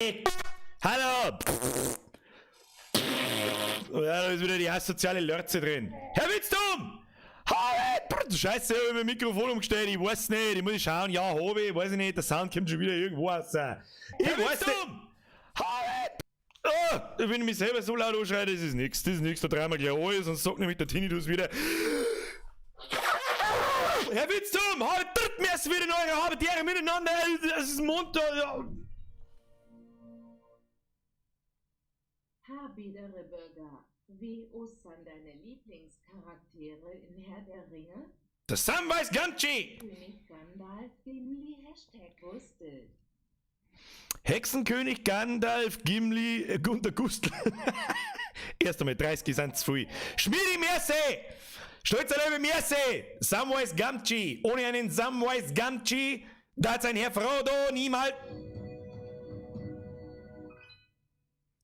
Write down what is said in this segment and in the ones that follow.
Hallo! Ja, da ist wieder die asoziale Lörze drin. Herr Witzdum! Hallo! Scheiße, ich hab mein Mikrofon umgestellt, ich weiß nicht, ich muss schauen, ja, habe ich, weiß ich nicht, der Sound kommt schon wieder irgendwo raus. Ich weiß nicht. Hallo! Oh, wenn ich mich selber so laut anschreie, das ist nix, da dreimal gleich an, sonst sagt nämlich der Tinnitus wieder. Herr Witzdum, tritt mir wieder in eure Habitäre miteinander, das ist Montag, ja. Habedere Bürger, wie ostern deine Lieblingscharaktere in Herr der Ringe? Der Samwise Gamgee! König Gandalf, Gimli, #Gustel. Hexenkönig Gandalf, Gimli, Gunter Gustl. Erst einmal 30 sind zu viel. Schmiedi Merse! Stolzer Löwe Merse! Samwise Gamgee! Ohne einen Samwise Gamgee, da hat sein Herr Frodo niemals.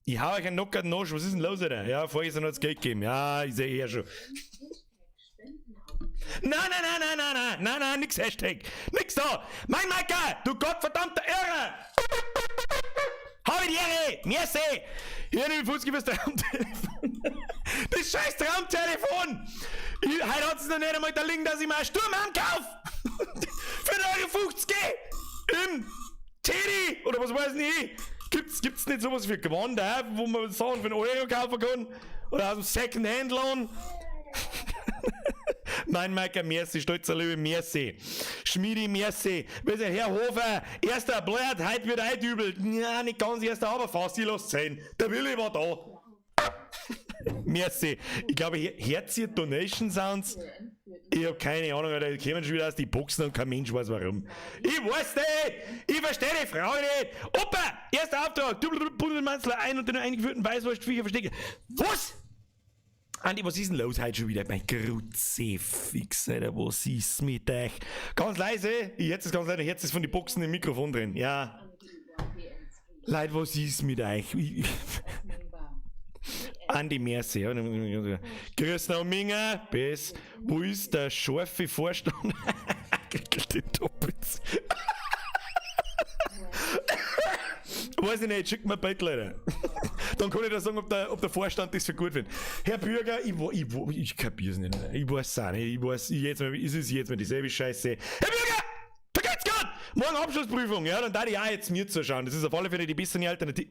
Ich hau euch einen knockerten Nosch, was ist denn los, Alter? Ja, vorgestern hat's Geld gegeben. Ja, ich sehe eher schon. Nein, nix Hashtag. Nix da. Mein Macker, du gottverdammter Irre. Hau ich die Ehre. Merci. Hier nimm Fußki fürs Traumtelefon. Das scheiß Traumtelefon. Heute hat's noch nicht einmal da liegen, dass ich mal einen Sturm ankauf. Für 1,50 € im Teddy. Oder was weiß ich. Gibt's nicht sowas wie Gewand, wo man Sachen für einen Euro kaufen kann? Oder aus dem Second-Hand-Lohn? Mein Macker, merci, stolzer Löwe, merci. Schmiedi, merci. Weißt du, Herr Hofer, erster Blatt, heute wird eindübelt. Ja, nicht ganz erster, aber fast, ich lass sehen. Der Willi war da. Merci. Ich glaube, Herzie Donation Sounds. Ich hab keine Ahnung, Alter. Die kommen schon wieder aus die Boxen und kein Mensch weiß warum. Ich weiß nicht! Ich verstehe die Frage nicht! Opa! Erster Auftrag! Bundelmanzler ein und den eingeführten Weißwurstviecher verstecken. Was? Andi, was ist denn los heute schon wieder? Mein Kruzifix, Alter, was ist mit euch? Ganz leise, jetzt ist ganz leise, jetzt ist von den Boxen im Mikrofon drin. Ja. Leute, was ist mit euch? Andi Mercy, ja. Grüß noch Minga, bis. Wo ist der scharfe Vorstand? Weiß ich nicht, schickt mir ein Bild, Leute. Dann kann ich da sagen, ob der Vorstand das für gut findet. Herr Bürger, ich kapier's nicht. Ich weiß auch nicht. Es ist jetzt mal dieselbe Scheiße. Herr Bürger! Vergesst grad! Morgen Abschlussprüfung, ja, dann darf ich auch jetzt mir zuschauen. Das ist auf alle Fälle die bessere Alternative.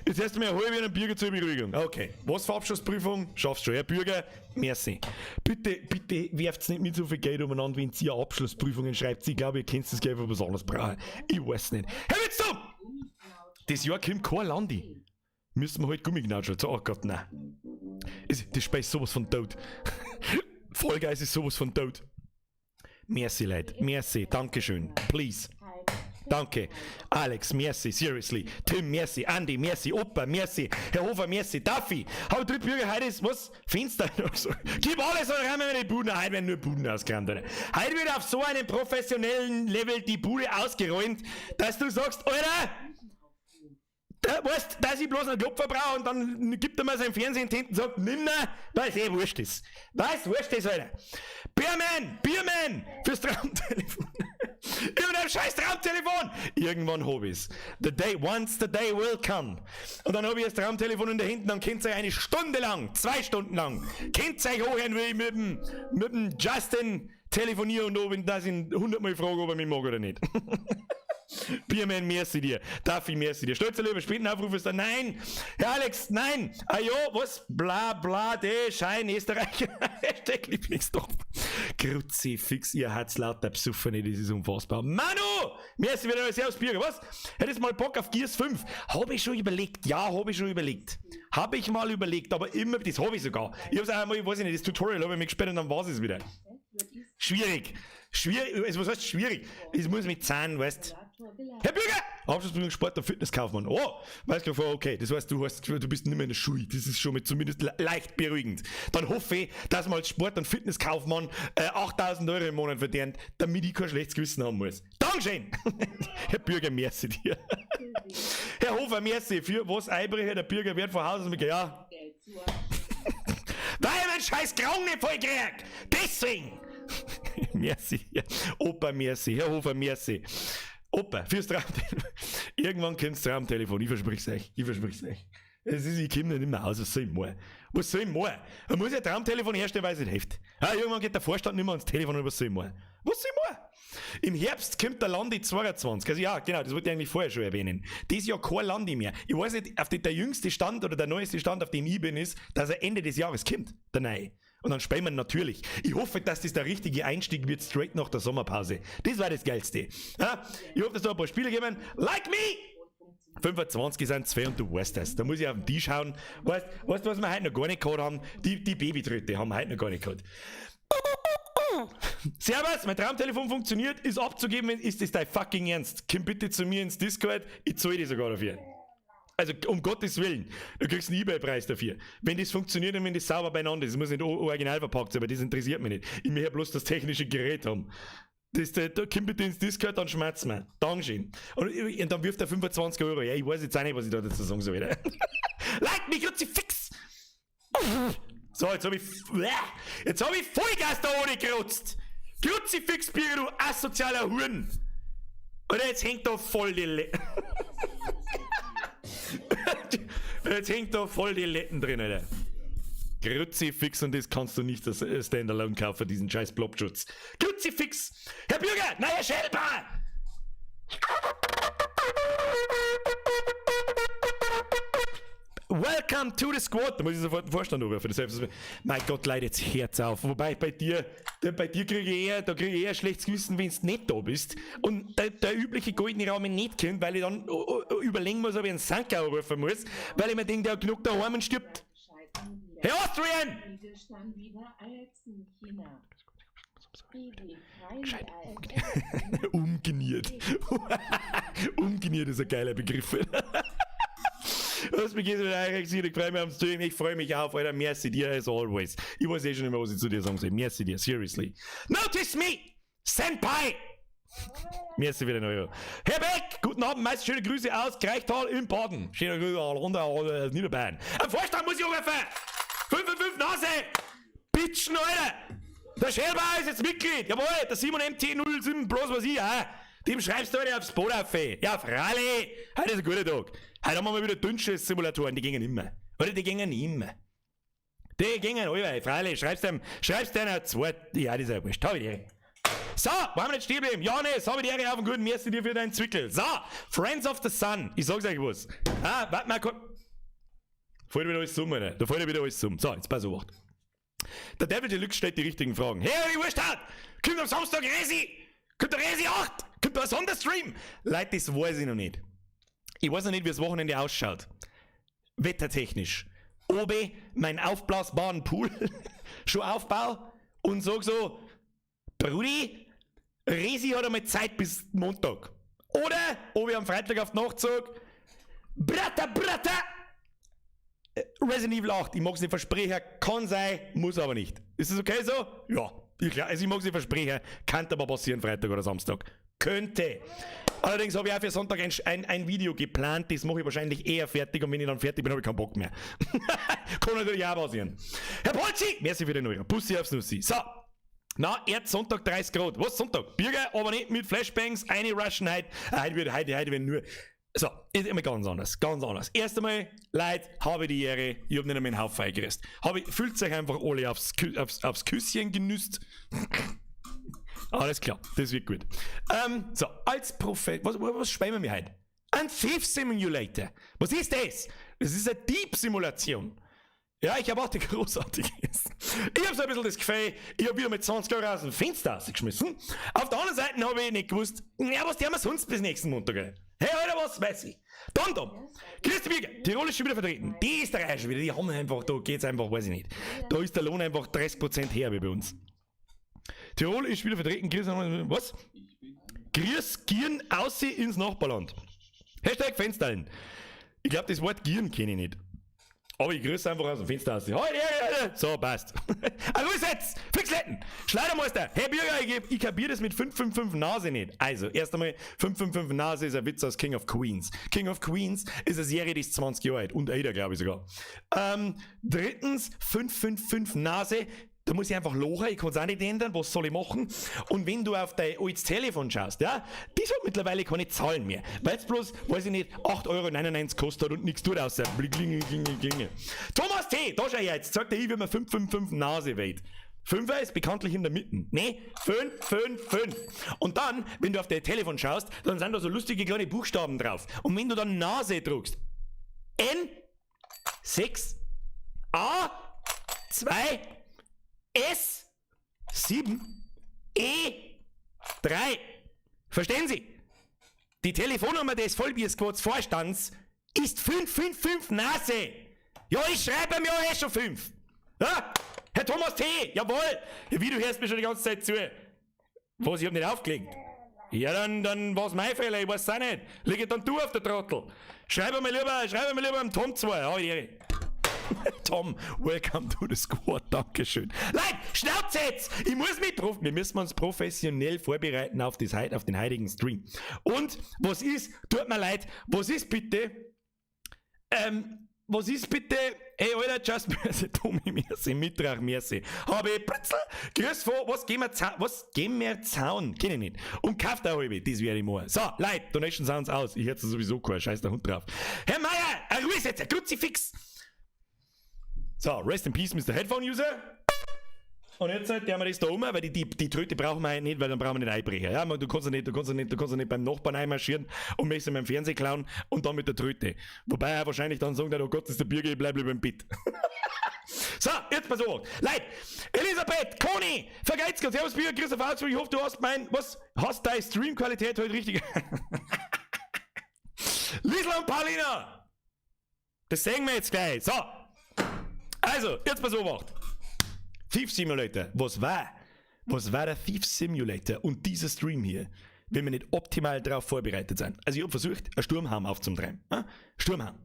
Jetzt hast du mir eine halbe einen Bürger zur Beruhigung. Okay. Was für Abschlussprüfung? Schaffst du schon. Herr Bürger, merci. Bitte werft's nicht mit so viel Geld umeinander, wenn ihr Abschlussprüfungen schreibt. Ich glaube, ihr könnt das Geld für was anderes brauchen. Ich weiß nicht. Herr Witzdum! Das Jahr kommt kein Landi. Müssen wir halt Gummiknatscheln. Oh Gott, nein. Das Spiel ist sowas von tot. Vollgeist ist sowas von tot. Merci, Leute. Merci. Dankeschön. Please. Danke. Alex, merci, seriously. Tim, merci. Andy, merci. Opa, merci. Herr Hofer, merci. Duffy. Hau drei Bürger, heute ist, was? Fenster oder so. Gib alles und rein wir die Buden. Heute werden nur Buden ausgeräumt. Heute wird auf so einem professionellen Level die Bude ausgeräumt, dass du sagst, Alter, weißt, dass ich bloß einen Klopfer brauche und dann gibt er mir sein Fernsehen hinten und sagt, nimm ihn, weil es wurscht ist. Weißt, wurscht ist, Alter. Bierman, fürs Traumtelefon. Ich hab ein scheiß Traumtelefon! Irgendwann hab ich's. Once the day will come. Und dann hab ich das Traumtelefon in der Hinten, dann könnt ihr eine Stunde lang, 2 Stunden lang, könnt ihr euch hochhören, wie ich mit dem Justin telefoniere und wenn das ihn 100-mal frage, ob er mich mag oder nicht. Bierman, merci dir. Duffy, merci dir. Stolzer Löwe, späten Aufruf ist da. Nein! Herr Alex, nein! Ajo, was? Bla, bla, de, Schein, Österreich. Hashtag Lieblingsdorf. Kruzifix, ihr hat's lauter Psuffene, das ist unfassbar. Manu! Merci wieder, Servus Bürger, was? Hättest mal Bock auf Gears 5? Hab ich schon überlegt. Ja, hab ich schon überlegt. Hab ich mal überlegt, aber immer, das hab ich sogar. Ich hab's auch einmal, ich weiß nicht, das Tutorial hab ich mir gesperrt und dann war's es wieder. Schwierig. Was heißt schwierig? Es muss mit Zahn, weißt. Herr Bürger! Abschlussprüfung Sport und Fitnesskaufmann. Oh, weißt du, okay, das heißt, du bist nicht mehr in der Schule. Das ist schon mal zumindest leicht beruhigend. Dann hoffe ich, dass man als Sport- und Fitnesskaufmann 8.000 € im Monat verdient, damit ich kein schlechtes Gewissen haben muss. Dankeschön! Herr Bürger, merci dir. Herr Hofer, merci. Für was Eibrecher der Bürger wird von Haus aus mit, ja. Weil ich meinen scheiß Kragen nicht voll krieg! Deswegen! Merci. Opa, merci. Herr Hofer, merci. Opa, fürs Traumtelefon. Irgendwann kommt das Traumtelefon, ich versprich's euch. Ich komme nicht mehr aus, was soll ich machen? Man muss ja ein Traumtelefon herstellen, weil es nicht hilft. Irgendwann geht der Vorstand nicht mehr ans Telefon und was soll ich machen? Im Herbst kommt der Landi 22. Also ja, genau, das wollte ich eigentlich vorher schon erwähnen. Dieses Jahr kein Landi mehr. Ich weiß nicht, der jüngste Stand oder der neueste Stand, auf dem ich bin, ist, dass er Ende des Jahres kommt, der neue. Und dann spielen wir natürlich. Ich hoffe, dass das der richtige Einstieg wird, straight nach der Sommerpause. Das war das Geilste. Ja? Ich hoffe, dass da ein paar Spiele geben. Like me! 25 sind 2 und du weißt das. Da muss ich auf den Tisch schauen. Weißt du, was wir heute noch gar nicht gehabt haben? Die Babytröte haben wir heute noch gar nicht gehabt. Servus, mein Traumtelefon funktioniert, ist abzugeben, ist das dein fucking Ernst? Komm bitte zu mir ins Discord, ich zahle dir sogar dafür. Also um Gottes Willen, du kriegst einen eBay-Preis dafür. Wenn das funktioniert und wenn das sauber beieinander ist, das muss nicht original verpackt sein, aber das interessiert mich nicht. Ich möchte bloß das technische Gerät haben. Da komm bitte ins Discord, dann schmerzt mir. Dankeschön. Und dann wirft er 25 €. Ja, ich weiß jetzt auch nicht, was ich da dazu sagen soll. Like mich, Kruzifix! So, jetzt hab ich Vollgas da ohne gerotzt. Kruzifix-Bier, du asozialer Huren. Oder jetzt hängt da voll die Letten drin, Alter. Kruzifix, und das kannst du nicht als Standalone kaufen, diesen scheiß Blobschutz. Kruzifix! Herr Bürger, neuer Schelper! Welcome to the Squad! Da muss ich sofort einen Vorstand anrufen. Mein Gott, Leute, jetzt Herz auf. Wobei bei dir kriege ich eher ein schlechtes Gewissen, wenn du nicht da bist. Und der übliche goldene Raum nicht kennt, weil ich dann überlegen muss, ob ich einen Sanka anrufen muss, weil ich mir denke, der hat genug daheim und stirbt. Herr Austrian! Umgeniert. Umgeniert ist ein geiler Begriff. Was mich jetzt wieder ich freue mich am Stream, ich freue mich auf, Alter, merci dir as always. Ich weiß eh schon nicht mehr, was ich zu dir sagen soll. Merci dir, seriously. Notice me! Senpai! Merci für den Euro. Herr Beck, guten Abend, meist schöne Grüße aus Greichtal im Baden. Schöne Grüße runter, Niederbayern. Ein Vorstand muss ich anrufen! 555 Nase! Bitchen, Alter! Der Schelber ist jetzt Mitglied! Jawohl, der Simon MT07, bloß was ich, dem schreibst du heute aufs Boot auf, ey. Ja, freilich! Heute ist ein guter Tag. Heute haben wir wieder Dünnschiss-Simulatoren, die gingen immer. Oder die gingen immer. Die gingen alle, freilich. Schreibst dem ein Zweit. Ja, das ist ja wurscht. Hab ich dir. So, wollen wir nicht stehen bleiben? Janis, hab ich dir auf den guten Merci dir für deinen Zwickel. So, Friends of the Sun. Ich sag's euch was. Warte mal kurz. Fällt wieder alles zusammen, ne? Da fällt wieder alles zusammen. So, jetzt pass auf. Der Devil Deluxe stellt die richtigen Fragen. Hey, die Wurst hat! Kommt am Samstag Resi! Kommt der Resi 8! Kommt da ein Sonderstream! Leute, das weiß ich noch nicht. Ich weiß noch nicht, wie das Wochenende ausschaut. Wettertechnisch. Oben mein aufblasbaren Pool schon aufbau und sag so, Brudi, Resi hat einmal Zeit bis Montag. Oder, ob ich am Freitag auf die Nacht sag, Bratter, Resident Evil 8, ich mag's nicht versprechen, kann sein, muss aber nicht. Ist das okay so? Ja, also ich mag's nicht versprechen, kann aber passieren Freitag oder Samstag. Könnte. Allerdings habe ich auch für Sonntag ein Video geplant, das mache ich wahrscheinlich eher fertig, und wenn ich dann fertig bin, habe ich keinen Bock mehr. Kann natürlich auch passieren. Herr Polzi, merci für den Euro. Bussi aufs Nussi. So. Na, Sonntag 30 Grad. Was Sonntag? Bürger, aber nicht mit Flashbangs, eine Rushen heute. Heute wird nur. So, ist immer ganz anders. Ganz anders. Erst einmal, Leute, habe die Ehre, ich habe nicht einmal einen Haufen eingereist. Fühlt euch einfach alle aufs Küsschen genüsst. Alles klar, das wird gut. So, als Prophet, was spielen wir mir heute? Ein Thief Simulator. Was ist das? Das ist eine Dieb-Simulation. Ja, ich habe auch die Großartiges. Ich habe so ein bisschen das Gefühl, ich habe wieder mit 20 € aus dem Fenster rausgeschmissen. Auf der anderen Seite habe ich nicht gewusst, ja, was haben wir sonst bis nächsten Montag? Hey, Alter, was weiß ich? Dann. Grüß dich, Bürger. Tirol ist schon wieder vertreten. Die Österreicher schon wieder, die haben einfach, da geht's einfach, weiß ich nicht. Da ist der Lohn einfach 30% her wie bei uns. Tirol ist wieder vertreten. Was? Grüß Gieren aussehen ins Nachbarland. Hashtag Fensterhallen. Ich glaube, das Wort Gieren kenne ich nicht. Aber ich grüße einfach aus dem Fenster aus. So, passt. Also, wo ist jetzt? Fixletten! Schleudermeister! Hey Bürger, ich kapier das mit 555 Nase nicht. Also, erst einmal, 555 Nase ist ein Witz aus King of Queens. King of Queens ist eine Serie, die ist 20 Jahre alt. Und älter, glaube ich sogar. Drittens, 555 Nase. da muss ich einfach lachen, ich kann es auch nicht ändern, was soll ich machen? Und wenn du auf dein altes Telefon schaust, ja, die hat mittlerweile keine Zahlen mehr, weil es bloß, weiß ich nicht, 8,99 € kostet und nichts tut außer Klingel. Thomas T., da schau her, jetzt sagt er, ich will mir 555 Nase weit. 5er ist bekanntlich in der Mitte. Ne, 5. Und dann, wenn du auf dein Telefon schaust, dann sind da so lustige kleine Buchstaben drauf. Und wenn du dann Nase druckst, N, 6, A, 2, S, 7, E, 3. Verstehen Sie? Die Telefonnummer des Vollbiersquads Vorstands ist 555 Nase. Ja, ich schreibe mir ja schon 5. Ja? Herr Thomas T., jawohl! Ja, wie, du hörst mir schon die ganze Zeit zu. Was, ich hab nicht aufgelegt? Ja, dann war's mein Fehler, ich weiß auch nicht. Liege dann du auf der Trottel. Schreib mir lieber am Tom 2. Ja, Ehre. Tom, welcome to the squad, dankeschön. Leute, Schnauze jetzt! Wir müssen uns professionell vorbereiten auf den heutigen Stream. Und, tut mir leid, was ist bitte, hey Alter, Just Mercy, Tommy Mercy, Mitrach Mercy. Habe Pritzl, grüß vor, was gehen wir Zaun? Kenn ich nicht. Und kauft eine halbe, das wäre ich mal. So, Leute, Donation Sounds aus. Ich hätte sowieso keinen, scheiß der Hund drauf. Herr Meier, ein Ruhe jetzt, ein Kruzifix. So, rest in peace, Mr. Headphone User. Und jetzt der wir das da um, weil die Tröte brauchen wir nicht, weil dann brauchen wir nicht einbrechen. Ja, du kannst ja nicht beim Nachbarn einmarschieren und möchtest ihn beim Fernsehen klauen und dann mit der Tröte. Wobei er wahrscheinlich dann sagt, oh Gott, das ist der Bürger, ich bleib lieber im Bett. So, jetzt pass auf. Leute, Elisabeth, Conny, vergeht's Gott, servus Bürger, Christoph Augsburg, ich hoffe, du hast deine Streamqualität heute richtig. Liesl und Paulina, das sehen wir jetzt gleich. So, also, jetzt pass auf. Thief Simulator, was war der Thief Simulator und dieser Stream hier, wenn wir nicht optimal darauf vorbereitet sind? Also ich habe versucht, einen Sturmhaum aufzutreiben. Sturmhaum.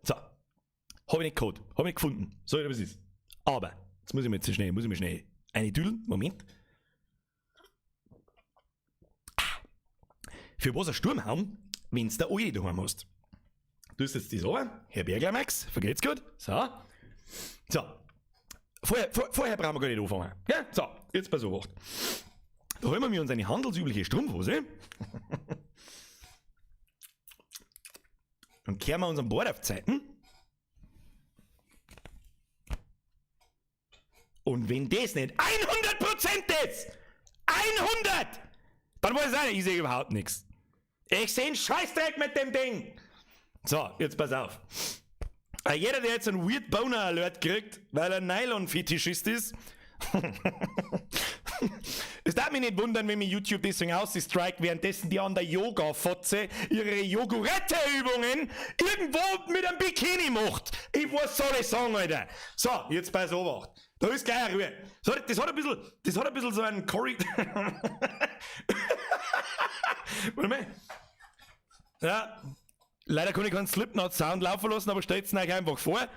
So. Habe ich nicht gehabt, habe ich nicht gefunden. So, wie es ist. Aber, jetzt muss ich mir schnell eine Düdeln. Moment. Für was ein Sturmhaum, wenn du der Oje daheim hast? Du hast jetzt das runter, Herr Bergler Max, vergeht's gut? So. Vorher brauchen wir gar nicht anfangen. Ja? So, jetzt pass auf. Da holen wir uns eine handelsübliche Strumpfhose. Und kehren wir uns an Bord auf die Seiten. Und wenn das nicht 100% ist, 100, dann weiß ich nicht, ich sehe überhaupt nichts. Ich sehe einen Scheißdreck mit dem Ding. So, jetzt pass auf. Jeder, der jetzt einen Weird Boner Alert kriegt, weil er Nylon-Fetischist ist, es darf mich nicht wundern, wenn mir YouTube deswegen ausstrikt, währenddessen die an der Yoga-Fotze ihre Jogurette-Übungen irgendwo mit einem Bikini macht. Was soll ich sagen, Alter? So, jetzt pass auf. Da ist gleich eine Ruhe. Das hat ein bisschen so einen Warte mal. Ja. Leider kann ich keinen Slipknot-Sound laufen lassen, aber stellt's euch einfach vor.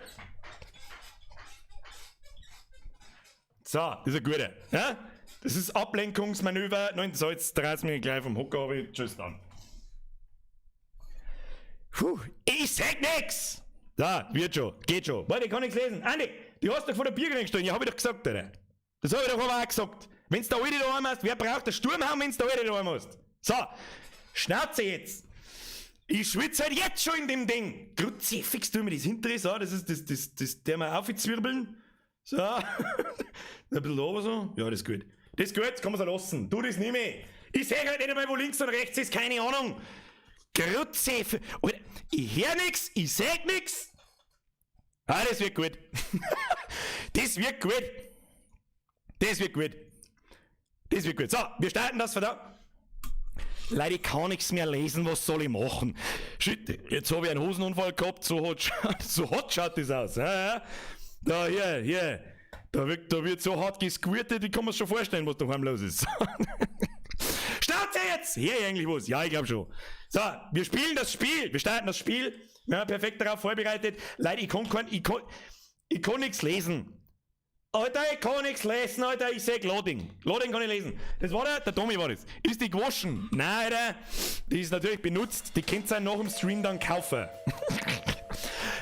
So, das ist ein guter. Ja? Das ist Ablenkungsmanöver. Nein, so, jetzt dreht's mich gleich vom Hocker, aber tschüss dann. Puh, ich sag nix! So, wird schon, geht schon. Warte, ich kann nichts lesen. Andi, du hast doch vor der Biergring stehen, ja, hab ich doch gesagt, Alter. Das hab ich doch aber auch gesagt. Wenn's da alle daheim hast, wer braucht den Sturmhaum, wenn's da alle daheim hast? So, Schnauze jetzt! Ich schwitze halt jetzt schon in dem Ding. Kruzifix, tu mir das hintere, so, das ist das der mal aufzwirbeln. So. Ein bisschen oben so. Ja, das ist gut. Das ist gut, das kann man so lassen. Tu das nicht mehr. Ich sehe halt nicht einmal, wo links und rechts ist, keine Ahnung. Kruzifix. Ich hör nix, ich seh nix. Ah, das wird gut. Das wird gut. So, wir starten das verdammt. Leute, ich kann nichts mehr lesen, was soll ich machen? Shit, jetzt habe ich einen Hosenunfall gehabt, so hot schaut das aus. Ja. Da, hier, da wird so hart gesquirtet, ich kann mir schon vorstellen, was daheim los ist. Schnauze jetzt! Hier eigentlich was? Ja, ich glaube schon. So, wir spielen das Spiel, wir starten das Spiel, wir haben perfekt darauf vorbereitet. Leute, ich kann nichts lesen. Alter, ich kann nichts lesen, Alter, ich seh Loading. Loading kann ich lesen. Das war der Tommy war das. Ist die gewaschen? Nein, Alter, die ist natürlich benutzt. Die könnt ihr nach dem Stream dann kaufen.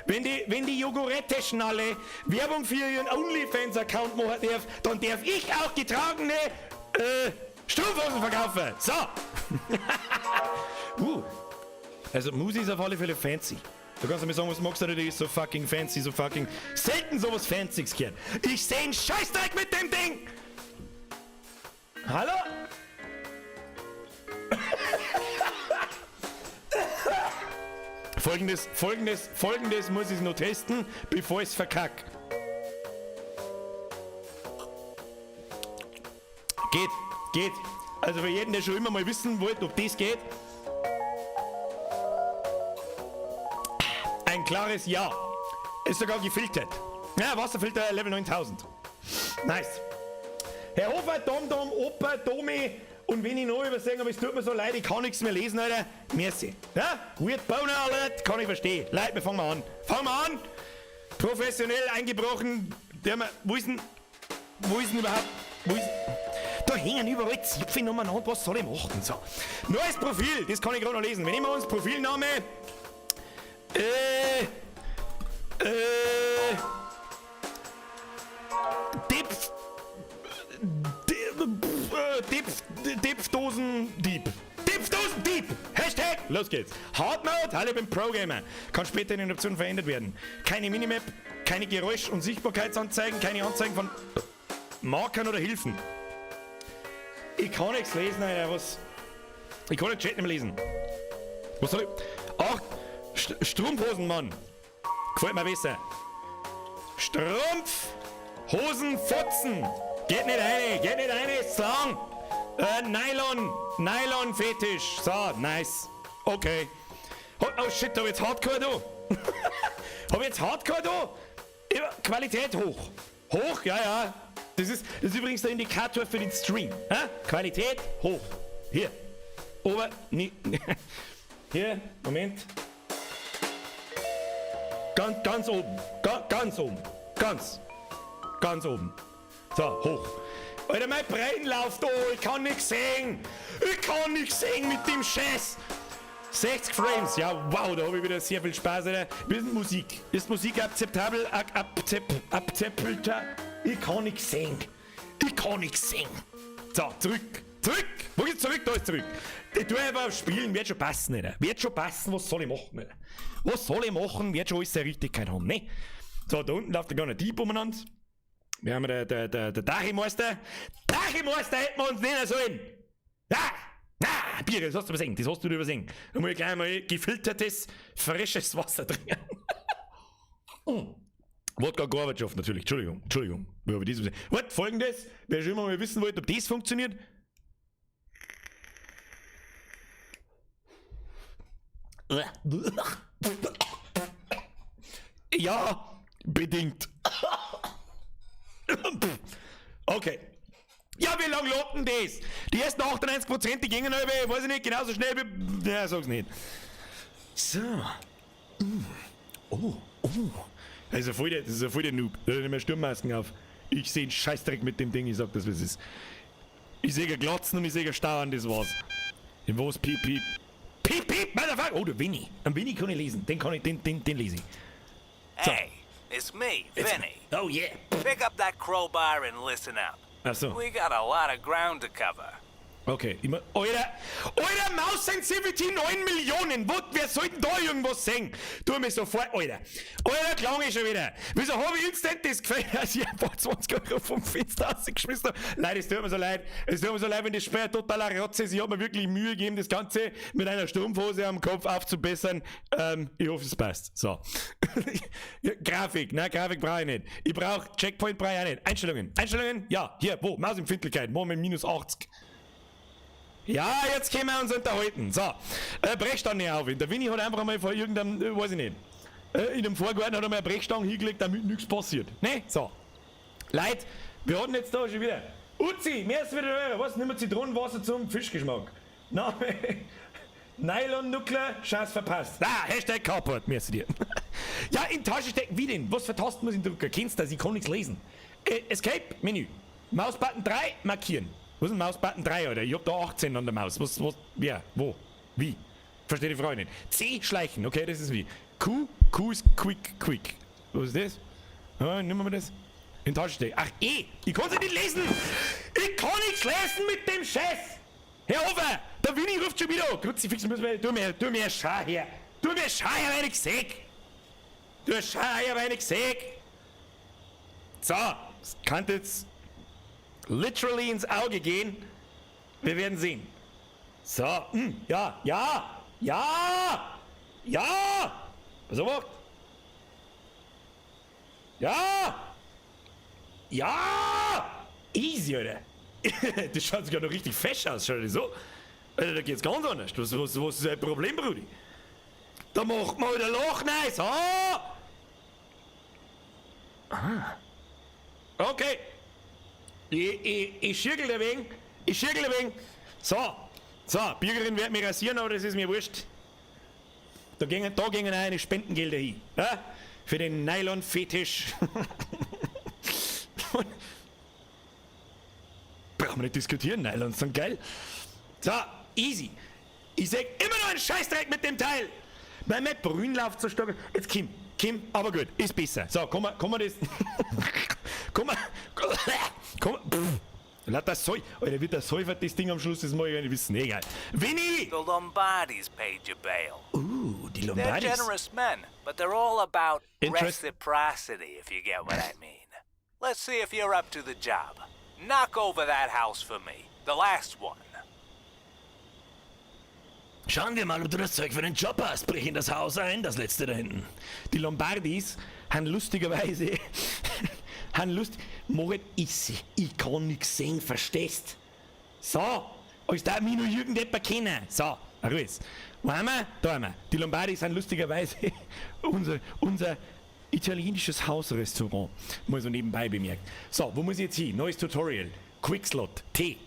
wenn die Jogurette-Schnalle Werbung für ihren OnlyFans-Account machen darf, dann darf ich auch getragene Strumpfhosen verkaufen. So. Also Musi ist auf alle Fälle fancy. Du kannst mir sagen, was magst du, die ist so fucking fancy, so fucking selten sowas Fancyes gehört. Ich seh einen Scheißdreck mit dem Ding! Hallo? Folgendes muss ich noch testen, bevor ich es verkack. Geht. Also für jeden, der schon immer mal wissen wollte, ob das geht. Ein klares Ja. Ist sogar gefiltert. Ja, Wasserfilter Level 9000. Nice. Herr Hofer, Dom, Opa, Domi und wenn ich noch übersehen, aber es tut mir so leid, ich kann nichts mehr lesen, Alter. Merci. Ja? Weird Boner Alert, kann ich verstehen. Leute, wir fangen mal an. Professionell eingebrochen. Wo ist denn überhaupt? Da hängen überall Zipfelnummern an, was soll ich machen? So. Neues Profil, das kann ich gerade noch lesen. Wir nehmen uns Profilname. Dipfdosendieb. Hashtag, los geht's. Hard Mode, hallo, ich bin Pro-Gamer. Kann später in den Optionen verändert werden. Keine Minimap, keine Geräusch- und Sichtbarkeitsanzeigen, keine Anzeigen von Markern oder Hilfen. Ich kann nichts lesen, Alter, was? Ich kann den Chat nicht mehr lesen. Was soll ich? Ach, Strumpfhosen, Mann. Gefällt mir besser. Strumpfhosenfotzen. Geht nicht rein, ist lang. Nylon-Fetisch. So, nice. Okay. Oh shit, hab ich jetzt Hardcore da? Qualität hoch. Hoch, ja. Das ist übrigens der Indikator für den Stream. Qualität hoch. Hier. Hier, Moment. Ganz oben. Ganz oben. So, hoch. Alter, mein Brain läuft, ich kann nichts sehen. Mit dem Scheiß. 60 Frames, ja, wow, da habe ich wieder sehr viel Spaß, Alter. Wir sind Musik. Ist Musik akzeptabel? Akzeptabel? Ich kann nichts sehen. So, zurück. Wo geht's zurück? Da ist zurück. Ich tue einfach spielen, wird schon passen, Alter. Was soll ich machen, Alter? Wird schon alles seine Richtigkeit haben, ne? So, da unten läuft der gar nicht Dieb umeinander. Wir haben der Dachimeister. Dachimeister hätten wir uns nennen sollen. Bier, das hast du übersehen. Da muss ich gleich mal gefiltertes, frisches Wasser trinken. Wodka Gorbatschow natürlich. Entschuldigung. Folgendes, wer schon immer mal wissen wollte, ob das funktioniert. Ja, bedingt. Okay. Ja, wie lange lobt denn das? Die ersten 98%, die gingen aber, weiß ich nicht, genauso schnell wie... Ja, sag's nicht. So. Das ist voll der Noob. Da hat er mehr Sturmmasken auf. Ich seh einen Scheißdreck mit dem Ding, ich sag das, was es ist. Ich sehe Glotzen und ich sehe Starren, das war's. Was? Piep, Motherfucker! Oh, der Winnie. Am Winnie kann ich lesen. Den lese ich. So. Hey, it's me, Vinny. Oh, yeah. Pick up that crowbar and listen up. Ach so. We got a lot of ground to cover. Okay, Alter, Maus-Sensitivity 9 Millionen, wer soll denn da irgendwas sehen? Tu mir sofort, Alter, klang ich schon wieder. Wieso habe ich instant das Gefühl, dass ich ein paar 20 Euro vom Fenster rausgeschmissen habe? Leute, es tut mir so leid, wenn das Spiel totaler Rotz ist. Ich habe mir wirklich Mühe gegeben, das Ganze mit einer Strumpfhose am Kopf aufzubessern. Ich hoffe, es passt. So. Grafik brauche ich nicht. Ich brauche Checkpoint, brauche ich auch nicht. Einstellungen, ja, hier, wo? Mausempfindlichkeit, Moment minus 80. Ja, jetzt können wir uns unterhalten. So, Brechstange nicht auf. Der Winnie hat einfach mal vor irgendeinem, weiß ich nicht, in dem Vorgarten hat er mal eine Brechstange hingelegt, damit nichts passiert. Ne? So. Leute, wir hatten jetzt da schon wieder. Uzi, mehr ist wieder eure. Was? Nimm Zitronenwasser zum Fischgeschmack. Name. Nylon-Nuckler, Chance verpasst. Hashtag Carport, merci dir. Ja, in Tasche stecken. Wie denn? Was für Tasten muss ich drücken? Kennst du das? Ich kann nichts lesen. Escape, Menü. Mausbutton 3, markieren. Was ist ein Mausbutton 3, Alter? Ich hab da 18 an der Maus. Wer? Wo? Wie? Verstehe die Frage nicht. C, schleichen. Okay, das ist wie. Q ist quick. Was ist das? Ja, nehmen wir das. In Tasche stehen. Ach, E. Ich kann sie nicht lesen. Ich kann nicht lesen mit dem Scheiß. Herr Hofer, der Winnie ruft schon wieder an. Kruzifix, tu mir Schau her. Tu mir Schau her, wenn ich sehe. Du Schau her, wenn ich sehe. So, das kann jetzt literally ins Auge gehen. Wir werden sehen. So, ja. Was auf. Ja! Easy, Alter. Das schaut sogar noch richtig fesch aus, schau dir so. Alter, da geht's ganz anders. Was ist dein Problem, Brudi? Da macht man wieder Loch rein. So! Okay. Ich schirkel ein wenig. So, Bürgerin wird mich rasieren, aber das ist mir wurscht. Da gingen eine Spendengelder hin. Ja? Für den Nylon-Fetisch. Brauchen wir nicht diskutieren, Nylons sind geil. So, easy. Ich sag immer noch einen Scheißdreck mit dem Teil. Mein Brünn läuft so stark. Jetzt Kim, aber gut, ist besser. So, komm mal das. komm. Lass das Säu. Alter, wird das Säufert das Ding am Schluss, das mag ich gar nicht wissen. Egal. Winnie! The Lombardis paid your bail. Die They're Lombardis. generous men, but they're all about Interest- reciprocity, if you get what I mean. Let's see if you're up to the job. Knock over that house for me. The last one. Schauen wir mal, ob du das Zeug für den Job hast. Brich in das Haus ein, das letzte da hinten. Die Lombardis haben lustigerweise... Moritz, ich kann nix sehen, verstehst? So, als darf mich nur irgendjemand kennen. So, Ruiz. Wo haben wir? Da haben wir. Die Lombardis sind lustigerweise unser italienisches Hausrestaurant. Mal so nebenbei bemerkt. So, wo muss ich jetzt hin? Neues Tutorial. Quickslot. T.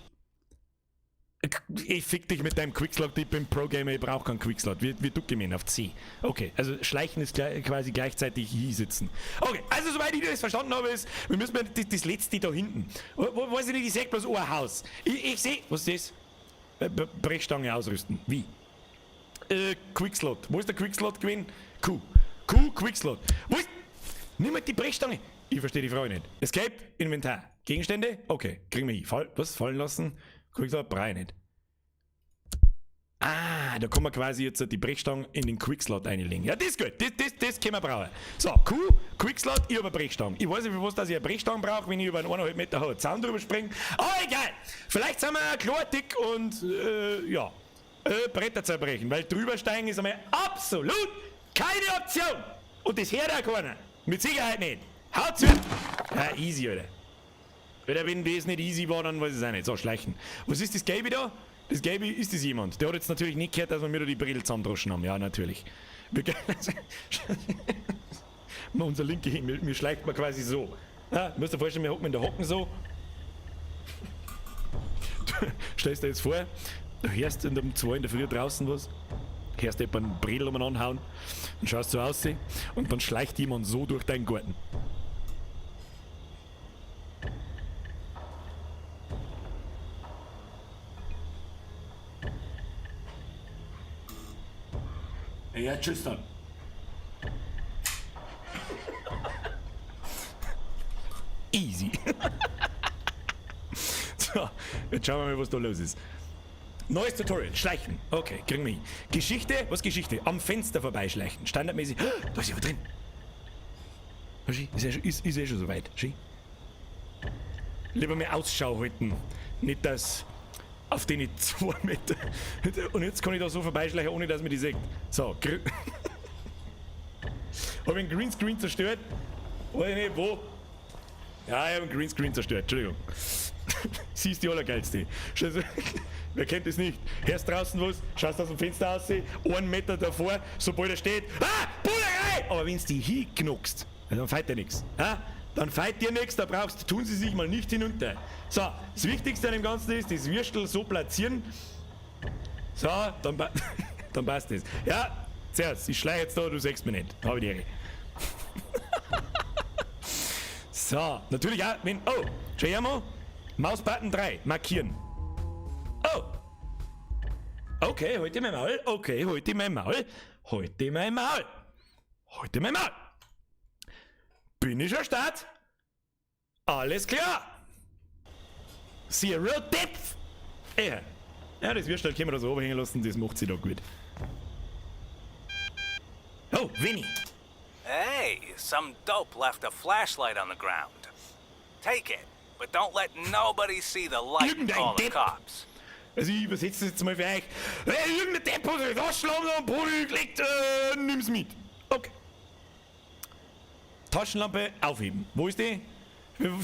Ich fick dich mit deinem Quickslot, ich bin Pro-Gamer, ich brauche keinen Quickslot. Wir ducken ihn auf C. Okay, also Schleichen ist quasi gleichzeitig hier sitzen. Okay, also soweit ich das verstanden habe, ist, wir müssen das letzte da hinten. Weiß ich nicht, ich sehe bloß ein Haus. Ich sehe, was ist das? Brechstange ausrüsten. Wie? Quickslot. Wo ist der Quickslot gewesen? Q, Quickslot. Wo ist... Nimm mal die Brechstange. Ich verstehe die Frage nicht. Escape, Inventar. Gegenstände? Okay, kriegen wir hin. Was? Fallen lassen? Quickslot, brauche ich nicht. Ah, da kann man quasi jetzt die Brechstange in den Quickslot einlegen. Ja, das ist gut. Das können wir brauchen. So, Quickslot, ich habe eine Brechstange. Ich weiß nicht, für was dass ich eine Brechstange brauche, wenn ich über einen 1,5 Meter hohen Zaun drüber springe. Aber egal. Vielleicht sind wir klar dick und, Bretter zerbrechen. Weil drübersteigen ist einmal absolut keine Option. Und das hört auch keiner. Mit Sicherheit nicht. Haut zu. Ja, easy, Alter. Oder wenn das nicht easy war, dann weiß ich es auch nicht. So, schleichen. Was ist das Gelbe da? Das Gelbe, ist das jemand? Der hat jetzt natürlich nicht gehört, dass wir mir da die Brille zusammendroschen haben. Ja, natürlich. Unser linke hin, mir schleicht man quasi so. Ja, du musst dir vorstellen, wir hocken in der Hocken so. Du stellst dir jetzt vor, du hörst um 2 in der Früh draußen was, hörst jemanden einen Bredel umeinander hauen und schaust so aus und dann schleicht jemand so durch deinen Garten. Ja, tschüss dann. Easy. So, jetzt schauen wir mal, was da los ist. Neues Tutorial, Schleichen. Okay, kriegen wir hin. Geschichte, was Geschichte? Am Fenster vorbeischleichen. Standardmäßig. Da ist jemand drin. Ist ja schon soweit. Lieber mehr Ausschau halten. Nicht, dass auf den 2 Meter. Und jetzt kann ich da so vorbeischleichen, ohne dass man die sieht. So, hab ich einen Greenscreen zerstört? Weiß nicht, wo? Ja, ich habe einen Greenscreen zerstört, Entschuldigung. Sie ist die allergeilste. Wer kennt das nicht? Hörst draußen was, schaust aus dem Fenster aus, 1 Meter davor, sobald er steht, Bullerei! Aber wenn du die hinknuckst, dann feit dir nichts. Dann feit dir nichts, da tun sie sich mal nicht hinunter. So, das Wichtigste an dem Ganzen ist, das Würstel so platzieren. So, dann passt das. Ja, zuerst, ich schleiche jetzt da, du siehst mich nicht. Habe ich die Ehre. So, natürlich auch, wenn, oh, schau her mal. Mausbutton 3, markieren. Oh! Okay, halt dir mein Maul. Okay, halt dir mein Maul. Halt dir mein Maul. Halt dir mein Maul. Bin ich am Start? Alles klar. Zero Depth. Ja, das Würstel können wir da so oberhängen lassen, das macht sie da gut. Oh, Winnie. Hey, some dope left a flashlight on the ground. Take it, but don't let nobody see the light and Irgendein call the Depp. cops. Also ich übersetze das jetzt mal für euch. Irgendein Depp hat sich rausgeschlagen und Brudi gelegt, nimm's mit. Okay. Taschenlampe aufheben. Wo ist die?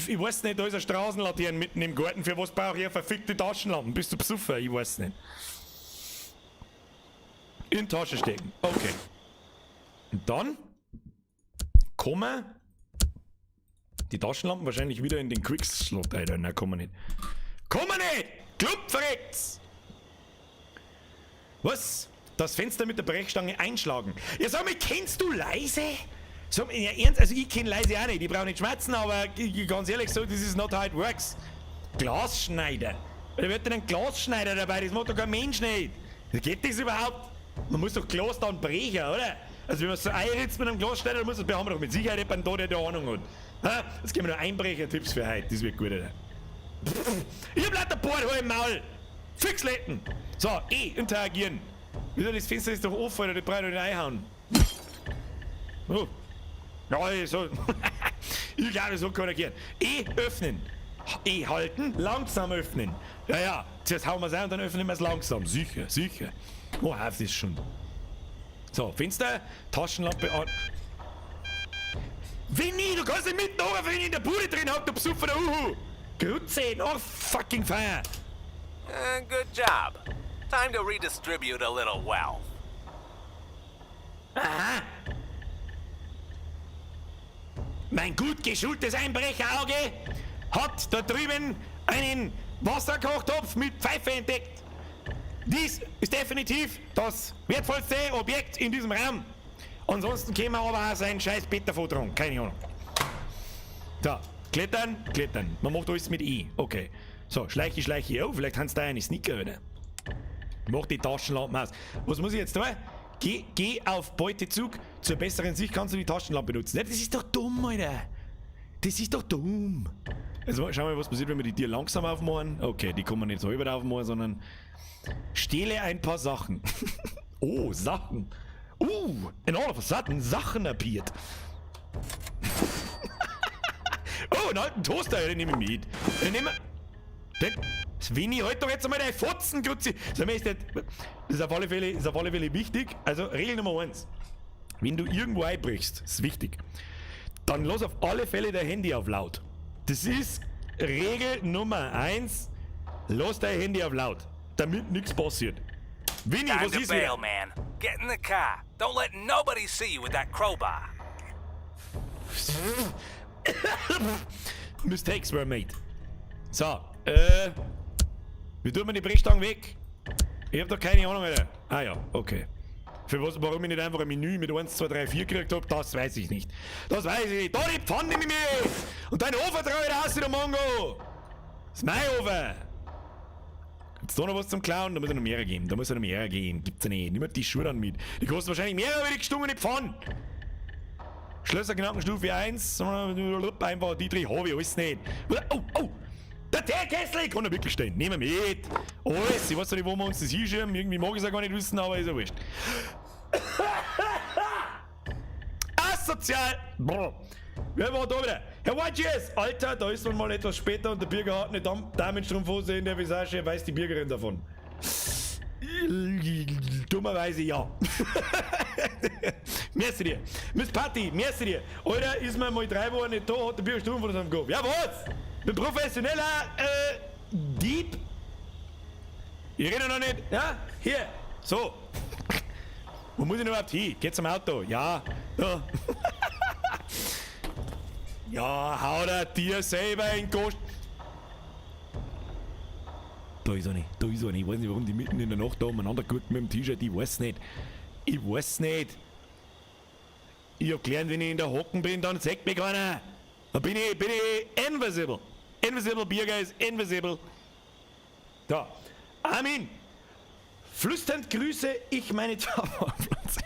Ich weiß nicht, da ist eine Straßenlaterne mitten im Garten. Für was brauche ich eine verfickte Taschenlampe? Bist du besoffen? Ich weiß nicht. In die Tasche stecken. Okay. Und dann kommen die Taschenlampen wahrscheinlich wieder in den Quick-Slot. Alter, nein, kommen nicht. Kommen nicht! Klupferrechts! Was? Das Fenster mit der Brechstange einschlagen. Ja, sag mal, kennst du leise? Sag mal, ja, ernst, also ich kenn leise auch nicht. Ich brauch nicht schmerzen, aber ganz ehrlich so, this is not how it works. Glasschneider. Da wird denn ein Glasschneider dabei, das macht doch kein Mensch nicht. Geht das überhaupt? Man muss doch Glas dann brechen, oder? Also wenn man so einritzt mit einem Glasschneider, dann muss das, wir haben doch mit Sicherheit jemanden da, der Ahnung hat. Ha? Jetzt geben wir noch Einbrecher-Tipps für heute, das wird gut, oder? Ich hab lauter Bord im Maul! Fixletten! So, interagieren. Wieso, das Fenster ist doch offen, oder? Die brauche ich nicht reinhauen. Oh. Ja, so. Ich glaube, so kann er gehen. Öffnen. Halten, langsam öffnen. Ja, zuerst hauen wir es ein und dann öffnen wir es langsam. Sicher. Oh, das ist schon. So, Fenster, Taschenlampe an. Winnie, du kannst nicht mitten oben, wenn ich in der Bude drin hab, du besoffener Uhu! Grütze, noch fucking fire! Good job. Time to redistribute a little wealth. Aha! Mein gut geschultes Einbrecherauge hat da drüben einen Wasserkochtopf mit Pfeife entdeckt. Dies ist definitiv das wertvollste Objekt in diesem Raum. Ansonsten können wir aber auch seinen scheiß Beta tragen. Keine Ahnung. So, klettern. Man macht alles mit I. Okay. So, schleiche. Oh, vielleicht haben sie da eine Sneaker, oder? Mach die Taschenlampe aus. Was muss ich jetzt tun? Geh auf Beutezug. Zur besseren Sicht kannst du die Taschenlampe benutzen. Das ist doch dumm, Alter. Das ist doch dumm. Also, schau mal, was passiert, wenn wir die Tiere langsam aufmachen. Okay, die kann man nicht so halber aufmachen, sondern stehle ein paar Sachen. Oh, Sachen. And all of a sudden, Sachen appeared. Oh, einen alten Toaster, den nehme ich mit. Den nehmen wir. Das Winnie, halt doch jetzt einmal deine Fotzen, Grutzi. Das ist auf alle Fälle wichtig. Also, Regel Nummer 1. Wenn du irgendwo einbrichst, ist wichtig, dann lass auf alle Fälle dein Handy auf laut. Das ist Regel Nummer 1. Lass dein Handy auf laut, damit nichts passiert. Winnie, Time was to ist bail, wieder? man. Get in the car. Don't let nobody see you with that crowbar. Mistakes were made. So, wie tut man die Brechstange weg? Ich hab doch keine Ahnung, Alter. Ah ja, okay. Warum ich nicht einfach ein Menü mit 1, 2, 3, 4 gekriegt hab, das weiß ich nicht. Da die Pfanne nehme ich mit! Und deinen Ofen trau ich raus, du Mongo! Das ist mein Ofen! Gibt's da noch was zum Klauen? Da muss er noch mehr geben. Gibt's ja nicht. Nimm mal die Schuhe dann mit. Die kosten wahrscheinlich mehr als die gestungene Pfanne. Schlösserknackenstufe 1. Einfach die 3 habe ich alles nicht. Oh! Der Teekessel kann er wirklich stehen. Nehmen wir mit. Alles. Ich weiß nicht, wo wir uns das hinschirmen. Irgendwie mag ich es ja gar nicht wissen, aber ist ja wurscht. Asozial. Wer war da wieder? Herr Watches! Alter, da ist man mal etwas später und der Bürger hat eine Damenstrumpfhose in der Visage, weiß die Bürgerin davon. Dummerweise ja. Merci dir. Miss Patty, merci dir. Alter, ist mir mal 3 Wochen nicht da, hat der Bürger Strumpfhose am Kopf. Ja, was? Ein professioneller, Dieb. Ich rede noch nicht. Ja, hier. So. Wo muss ich denn überhaupt hin? Geht zum Auto. Ja. Ja, hau der dir selber in den Kost. Da ist er nicht. Ich weiß nicht, warum die mitten in der Nacht da umeinander gucken mit dem T-Shirt. Ich weiß nicht. Ich hab gelernt, wenn ich in der Hocken bin, dann sagt mir keiner. Dann bin ich invisible. Invisible Bierger ist invisible. Da. Armin. Flüsternd grüße ich meine Zauberpflanze.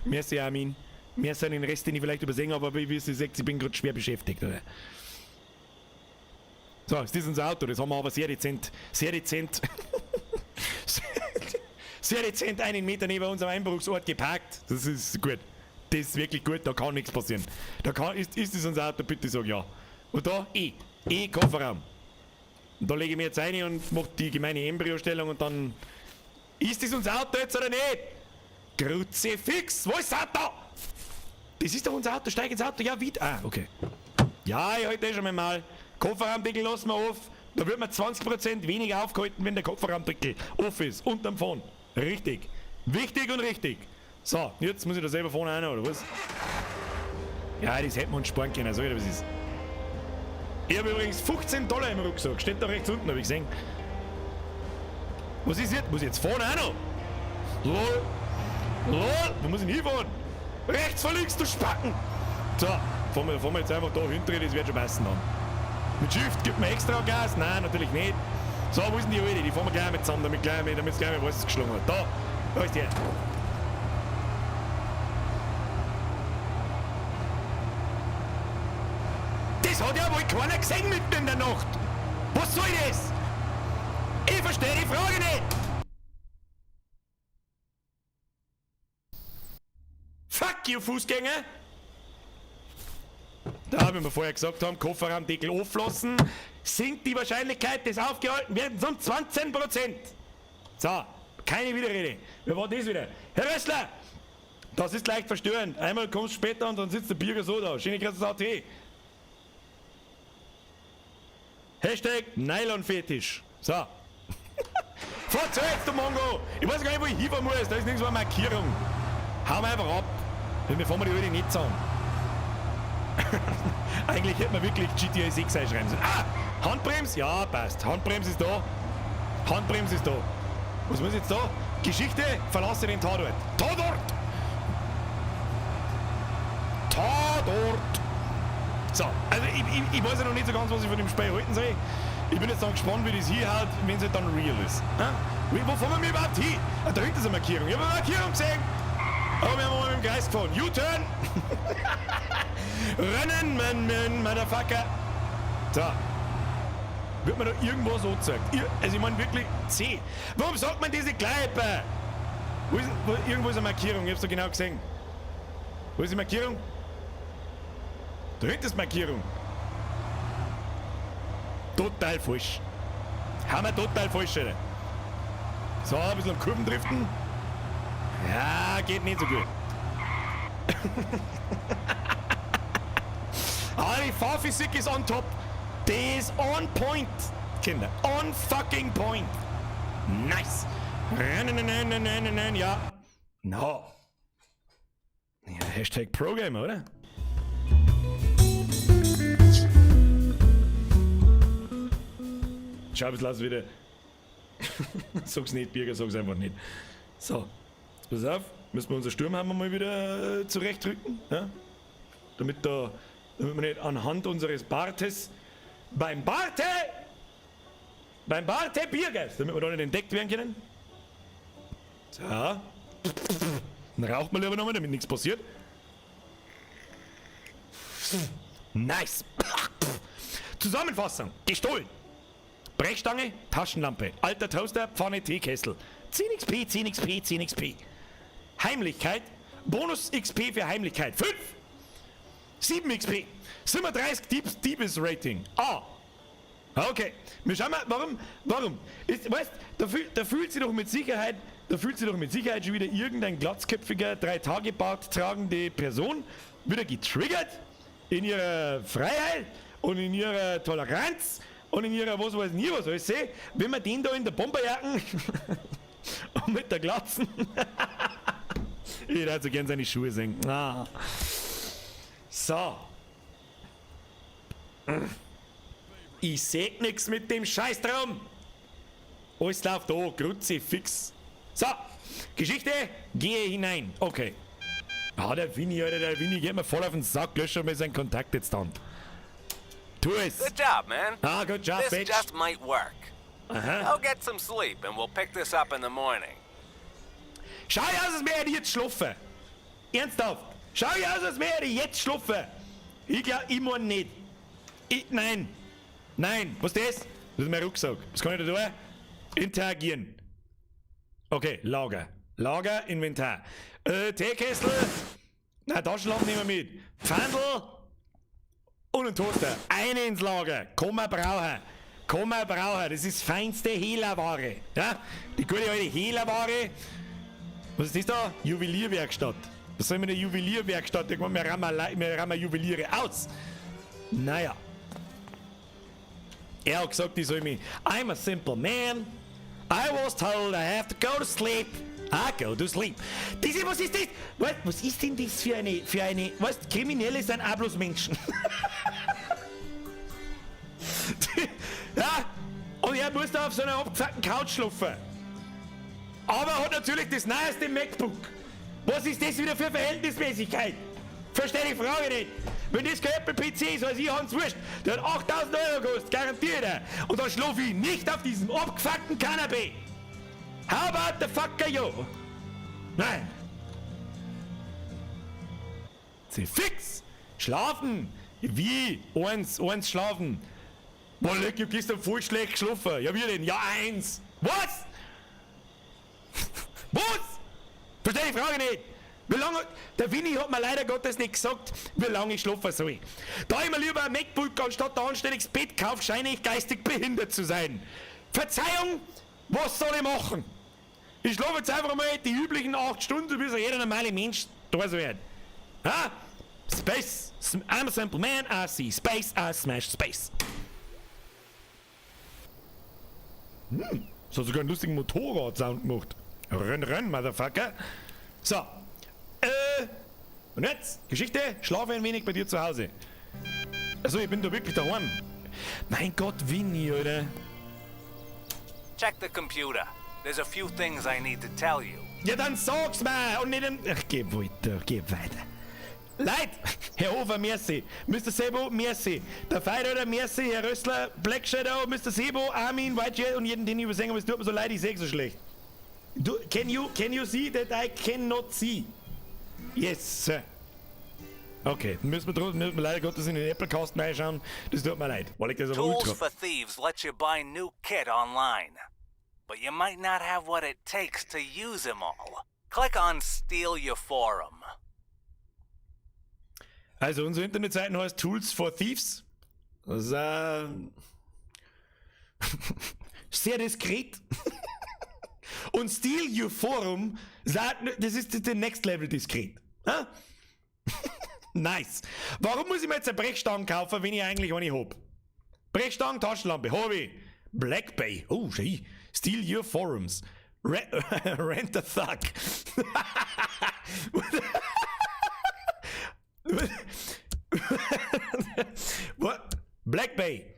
Merci, Armin. Merci an den Rest, den ich vielleicht übersehen habe, aber wie ihr seht, ich bin gerade schwer beschäftigt, oder? So, ist das unser Auto, das haben wir aber sehr dezent einen Meter neben unserem Einbruchsort geparkt. Das ist gut. Das ist wirklich gut, da kann nichts passieren. Ist das unser Auto? Bitte sag ja. Und da, Kofferraum. Und da lege ich mir jetzt rein und mache die gemeine Embryostellung und dann... Ist das unser Auto jetzt oder nicht? Kruzifix, wo ist das Auto? Das ist doch unser Auto, steig ins Auto, ja, wieder. Ah, okay. Ja, ich halte schon mal. Kofferraumdeckel lassen wir auf. Da wird man 20% weniger aufgehalten, wenn der Kofferraumdeckel off ist. Unterm Phone. Richtig. Wichtig und richtig. So, jetzt muss ich da selber vorne rein, oder was? Ja, das hätten wir uns sparen können, so wie das ist. Ich habe übrigens $15 im Rucksack. Steht da rechts unten, habe ich gesehen. Was ist jetzt? Muss ich jetzt vorne auch noch? Lol. Lol. Wo muss ich denn hinfahren? Rechts vor links, du Spacken. So, fahren wir jetzt einfach da hinter, das wird schon passen dann. Mit Shift gibt man extra Gas? Nein, natürlich nicht. So, wo ist denn die alte? Die fahren wir gleich mit zusammen, damit es gleich mit was geschlagen hat. Da ist die. Das hat ja wohl keiner gesehen mitten in der Nacht. Was soll das? Ich verstehe die Frage nicht. Fuck you, Fußgänger. Da, wie wir vorher gesagt haben, Kofferraumdeckel auflassen, sinkt die Wahrscheinlichkeit des aufgehalten Werdens um 20%. So, keine Widerrede. Wer war das wieder? Herr Rössler, das ist leicht verstörend. Einmal kommst du später und dann sitzt der Bürger so da. Schöne Grüße AT. Hashtag Nylon-Fetisch. So. Fahr zu jetzt, du Mongo! Ich weiß gar nicht, wo ich hinfahren muss. Da ist nirgendwo eine Markierung. Hau mir einfach ab. Wir fahren die Leute nicht zusammen. Eigentlich hätte man wirklich GTA 6 einschreiben sollen. Ah! Handbremse? Ja, passt. Handbremse ist da. Handbremse ist da. Was muss jetzt da? Geschichte, verlasse den Tatort. Tatort! Tatort! So, also ich weiß ja noch nicht so ganz, was ich von dem Spiel halten soll. Ich bin jetzt dann gespannt, wie das hier halt, wenn es halt dann real ist. Wo fahren wir überhaupt hin? Ah, da hinten ist eine Markierung. Ich habe eine Markierung gesehen. Aber wir haben mal mit dem Kreis gefahren. U-Turn! Rennen, Motherfucker! So. Wird mir da irgendwo so gezeigt? Also ich meine wirklich C. Warum sagt man diese Kneipe? Irgendwo ist eine Markierung, ich hab's da genau gesehen. Wo ist die Markierung? Da hinten ist die Markierung. Total falsch. Haben wir total falsch, Alter. So, ein bisschen am Kurven driften. Ja, geht nicht so gut. Aber die Fahrphysik ist on top. Die ist on point, Kinder. On fucking point. Nice. Ja. No. Ja, Hashtag Pro-Gamer, oder? Schau, jetzt lass wieder. Sag's nicht, Birger, sag's einfach nicht. So. Pass auf, müssen wir unser Sturmhammer mal wieder zurechtrücken, ja? Damit wir nicht anhand unseres Bartes beim Barte Biergeist, damit wir da nicht entdeckt werden können. So. Dann raucht man lieber nochmal, damit nichts passiert. Nice. Zusammenfassung, gestohlen. Brechstange, Taschenlampe, alter Toaster, Pfanne, Teekessel. 10 XP, 10 XP, 10 XP. Heimlichkeit, Bonus XP für Heimlichkeit. 5. 7 XP. 37 Diebes-Rating. Ah. Okay. Wir schauen mal, warum? Weißt, da fühlt sich doch mit Sicherheit schon wieder irgendein glatzköpfiger 3-Tage-Bart tragende Person wieder getriggert in ihrer Freiheit und in ihrer Toleranz und in ihrer was weiß nie was alles sehe, wenn man den da in der Bomberjacken und mit der Glatzen ich hätte so gern seine Schuhe sehen. Ah. So. Ich seh nix mit dem Scheißtraum. Alles läuft da, Kruzifix. So, Geschichte, gehe hinein. Okay. Ah, der Winnie, Alter, der Winnie geht mir voll auf den Sack, löscht mir seinen Kontakt jetzt dann. Tu es. Good job, man. Good job, This bitch. just might work. I'll get some sleep and we'll pick this up in the morning. Schau aus, als wäre ich jetzt schlafen. Ernsthaft. Schau aus, als wäre ich jetzt schlafen. Ich glaub, ich mein nicht. Nein. Nein. Was ist das? Das ist mein Rucksack. Was kann ich da tun? Interagieren. Okay, Lager. Lager, Inventar. Teekessel. Nein, Taschenlampe nehmen wir mit. Pfandl. Und ein Toaster. Eine ins Lager. Kann man brauchen. Kann man brauchen. Das ist feinste Hehlerware. Ja? Die gute alte Hehlerware. Was ist das da? Juwelierwerkstatt. Was soll mit einer Juwelierwerkstatt? Wir rammen Juweliere aus. Naja. Er hat gesagt, ich soll mich. I'm a simple man. I was told I have to go to sleep. I go to sleep. Was ist das? Was ist denn das für eine, weißt, Kriminelle sind auch bloß Menschen. Ja, und er muss da auf so einer abgefuckten Couch schlafen. Aber hat natürlich das neueste MacBook. Was ist das wieder für Verhältnismäßigkeit? Verstehe die Frage nicht. Wenn das kein Apple-PC ist, also ich hab's wurscht, der hat 8000 Euro gekostet, garantiert er. Und dann schlafe ich nicht auf diesem abgefuckten Kanapee. How about the fucker yo? Nein. Sie fix. Schlafen. Wie? Eins schlafen. Boah, leck, ich hab gestern voll schlecht geschlafen. Ja, wie denn? Ja, 1. Was? Was? Versteh die Frage nicht. Wie lange? Der Winnie hat mir leider Gottes nicht gesagt, wie lange ich schlafen soll. Da ich mir lieber ein MacBook anstatt ein anständiges Bett kaufe, scheine ich geistig behindert zu sein. Verzeihung, was soll ich machen? Ich schlafe jetzt einfach mal die üblichen 8 Stunden, bis jeder normale Mensch da so wird. Ha? Space. I'm a simple man, I see space, I smash space. Das hat sogar einen lustigen Motorrad-Sound gemacht. Renn, Motherfucker. So. Und jetzt, Geschichte, schlafe ein wenig bei dir zu Hause. Also, ich bin da wirklich daheim. Mein Gott, Winnie, oder? Check the computer. There's a few things I need to tell you. Ja, dann sag's mir und nicht Ach, geh weiter. Leute, Herr Hofer, merci. Mr. Sebo, merci. Der Feider, merci. Herr Rössler, Black Shadow, Mr. Sebo, Armin, Whitejet und jeden, den ich übersehen habe. Es tut mir so leid, ich sehe so schlecht. Can you see that I cannot see? Yes, sir. Okay, müssen wir leider Gottes in den Apple-Kasten reinschauen. Das tut mir leid, weil ich das aber Tools ultra... for Thieves lets you buy new kit online. But you might not have what it takes to use them all. Click on Steal Your Forum. Also unsere Internetseite heißt Tools for Thieves. Das ist sehr diskret. Und Steal Your Forum, das ist der Next Level diskret. Ha? Nice. Warum muss ich mir jetzt eine Brechstange kaufen, wenn ich eigentlich eine hab? Brechstange, Taschenlampe, hab ich. Black Bay, oh schön. Steal Your Forums. Rent a Thug. What? Black Bay.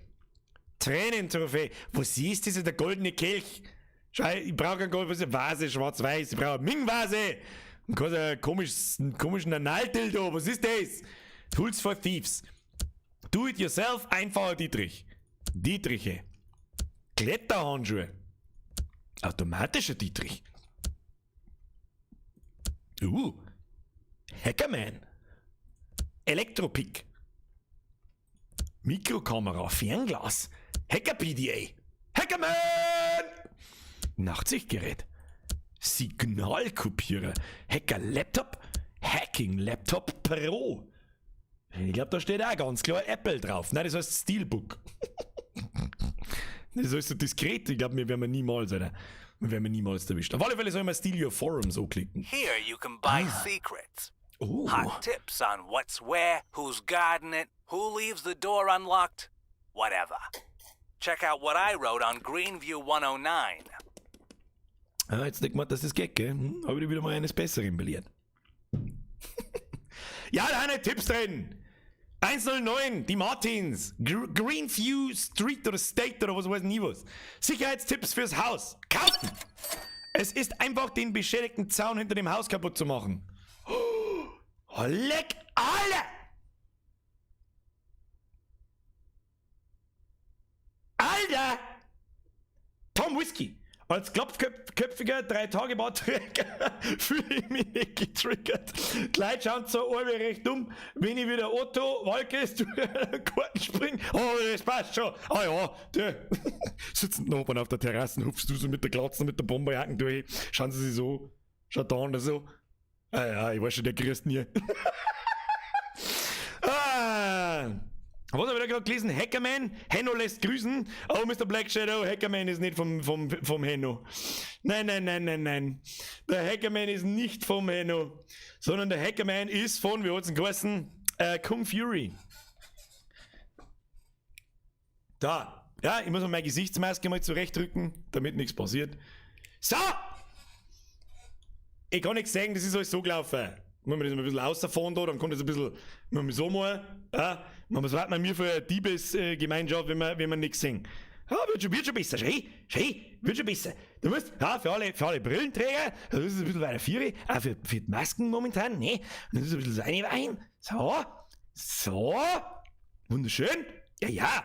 Tränentrophäe. Was ist das? Der goldene Kelch. Schau, ich brauche keine goldene Vase, schwarz-weiß. Ich brauche eine Ming-Vase. Und einen komischen Analdildo. Was ist das? Tools for Thieves. Do it yourself. Einfacher Dietrich. Dietriche. Kletterhandschuhe. Automatischer Dietrich. Hackerman. Elektropick. Mikrokamera. Fernglas. Hacker PDA. Hackerman! Nachtsichtgerät. Signalkopierer. Hacker Laptop. Hacking Laptop Pro. Ich glaube, da steht auch ganz klar Apple drauf. Nein, das heißt Steelbook. Das ist alles so diskret. Ich glaube, wir werden niemals erwischt. Auf alle Fälle soll man Steal Your Forums so klicken. Here you can buy secrets. Hot tips on what's where, who's guarding it, who leaves the door unlocked, whatever. Check out what I wrote on Greenview 109. Ah, jetzt denkt man, dass das geht, gell? Habe ich wieder mal eines Besseren belehrt. Ja, da sind Tipps drin. 109, die Martins. Greenview Street oder State oder was weiß nie was. Sicherheitstipps fürs Haus. Kaufen! Es ist einfach, den beschädigten Zaun hinter dem Haus kaputt zu machen. Oh, leck alle! Alter! Tom Whisky. Als glatzköpfiger 3-Tage-Bauträger fühle ich mich nicht getriggert. Die Leute schauen so alle recht dumm, wenn ich wieder Otto Walkes durch den Garten springe. Oh, das passt schon. Ah ja, der sitzen da oben auf der Terrasse, hupfst du so mit der Glatze, mit der Bomberjacken durch. Schauen sie sich so, schaut da an, so. Ah ja, ich weiß schon, der grüßt nie. Was habe ich da gerade gelesen? Hackerman, Henno lässt grüßen. Oh, Mr. Black Shadow, Hackerman ist nicht vom Henno. Nein. Der Hackerman ist nicht vom Henno, sondern der Hackerman ist von, wie hat's denn geheißen? Kung Fury. Da. Ja, ich muss mir meine Gesichtsmaske mal zurechtdrücken, damit nichts passiert. So! Ich kann nichts sagen, das ist alles so gelaufen. Wenn man das mal ein bisschen rausfahren da, dann kommt das ein bisschen, wenn man so mal, ja, man was warten wir für eine Diebesgemeinschaft, wenn wir nichts sehen. Ja, wird schon besser, schei, wird schon besser. Du musst, ja, für alle Brillenträger, das ist ein bisschen weiter Viere, auch für die Masken momentan, ne, das ist ein bisschen so eine Wein. So, wunderschön, ja.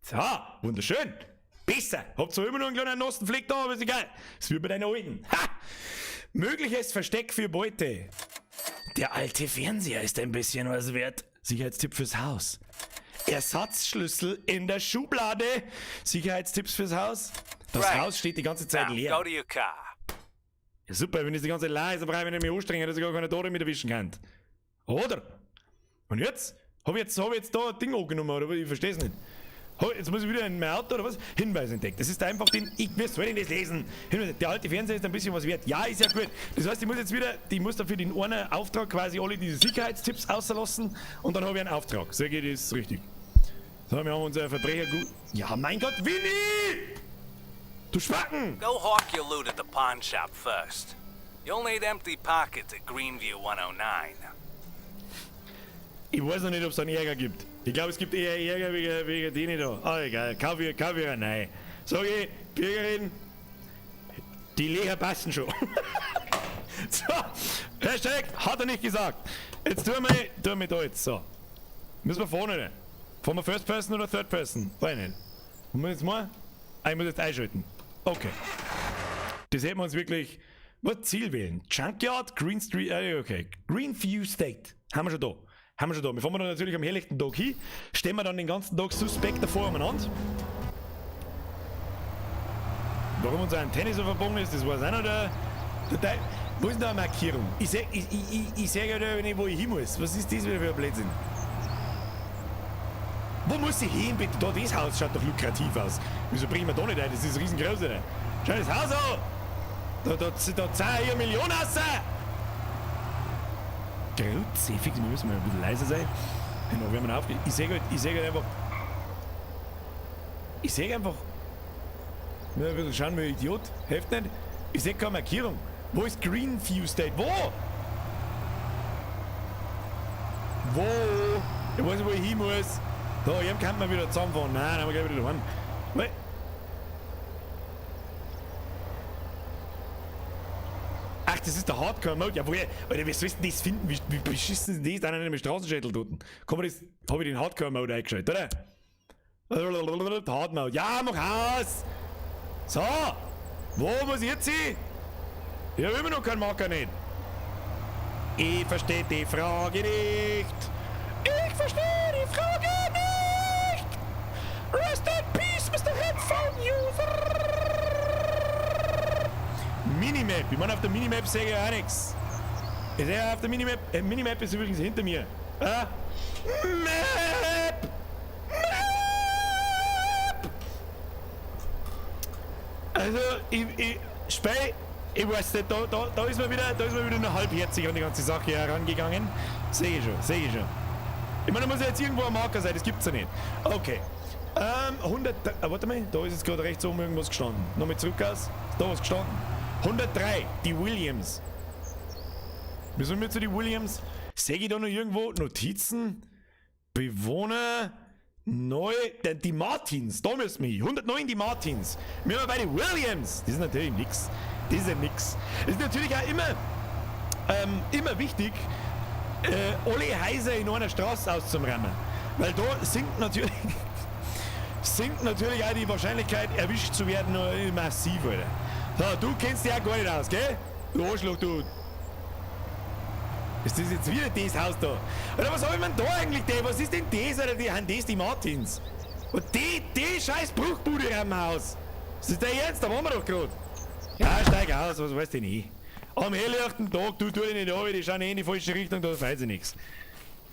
So, wunderschön. Besser. Habt zwar immer noch einen kleinen nassen Fleck da, aber ist egal. Das wird bei deinen Alten. Ha! Mögliches Versteck für Beute. Der alte Fernseher ist ein bisschen was wert. Sicherheitstipp fürs Haus. Ersatzschlüssel in der Schublade. Sicherheitstipps fürs Haus. Das Right. Haus steht die ganze Zeit Now, leer. go to your car. Ja, super, wenn es die ganze leer ist, dann brauche ich nicht mehr anstrengen, dass ich gar keine Tore mit erwischen kann. Oder? Und jetzt? Hab ich jetzt da ein Ding angenommen, oder? Ich verstehe es nicht. Jetzt muss ich wieder in mein Auto oder was? Hinweis entdeckt. Das ist einfach wie soll ich denn das lesen? Der alte Fernseher ist ein bisschen was wert. Ja, ist ja gut. Das heißt, ich muss dafür den einen Auftrag quasi alle diese Sicherheitstipps auslassen und dann habe ich einen Auftrag. So geht das richtig. So, wir haben unser Verbrecher gut. Ja, mein Gott, Winnie! Du Schwacken! Go hawk your loot at the pawn shop first. You'll need empty pockets at Greenview 109. Ich weiß noch nicht, ob es einen Ärger gibt. Ich glaube, es gibt eher Ärger wegen denen da. Ah, egal. Kauf ihr eine neue. Sag ich, Bürgerin, die Leher passen schon. So, Hashtag, hat er nicht gesagt. Jetzt tun wir da jetzt. So. Müssen wir vorne rein. Fahren wir First Person oder Third Person? Weiß nicht. Und wir jetzt mal? Ich muss jetzt einschalten. Okay. Das hätten wir uns wirklich. Was Ziel wählen? Junkyard, Green Street, okay. Greenview State. Haben wir schon da. Wir fahren dann natürlich am helllichten Tag hin, stehen wir dann den ganzen Tag suspekt davor umeinander. Warum unsere Antenne so verbogen ist, das weiß auch noch der Teil. Wo ist denn da eine Markierung? Ich sag ja da nicht, wo ich hin muss. Was ist das wieder für ein Blödsinn? Wo muss ich hin, bitte? Da, das Haus schaut doch lukrativ aus. Wieso bringen wir da nicht ein? Das ist riesengroß, oder? Schau das Haus an! Da zahlen hier Millionen raus! Grütze, fix, wir müssen mal ein bisschen leiser sein. Genau, wenn man aufgeht. Ich sehe einfach. Nur ein bisschen schauen, wie ein Idiot. Hilft nicht. Ich sehe keine Markierung. Wo ist Greenview State? Wo? Ich weiß nicht, wo ich hin muss. Da, eben kann man wieder zusammenfahren. Nein, dann haben wir gleich wieder daheim. Ach, das ist der Hardcore-Mode. Ja, woher? Alter, wie sollst du das finden? Wie beschissen ist das? Da haben wir Straßenschädel dort. Hab ich den Hardcore-Mode eingeschaltet, oder? Hard-Mode. Ja, mach aus! So! Wo muss ich jetzt hin? Ich hab immer noch keinen Marker nicht. Ich verstehe die Frage nicht. Ich verstehe die Frage nicht. Rest in peace, Mr. Headphone User. Minimap. Ich meine, auf der Minimap sehe ich auch nichts. Ich sehe auf der Minimap. Minimap ist übrigens hinter mir. Map! Also, ich weiß nicht, da ist man wieder nur halbherzig an die ganze Sache herangegangen. Sehe ich schon. Ich meine, da muss ja jetzt irgendwo ein Marker sein, das gibt's ja nicht. Okay. 100. Warte mal, da ist jetzt gerade rechts oben irgendwas gestanden. Nochmal zurück aus. Da ist gestanden. 103, die Williams. Wir sind jetzt zu die Williams. Sehe ich da noch irgendwo Notizen? Bewohner. Neu. Die Martins. Da müssen wir hin. 109 die Martins. Wir haben bei den Williams. Das ist natürlich nix. Das ist ja nix. Es ist natürlich auch immer wichtig, alle Häuser in einer Straße auszumräumen. Weil da sinkt natürlich sinkt natürlich auch die Wahrscheinlichkeit, erwischt zu werden, noch massiv, Alter. So, du kennst dich auch gar nicht aus, gell? Du Arschloch, du. Ist das jetzt wieder das Haus da? Oder was hab ich denn da eigentlich, der? Was ist denn das, Alter? Die haben das die Martins. Und die scheiß Bruchbude am Haus. Was ist der jetzt? Da waren wir doch gerade. Ja, steig aus, was weißt du nicht. Am helllichten Tag, du dich nicht an, die schauen eh in die falsche Richtung, da weiß ich nichts.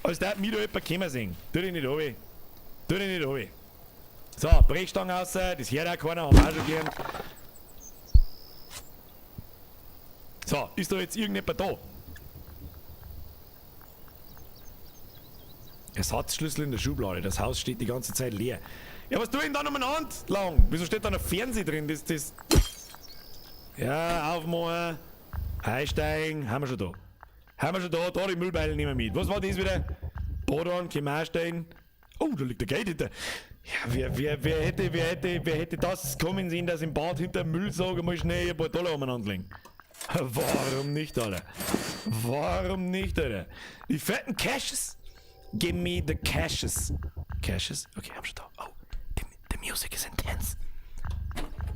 Als darf mich da jemand kommen sehen. Tu dich nicht an. Tu dich nicht an. So, Brechstange raus, das hört auch keiner, haben wir auch schon gelernt. So, ist da jetzt irgendjemand da? Ersatzschlüssel in der Schublade, das Haus steht die ganze Zeit leer. Ja, was tue ich denn da umeinander lang? Wieso steht da noch Fernsehen drin? Das... Ja, aufmachen, einsteigen, haben wir schon da. Haben wir schon da die Müllbeile nehmen wir mit. Was war das wieder? Badan, können wir einsteigen. Oh, da liegt der Geld hinter. Ja, wer hätte das kommen sehen, dass im Bad hinter dem Müllsager mal schnell ein paar Dollar umeinander legen? Warum nicht, Alter? Warum nicht, Alter? Die fetten Cashes? Give me the cashes. Cashes? Okay, hab schon da. Oh, the music is intense.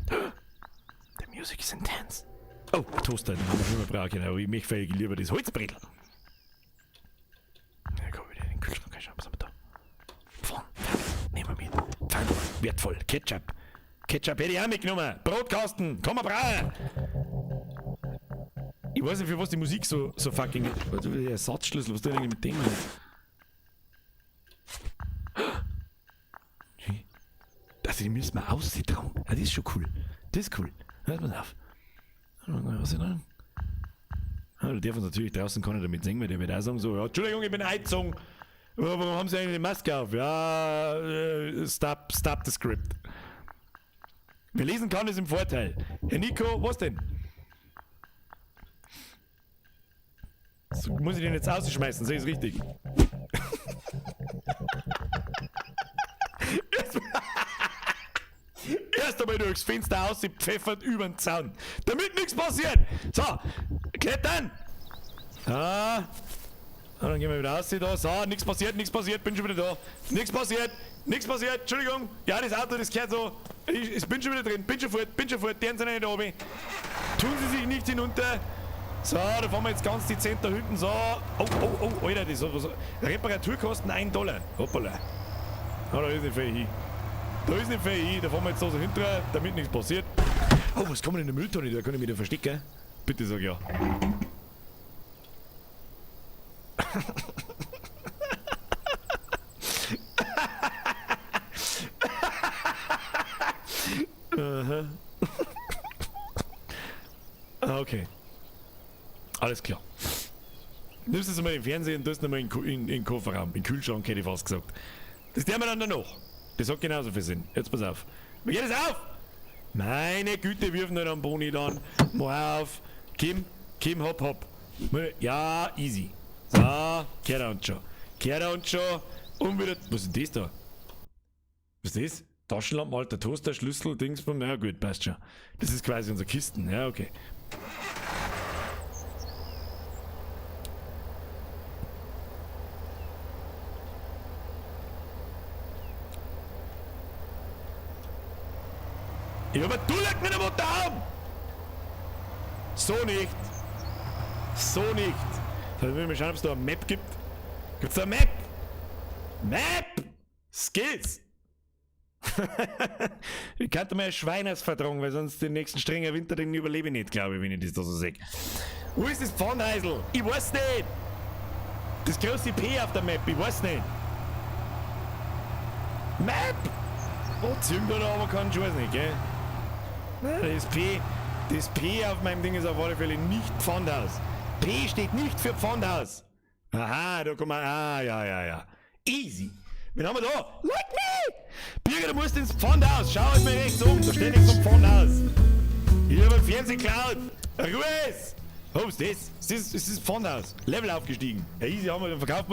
The music is intense. Oh, Toaster, den haben wir schon mal brauchen, aber ich möchte lieber das Holzbrettel. Ja, komm wieder in den Kühlschrank reinschauen, was haben wir da? Pfann, nehmen wir mit. Pfann, wertvoll. Ketchup. Ketchup hätte ich auch mitgenommen. Brotkasten, komm mal brauen. Ich weiß nicht, für was die Musik so fucking... Der Ersatzschlüssel, was tut eigentlich mit dem? Also die müssen wir aussehen. Ja, das ist schon cool. Das ist cool. Hört mal auf. Was ist denn? Ja, da darf uns natürlich draußen keiner damit singen, weil der wird auch sagen so, ja, Entschuldigung, ich bin Heizung. Warum haben Sie eigentlich die Maske auf? Ja, stop the script. Wer lesen kann, ist im Vorteil. Herr Nico, was denn? So, muss ich den jetzt ausschmeißen, sehe ich es richtig? Erst einmal durchs Fenster ausgepfeffert über den Zaun. Damit nichts passiert. So, klettern. Ah. Dann gehen wir wieder raus da. So, nichts passiert, bin schon wieder da. Nichts passiert, Entschuldigung. Ja, das Auto, das gehört so. Ich bin schon wieder drin, bin schon fort, deren sind nicht oben. Tun Sie sich nicht hinunter. So, da fahren wir jetzt ganz dezent da hinten. So. Oh, Alter, das ist so. Reparaturkosten $1. Hoppala. Ah, da ist nicht viel hin. Da fahren wir jetzt so hinterher, damit nichts passiert. Oh, was kann man in der Mülltonne? Da kann ich mich da verstecken. Bitte sag ja. Okay. Alles klar. Nimmst es mal im Fernsehen und tust es mal in den Kofferraum, in den Kühlschrank, hätte ich fast gesagt. Das tun wir dann noch. Das hat genauso viel Sinn. Jetzt pass auf. Wie geht es auf? Meine Güte, wirf nicht am Boni dann. Mach auf. Kim, hopp. Ja, easy. So, kehrt schon. Und wieder. Was ist das da? Was ist das? Taschenlampe, alter Toaster, Schlüssel, Dingsbum. Na gut, passt schon. Das ist quasi unsere Kisten. Ja, okay. Ja, aber du leg mir den Arm! So nicht! Dann will ich mal schauen, ob es da eine Map gibt. Gibt's da eine Map? Skills! Ich könnte mir ein Schweiners vertragen, weil sonst den nächsten strengen Winter den überlebe ich nicht, glaube ich, wenn ich das da so sehe. Wo ist das Pfannheisel? Ich weiß nicht! Das große P auf der Map, ich weiß nicht. Map! Oh, ziehen da aber keinen Scheiß nicht, gell? Das P auf meinem Ding ist auf alle Fälle nicht Pfandhaus. P steht nicht für Pfandhaus. Aha, da kommt man. Ah, ja. Easy. Wen haben wir da? Like me! Birger, du musst ins Pfandhaus. Schau es mir rechts um. Da steht nichts vom Pfandhaus. Ich habe ein Fernsehen geklaut. Ruhe! Oh, was ist das? Das ist Pfandhaus. Level aufgestiegen. Ja, easy, dann verkaufen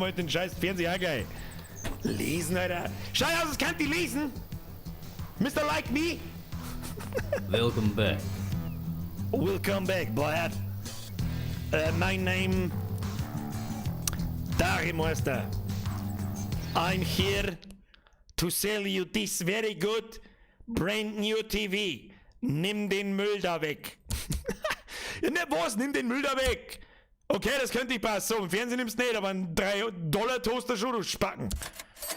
wir halt den scheiß Fernseher auch gleich. Lesen, Alter. Schau aus, das kann die lesen. Mr. Like Me. Welcome back. Welcome back, Boyd. My name... Darimeister. I'm here to sell you this very good brand new TV. Nimm den Müll da weg. Ja, ne, was? Nimm den Müll da weg. Okay, das könnte ich passen. So, im Fernsehen nimmst du nicht, aber ein $3 Toaster schon, du Spacken.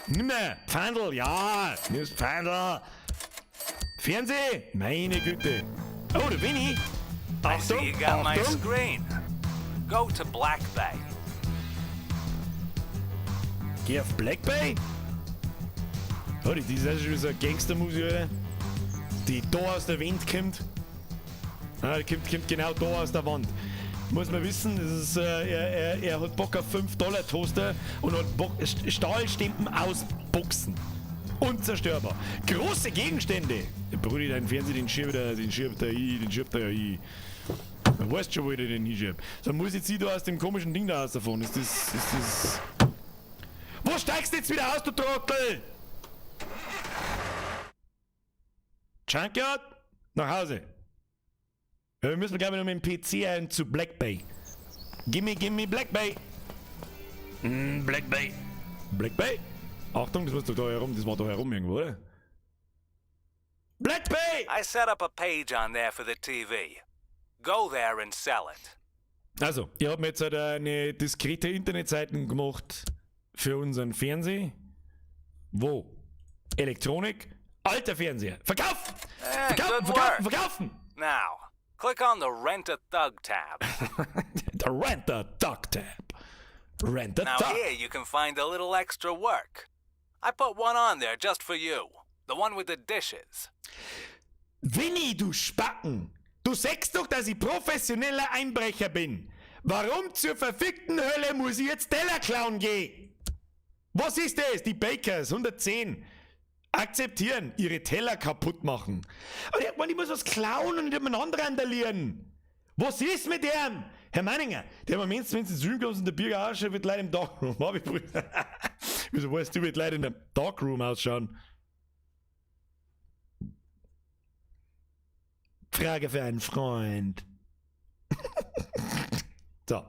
Nimm ne, Pfandl, ja, nimmst Pfandl. Fernseh? Meine Güte. Oh, der Winnie. I see you got my Achtung. screen. Go to Black Bay. Geh auf Black Bay? Oh, das ist also schon so eine Gangstermusik, oder? Die da aus der Wand kommt. Ah, die kommt genau da aus der Wand. Muss man wissen, das ist, er hat Bock auf $5 Toaster und hat Bock, Stahlstimpen aus Boxen. Unzerstörbar. Große Gegenstände. Brudi, dein Fernseher, den schiebt er hin. Du weißt schon, wo ich den hinschieb. So muss jetzt sie da aus dem komischen Ding da aus davon. Ist das... Wo steigst du jetzt wieder aus, du Trottel? Junkyard? Nach Hause. Ja, wir müssen, glaube ich, noch mit dem PC ein zu Black Bay. Gimme Black Bay. Black Bay. Black Bay? Achtung, das war da herum irgendwo, oder? Black Bay! I set up a page on there for the TV. Go there and sell it. Also, ich habe mir jetzt halt eine diskrete Internetseite gemacht für unseren Fernseher. Wo? Elektronik, alter Fernseher. Verkaufen! Verkaufen! Now, click on the Rent a Thug tab. The Rent a Thug tab. Rent a Now Thug. here you can find a little extra work. I put one on there just for you. The one with the dishes. Winnie, du Spacken! Du sagst doch, dass ich professioneller Einbrecher bin. Warum zur verfickten Hölle muss ich jetzt Teller klauen gehen? Was ist das? Die Bakers, 110. Akzeptieren, ihre Teller kaputt machen. Aber ich muss was klauen und nicht umeinander randalieren. Was ist mit dem? Herr Meininger, der Moment, wenn du ins Stream kommst und der Bürger ausschaut, wird leider im Darkroom. Wieso weißt du, wird leider in der Darkroom ausschauen? Frage für einen Freund. So.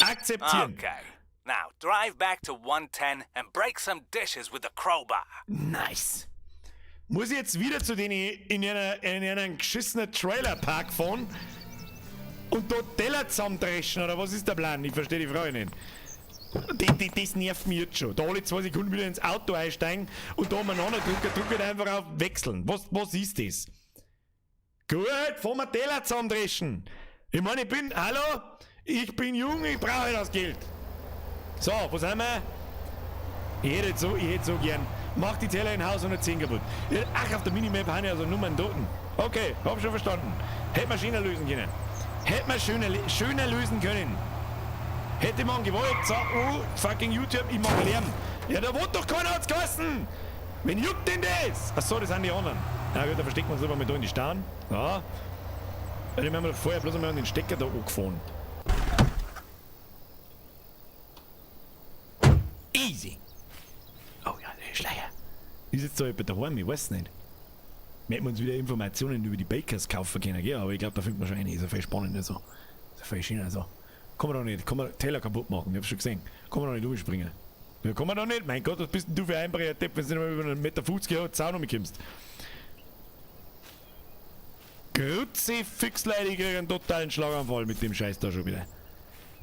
Akzeptieren. Okay. Now, drive back to 110 and break some dishes with the crowbar. Nice. Muss ich jetzt wieder zu denen in einen geschissenen Trailerpark fahren und dort Teller zusammendreschen, oder was ist der Plan? Ich verstehe die Frage nicht. Das nervt mich jetzt schon. Da alle 2 Sekunden wieder ins Auto einsteigen und da umeinander drücken einfach auf Wechseln. Was ist das? Gut, fahren wir Teller zusammendreschen. Ich meine, ich bin jung, ich brauche das Geld. So, wo sind wir? Ich hätte so gern. Mach die Teller in Haus 110 kaputt. Ach, auf der Minimap haben ja also Nummern dort. Okay, hab schon verstanden. Hätte man schöner lösen können. Hätte man schöner lösen können. Hätte man gewollt, so, fucking YouTube, ich mach Lärm. Ja, da wohnt doch keiner, hat's geheißen. Wen juckt denn das? Achso, das sind die anderen. Na gut, da verstecken wir uns lieber mal da in die Stahlen. Ja. Dann haben wir vorher bloß einmal an den Stecker da angefahren. Easy. Oh ja, der Schleier. Ist jetzt da jemand daheim? Ich weiß nicht. Wir hätten uns wieder Informationen über die Bakers kaufen können, gell? Aber ich glaube, da findet man schon eine. Ist ja viel spannender so. Ist ja viel schöner so. Kann man doch nicht. Kann man Teller kaputt machen. Ich hab's schon gesehen. Kann man doch nicht umspringen. Ja, kann man doch nicht. Mein Gott, was bist denn du für ein Einbrecher-Depp, wenn du nicht mal über 1,50 Meter hoch Zaun umkommst? Grütze Fixleute, ich kriege einen totalen Schlaganfall mit dem Scheiß da schon wieder.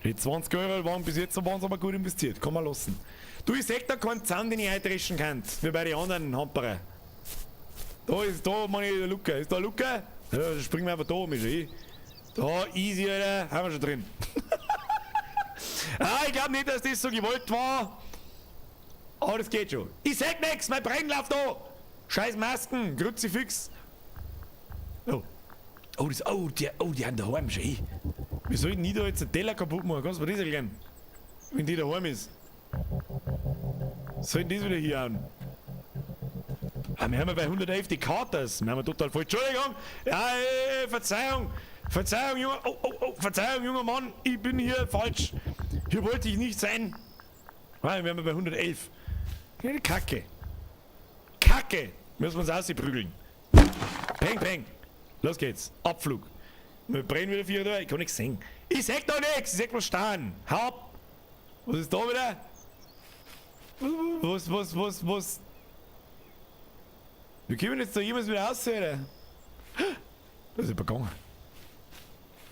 Die 20 Euro waren bis jetzt waren aber gut investiert. Kann man lassen. Du, ich sag da keinen Zaun, den ich eindreschen kann. Wie bei den anderen Hamperer. Da ist da, meine der Luca. Ist da Luca? Ja, dann springen wir einfach da um, ist eh. Da, easy, Alter. Haben wir schon drin. Ich glaube nicht, dass das so gewollt war. Aber das geht schon. Ich sag nix, mein Brain läuft da. Scheiß Masken, Kruzifix. Die haben daheim schon. Wir sollten nie da jetzt einen Teller kaputt machen. Kannst du mir das erklären? Wenn die daheim ist. Sollten das wieder hier an? Wir haben ja bei 111 die Katers. Wir haben total voll. Entschuldigung! Ja, Verzeihung! Verzeihung, Verzeihung, junger Mann! Ich bin hier falsch. Hier wollte ich nicht sein. Wir haben ja bei 111. Ja, die Kacke. Kacke! Müssen wir uns ausprügeln. Peng, peng. Los geht's. Abflug. Wir brennen wieder 4 durch. Ich kann nichts sehen. Ich sag doch nichts. Ich sag bloß stehen. Was ist da wieder? Was? Wir können jetzt da jemals wieder aussehen. Da ist jemand gegangen.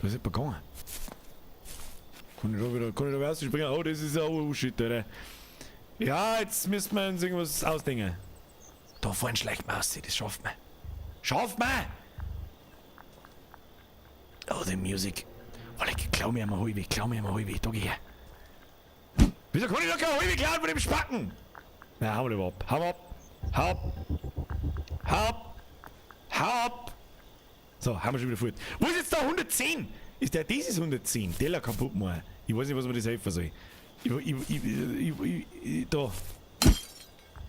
Da ist jemand gegangen. Kann ich da wieder rausspringen? Oh, das ist ja oh shit, Alter. Ja, jetzt müssen wir uns irgendwas ausdenken. Da vorhin schlecht mal aussehen, das schafft man. Schafft man! Oh, die Musik. Alter, klau mir einmal Heuweg, da geh her. Wieso kann ich doch kein Heuweg klauen von dem Spacken? Na, hau mal lieber ab. Hau ab. Hau ab. Hau ab. Hau ab. So, haben wir schon wieder fort. Wo ist jetzt da 110? Ist der dieses 110? Der kaputt machen. Ich weiß nicht, was mir das helfen soll. Da.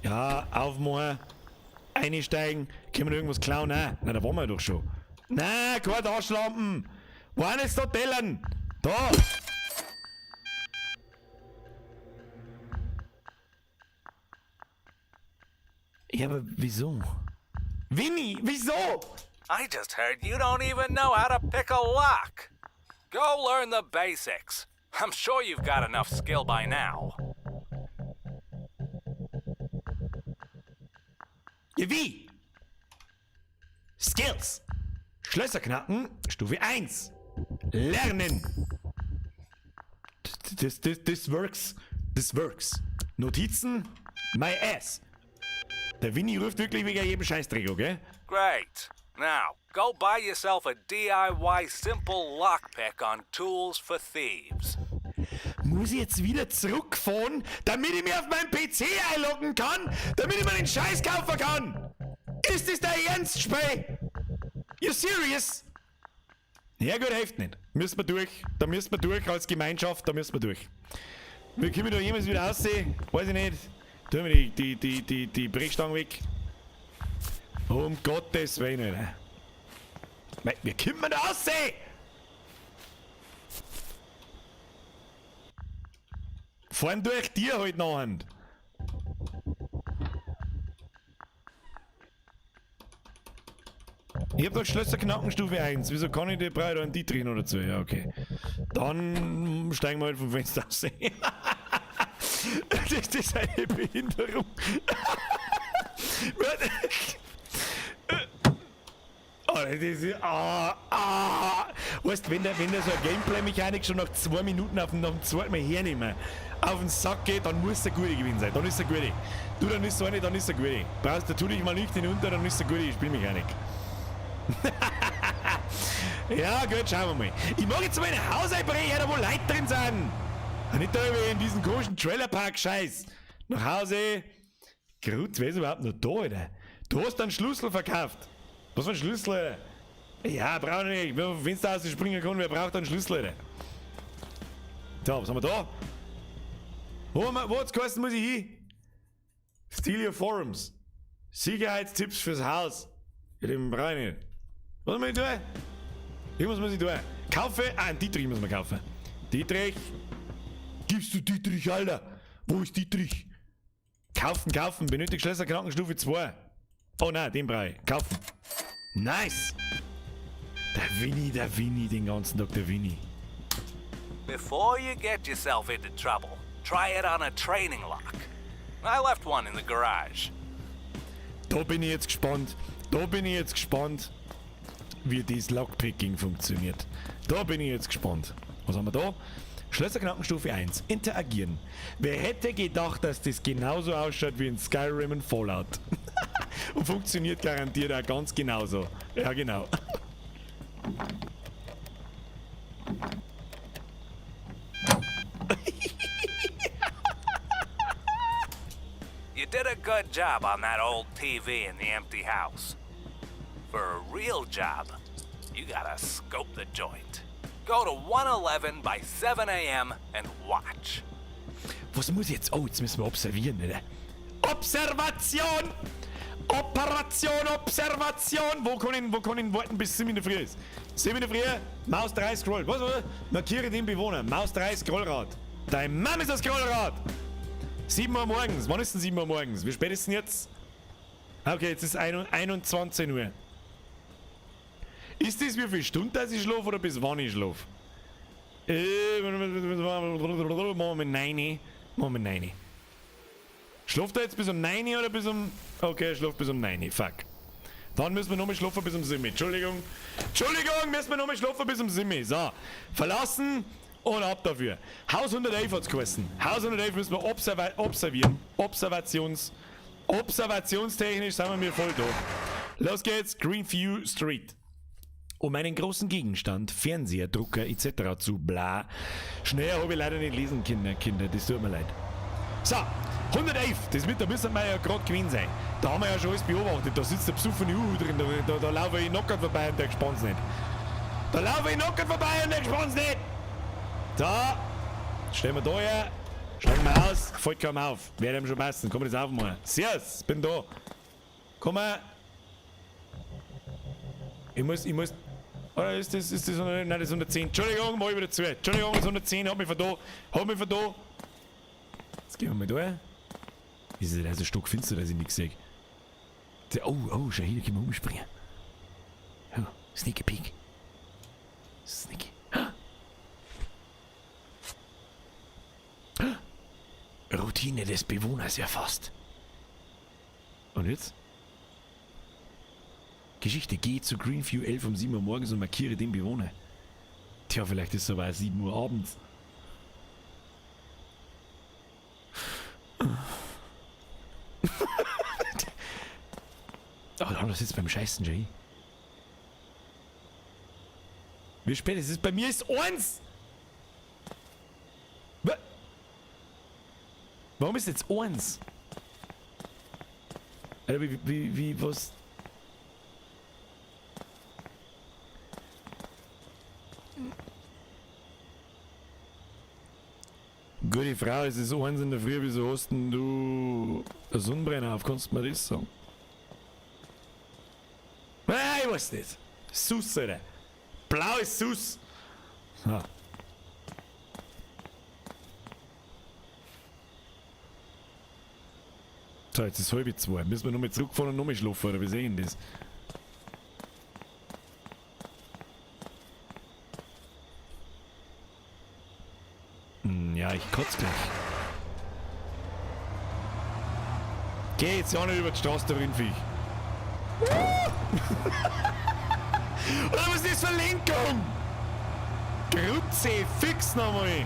Ja, aufmachen. Einsteigen. Können wir da irgendwas klauen? Nein, da waren wir doch schon. Nein, keine Taschenlampen. Wo sind jetzt da Tellern? Da. Ja, aber wieso? Winnie, wieso? I just heard you don't even know how to pick a lock. Go learn the basics. I'm sure you've got enough skill by now. Ja, wie? Skills. Schlösser knacken, Stufe 1. Lernen. This works. This works. Notizen, my ass. Der Winnie ruft wirklich wegen jedem Scheißdreck, okay? Great. Now, go buy yourself a DIY simple lockpick on Tools for Thieves. Muss ich jetzt wieder zurückfahren, damit ich mich auf meinen PC einloggen kann, damit ich mir den Scheiß kaufen kann? Ist das dein Ernst, Spey? You serious? Ja gut, hilft nicht. Müssen wir durch. Da müssen wir durch als Gemeinschaft, da müssen wir durch. Wie können wir da jemals wieder aussehen? Weiß ich nicht. Tun wir die Brechstangen weg. Um Gottes Willen, Alter. Wie können wir da aussehen? Fahren durch dir halt nachher. Ich hab doch Schlösser knacken Stufe 1. Wieso kann ich die Breite an die drin oder so? Ja, okay. Dann steigen wir halt vom Fenster aus. Das ist eine Behinderung. Oh, das ist. Weißt du, wenn der so eine Gameplay-Mechanik schon nach 2 Minuten nach dem zweiten Mal hernehmen, auf den Sack geht, dann muss der gute Gewinn sein. Dann ist der gute. Du, dann ist so eine, dann ist der gute. Brauchst du, tu dich mal nicht hinunter, dann ist der gute Spielmechanik. Ja, gut, schauen wir mal. Ich mag jetzt mal ein Haus einbrechen, da wo Leute drin sind. Und nicht da wie in diesem komischen Trailerpark-Scheiß. Nach Hause. Grutz, wer ist überhaupt noch da, Alter? Du hast einen Schlüssel verkauft. Was für ein Schlüssel, Alter? Ja, brauch ich nicht. Wer vom Fenster aus springen kann, wer braucht einen Schlüssel, Alter? So, was haben wir da? Wo hat's geheißen, muss ich hin? Steal your Forums. Sicherheitstipps fürs Haus. Ja, den brauch ich nicht. Was muss ich tun? Irgendwas muss ich tun. Kaufe. Einen Dietrich muss man kaufen. Dietrich. Gibst du Dietrich, Alter? Wo ist Dietrich? Kaufen. Benötigt Schlösser knacken Stufe 2. Oh nein, den brauche ich. Kaufen. Nice. Der Winnie, den ganzen Tag der Winnie. Before you get yourself into trouble, try it on a training lock. I left one in the garage. Da bin ich jetzt gespannt, wie dieses Lockpicking funktioniert. Da bin ich jetzt gespannt. Was haben wir da? Schlösserknacken Stufe 1. Interagieren. Wer hätte gedacht, dass das genauso ausschaut wie in Skyrim und Fallout? Und funktioniert garantiert auch ganz genauso. Ja, genau. You did a good job on that old TV in the empty house. For a real job, you gotta scope the joint. Go to 111 by 7 a.m. and watch. Was muss ich jetzt? Oh, jetzt müssen wir observieren, oder? Observation! Observation! Wo kann ich warten, bis 7 in der Früh ist? 7 in der Früh, Maus 3 Scroll. Was? Markiere den Bewohner. Maus 3 Scrollrad. Dein Mann ist das Scrollrad! 7 Uhr morgens. Wann ist denn 7 Uhr morgens? Wie spät ist denn jetzt? Okay, jetzt ist 21 Uhr. Ist das wie viel Stunden, dass ich schlafe oder bis wann ich schlafe? Machen wir 9. Schlaft er jetzt bis um 9 oder bis um... Okay, er schlaft bis um 9. Fuck. Dann müssen wir nochmal schlafen bis um 7. Entschuldigung, müssen wir nochmal schlafen bis um 7. So, verlassen und ab dafür. Haus 111 hat's geheißen. Haus 111 müssen wir observieren. Observationstechnisch sind wir voll da. Los geht's, Greenview Street. Um einen großen Gegenstand, Fernseher, Drucker etc. zu bla. Schneller habe ich leider nicht lesen, Kinder, das tut mir leid. So, 111, da müssen wir ja gerade gewesen sein. Da haben wir ja schon alles beobachtet, da sitzt der besoffene Uhu drin, da laufe ich knockert vorbei und der gespannt's nicht. So, stellen wir da her, steigen wir aus, fällt kaum auf, werde ihm schon passen, komm jetzt aufmachen. Servus, bin da. Komm mal. Ich muss. Oder ist das 100, nein, das ist 110. Entschuldigung, mach ich wieder zu. Entschuldigung, das ist 110, hab mich von da. Jetzt gehen wir mal da. Ist es also stockfinster, dass ich nichts sehe. Oh, schau hier, können wir umspringen. Oh, Sneaky Peek. Sneaky. Routine des Bewohners erfasst. Und jetzt? Geschichte, geh zu Greenview 11 um 7 Uhr morgens und markiere den Bewohner. Tja, vielleicht ist es aber 7 Uhr abends. Oh, da sitzt beim Scheißen, Jay. Wie spät ist es? Bei mir ist 1! Warum ist jetzt 1? Alter, was? Gute Frau, es ist 1 in der Früh, wieso hast denn du einen Sonnenbrenner auf? Kannst du mir das sagen? Nein, ich weiß nicht. Sus, Alter. Blau ist Sus. Ha. So, jetzt ist 1:30. Müssen wir nochmal zurückfahren und nochmal schlafen, oder wie sehen das? Ja, ich kotze gleich. Geh jetzt ja nicht über die Straße da drin, Viech. Oder was ist das für Lenkung? Grütze, fix nochmal.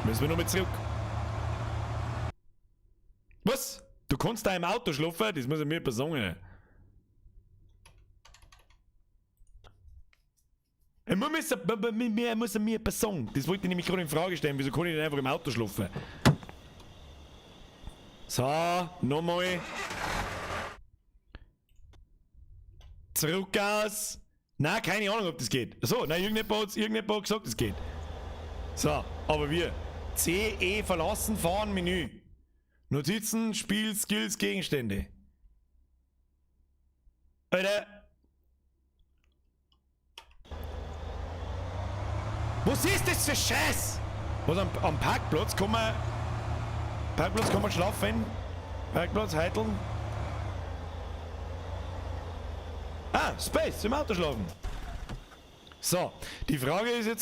Müssen wir nochmal zurück. Was? Du kannst da im Auto schlafen? Das muss ich mir sagen. Muss mir etwas sagen. Das wollte ich nämlich gerade in Frage stellen. Wieso kann ich nicht einfach im Auto schlafen? So, nochmal. Zurück aus. Nein, keine Ahnung, ob das geht. So, nein, irgendjemand hat gesagt, es geht. So, aber wir. CE verlassen, fahren, Menü. Notizen, Spiel, Skills, Gegenstände. Alter. Was ist das für Scheiß? Was am Parkplatz kann man schlafen? Parkplatz, Heiteln. Ah, Space, im Auto schlafen. So, die Frage ist jetzt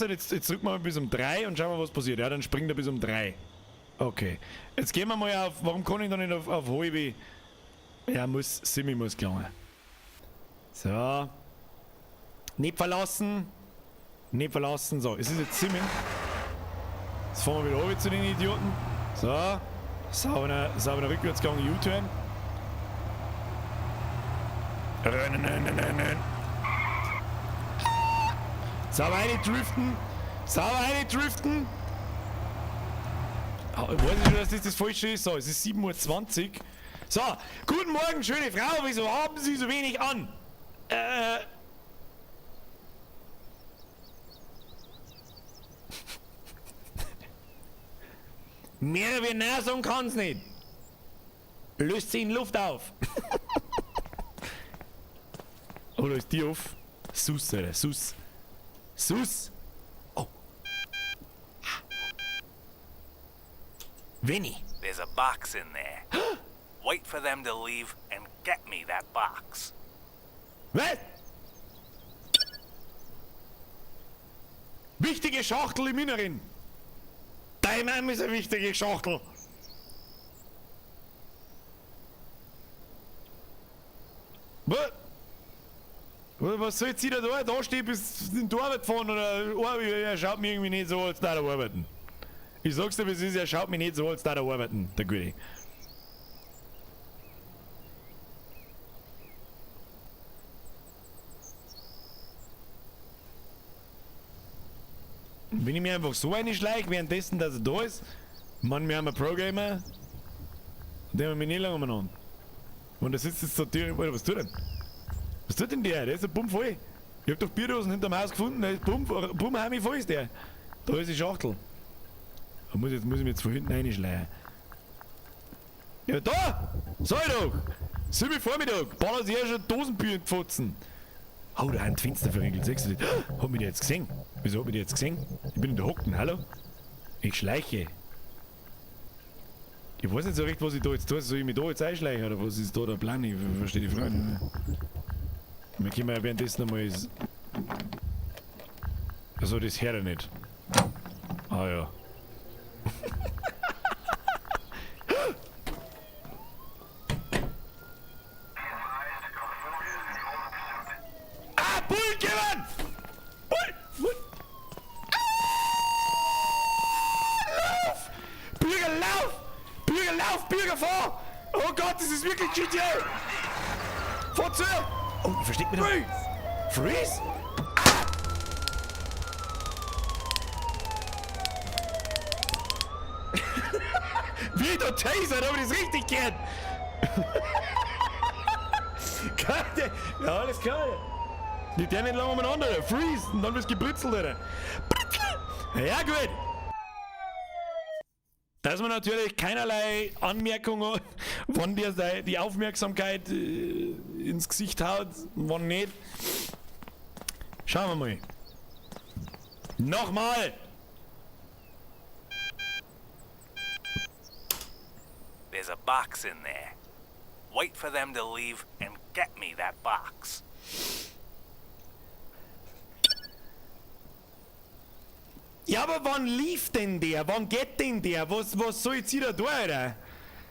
drücken wir mal bis um 3 und schauen wir, was passiert. Ja, dann springt er bis um 3. Okay. Jetzt gehen wir mal auf, warum kann ich da nicht auf halbe? Ja, Simi muss gelangen. So. Nicht verlassen. So, es ist jetzt Simi. Jetzt fahren wir wieder runter zu den Idioten. So. Sauberer Rückwärtsgang, U-Turn. Rennen. Sauber driften. Oh, ich weiß nicht, dass das falsche ist. So, es ist 7:20 Uhr. So, guten Morgen, schöne Frau. Wieso haben Sie so wenig an? Mehr wie nein sagen kann's nicht. Löst sie in Luft auf. Oh, da ist die auf. Sus, Alter, Sus. Oh. Vinny. There's a box in there. Wait for them to leave and get me that box. Was? Wichtige Schachtel im Inneren. Dein Name ist eine wichtige Schachtel. Was soll jetzt jeder da stehen, bis in die Arbeit fahren oder er schaut mich irgendwie nicht so, als da arbeiten. Ich sag's dir, wie es ist, er schaut mich nicht so, als da arbeiten, der Gute. Wenn ich mir einfach so einschleiche, währenddessen, dass er da ist, man, wir haben einen Pro-Gamer, den haben wir nicht lange umeinander. Und da sitzt jetzt so Tür, was tut denn? Was tut denn der? Der ist ein Bumm voll. Ich hab doch Bierdosen hinterm Haus gefunden, der ist Bumm heimig voll ist der. Da ist die Schachtel. Da muss ich mich jetzt von hinten reinschleichen. Ja, da! Sag ich doch! 7 Vormittag, ballern sie ja schon Dosenbier entfotzen. Oh, da haben die Fenster verriegelt, siehst du das? Hat mich der jetzt gesehen? Wieso hat mich der jetzt gesehen? Ich bin in der Hocken, hallo? Ich schleiche. Ich weiß nicht so recht, was ich da jetzt tue. Soll ich mich da jetzt einschleichen oder was ist da der Plan? Ich verstehe die Frage nicht. Wir können ja währenddessen einmal. Also, das hört er nicht. Ah ja. Ah, Bull, Kevin! Bull! Lauf! Bürger, lauf! Bürger, lauf! Bürger, vor! Oh Gott, das ist wirklich GTA! Vor zu! Oh, ich versteck mich da. Freeze! Ah! Wie der Taser, da hab ich das richtig gehört! Ja, alles klar. Die der nicht lange umeinander, Freeze! Und dann wird's gebritzelt, Alter. Ja, gut! Dass man natürlich keinerlei Anmerkungen, wann dir die Aufmerksamkeit ins Gesicht haut, wann nicht. Schauen wir mal. Nochmal! There's a box in there. Wait for them to leave and get me that box. Ja, aber wann lief denn der? Wann geht denn der? Was soll jetzt jeder da, Alter?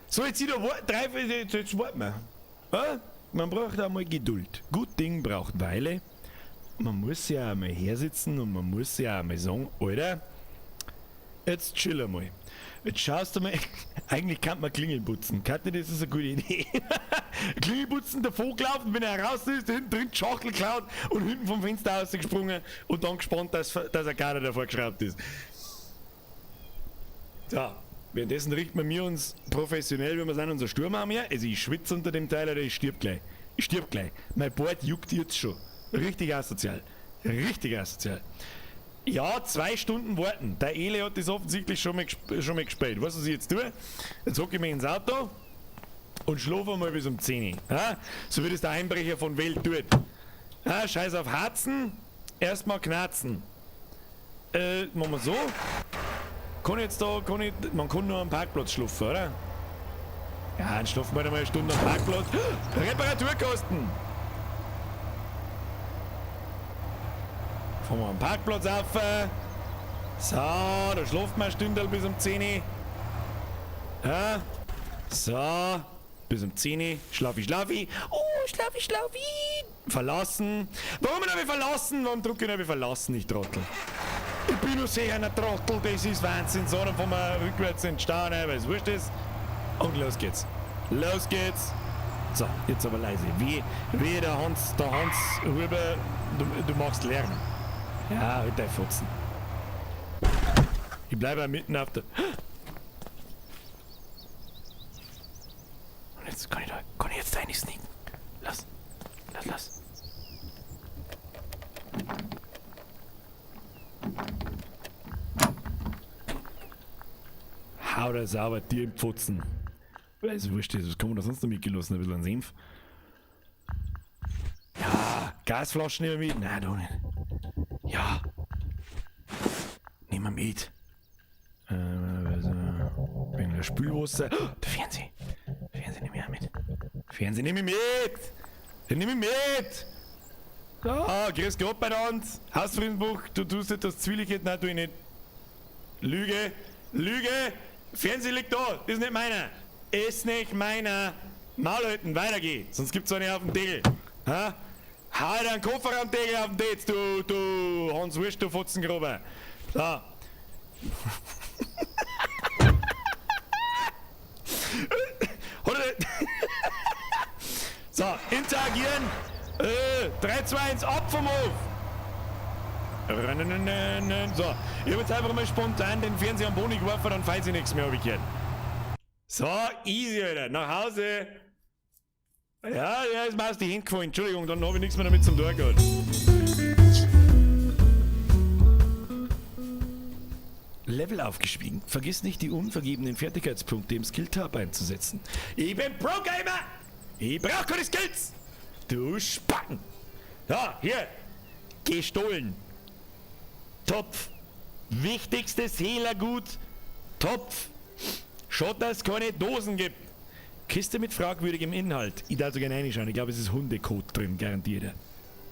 Soll jetzt jeder jetzt warten wir. Ja? Man braucht auch mal Geduld. Gut Ding braucht Weile. Man muss ja auch mal hersitzen und man muss ja auch mal sagen, Alter, jetzt chill einmal. Jetzt schaust du mal, eigentlich kann man Klingeln putzen. Katja, das ist eine gute Idee. Klingeln putzen, davon gelaufen, wenn er raus ist, hinten drin die Schachtel geklaut und hinten vom Fenster rausgesprungen und dann gespannt, dass er gar nicht davor geschraubt ist. So, währenddessen richten wir uns professionell, wenn wir sind, unser Sturm haben hier. Also ich schwitze unter dem Teil, oder ich stirb gleich. Ich stirb gleich. Mein Bart juckt jetzt schon. Richtig asozial. Richtig asozial. Ja, 2 Stunden warten. Der Ele hat das offensichtlich schon mal gespielt. Weißt du, was ich jetzt tue? Jetzt hocke ich mich ins Auto und schlafe mal bis um 10 Uhr. Ja? So wie das der Einbrecher von Welt tut. Ja, scheiß auf Harzen, erstmal knarzen. Machen wir so. Man kann nur am Parkplatz schlafen, oder? Ja, dann schlafen wir halt mal eine Stunde am Parkplatz. Reparaturkosten! Fahren wir am Parkplatz auf. So, da schlafen wir eine Stunde bis um 10 Uhr. Ja, so, bis um 10 Uhr. Schlafi. Oh, schlafi. Verlassen. Warum habe ich verlassen? Warum drücke ich verlassen, ich Trottel? Ich bin nur sehr ein Trottel, das ist Wahnsinn. So, dann fahren wir rückwärts in den Stau rein, weil es wurscht ist. Und los geht's. Los geht's. So, jetzt aber leise. Wie der Hans Huber, du machst Lärm. Ja, halt dein Fuchsen. Ich bleibe mitten auf der... Und jetzt kann ich jetzt da nicht sneaken. Lass. Hau da sauber dir im Pfotzen. Weil es wurscht ist, was kann man da sonst noch mitgelassen? Ein bisschen an Senf. Ja, Gasflaschen nehmen wir mit. Nein, doch nicht. Ja. Nehmen wir mit. Wegen der Spülwasser. Oh, der Fernseher. Fernseher nehme ich auch mit. Den nehme ich mit. Ah, grüß Gott beieinander. Hausfriedensbuch, du tust etwas Zwilliges. Nein, tu ich nicht. Lüge. Fernseher liegt da. Ist nicht meiner. Ist nicht meiner. Maul halten, weiter geht's. Sonst gibt's eine auf dem Deckel. Ha? Hau dir einen Kofferraumdeckel auf den Tez, du Hans Wurst, du Fotzengruber. So. So, interagieren. 3, 2, 1, ab vom Hof. So, ich hab jetzt einfach mal spontan den Fernseher am Boden geworfen, dann falls ich nichts mehr umgekehrt. So, easy, Alter. Nach Hause. Ja, ist mir aus die Hände gefallen. Entschuldigung, dann habe ich nichts mehr damit zum Tun gehabt. Level aufgestiegen. Vergiss nicht, die unvergebenen Fertigkeitspunkte im Skill-Tab einzusetzen. Ich bin Pro-Gamer! Ich brauch keine Skills! Du Spacken! Ja, hier! Gestohlen! Topf! Wichtigstes Hehlergut! Topf! Schaut, dass es keine Dosen gibt! Kiste mit fragwürdigem Inhalt. Ich darf sogar reinschauen. Ich glaube, es ist Hundekot drin, garantiert.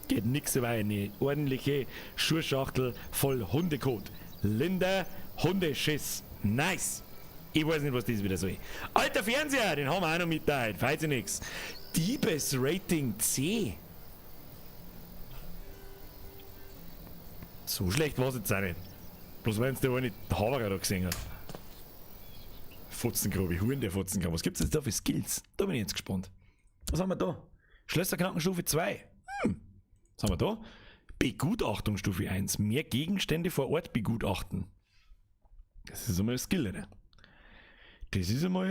Geht nix dabei. Eine ordentliche Schuhschachtel voll Hundekot. Linda, Hundeschiss. Nice. Ich weiß nicht, was das wieder soll. Alter Fernseher, den haben wir auch noch mit da. Falls ich nix. Diebesrating C. So schlecht war es jetzt auch nicht. Bloß wenn es der eine Haberer da gesehen hat. Fotzengrube, Huren der Fotzengrube. Was gibt's jetzt da für Skills? Da bin ich jetzt gespannt. Was haben wir da? Schlösserknackenstufe 2. Was haben wir da? Begutachtung Stufe 1. Mehr Gegenstände vor Ort begutachten. Das ist einmal ein Skill, ne? Das ist einmal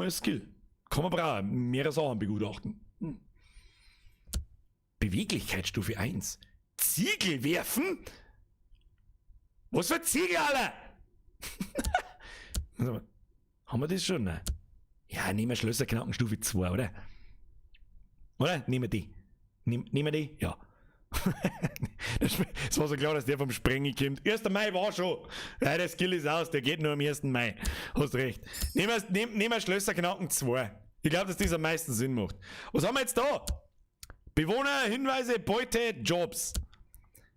ein Skill. Kann man brauchen. Mehrere Sachen begutachten. Beweglichkeitsstufe 1. Ziegel werfen? Was für Ziegel, Alter? Haben wir das schon? Ne? Ja, nehmen wir Schlösserknackenstufe 2, oder? Oder? Nehmen wir die. Nehmen wir die? Ja. Es war so klar, dass der vom Sprengen kommt. 1. Mai war schon. Ja, der Skill ist aus, der geht nur am 1. Mai. Hast recht. Nehmen wir Schlösserknacken 2. Ich glaube, dass das am meisten Sinn macht. Was haben wir jetzt da? Bewohner, Hinweise, Beute, Jobs.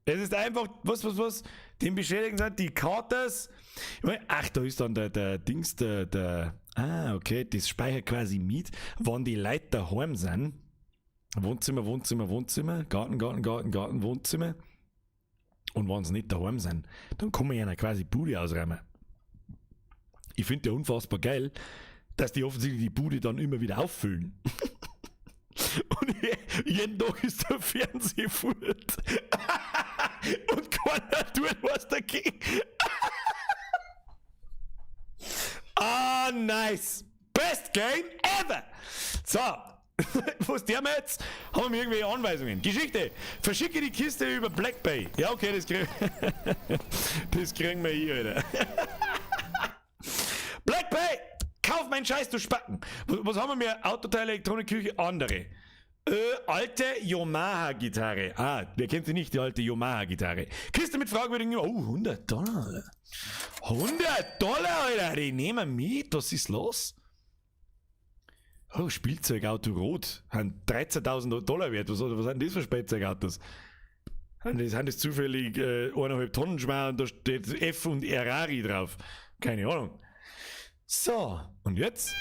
Es ist einfach, was? Den Beschädigten sind die Katers. Ach, da ist dann der Dings, okay, das speichert quasi mit, wann die Leute daheim sind. Wohnzimmer, Garten, Wohnzimmer. Und wenn sie nicht daheim sind, dann kann man ja quasi Bude ausräumen. Ich finde ja unfassbar geil, dass die offensichtlich die Bude dann immer wieder auffüllen. Und jeden Tag ist der Fernseher furt. Und keiner tut was dagegen. Ah, nice. Best game ever. So. Was der wir jetzt? Haben wir irgendwelche Anweisungen? Geschichte. Verschicke die Kiste über Black Bay. Ja, okay, das kriegen wir hier, Alter. Black Bay! Kauf meinen Scheiß, du Spacken! Was haben wir mehr? Autoteile, Elektronikküche, andere. Alte Yamaha-Gitarre. Ah, wer kennt sie nicht, die alte Yamaha-Gitarre? Kiste mit fragwürdigen... Oh, $100, Alter. $100, Alter! Die nehmen mit. Was ist los? Oh, Spielzeugauto Rot. Haben $13.000 wert. Was sind das für Spielzeugautos? Sind das zufällig 1,5 Tonnen schwer und da steht F und Ferrari drauf? Keine Ahnung. So, und jetzt?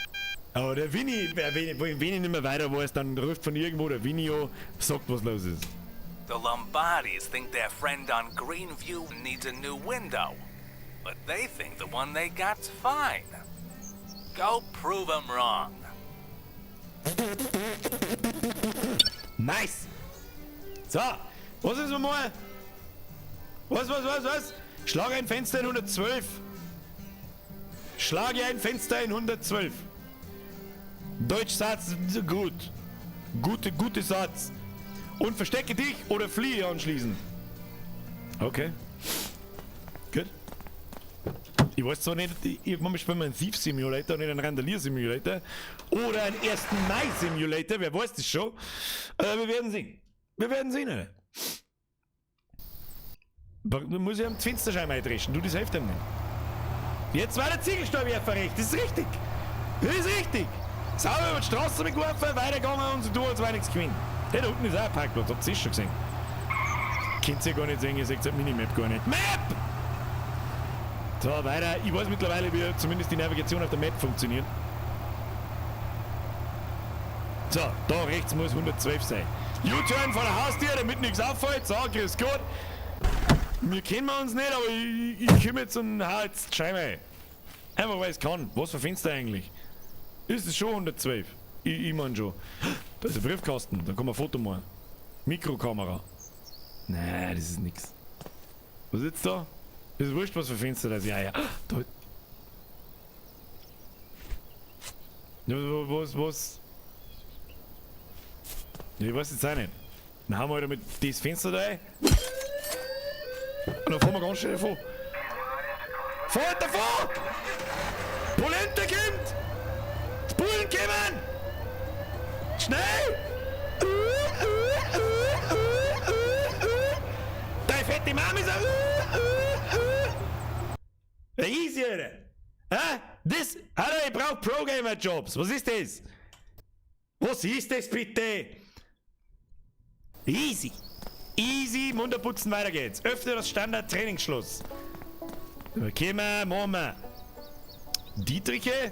Oh, der Winnie, wenn ich nicht mehr weiter weiß, dann ruft von irgendwo der Winnie an, sagt, was los ist. The Lombardis think their friend on Greenview needs a new window, but they think the one they got's fine. Go prove them wrong. Nice! So, was ist mal? Was? Schlag ein Fenster in 112. Schlage ein Fenster in 112. Deutschsatz, gut. Gute Satz. Und verstecke dich oder fliehe anschließend. Okay. Gut. Ich weiß zwar nicht, manchmal spielen wir einen Thief Simulator, nicht einen Randalier Simulator oder einen 1. Mai Simulator, wer weiß das schon. Wir werden sehen. Alter. Du musst ja am Fensterscheiben eindreschen, du, das hilft ihm nicht. Jetzt war der Ziegelsteinwerfer recht, das ist richtig. Sauber über die Straße mitgeworfen, weitergegangen und so tun, als wäre nichts gewinnt. Hey, da unten ist auch ein Parkplatz, habt ihr das schon gesehen? Könnt ihr gar nicht sehen, ihr seht die Minimap gar nicht. Map! So, weiter. Ich weiß mittlerweile, wie zumindest die Navigation auf der Map funktioniert. So, da rechts muss 112 sein. U-Turn vor der Haustür, damit nichts auffällt. So, grüß Gott. Wir kennen uns nicht, aber ich komme jetzt und hau jetzt die Scheibe ein. Einfach weil ich kann. Was für Fenster eigentlich? Ist es schon 112? Ich mein schon. Da ist ein Briefkasten, da kann man ein Foto machen. Mikrokamera. Nein, das ist nix. Was ist jetzt da? Ist wurscht, was für Fenster das ist. Ja. Da. Ja, was? Ja, ich weiß jetzt auch nicht. Dann haben wir halt mit das Fenster da ein. Und dann fahren wir ganz schnell davon. Fahrt davon! Polente kommt! Die Bullen kommen! Schnell! Deine fette Mama ist ein easy, Alter! Hä? Das? Hallo, ich brauch Pro-Gamer-Jobs. Was ist das? Was ist das bitte? Easy. Easy, Mund putzen, weiter geht's. Öffne das Standard-Trainingsschluss. Okay, machen wir. Dietriche?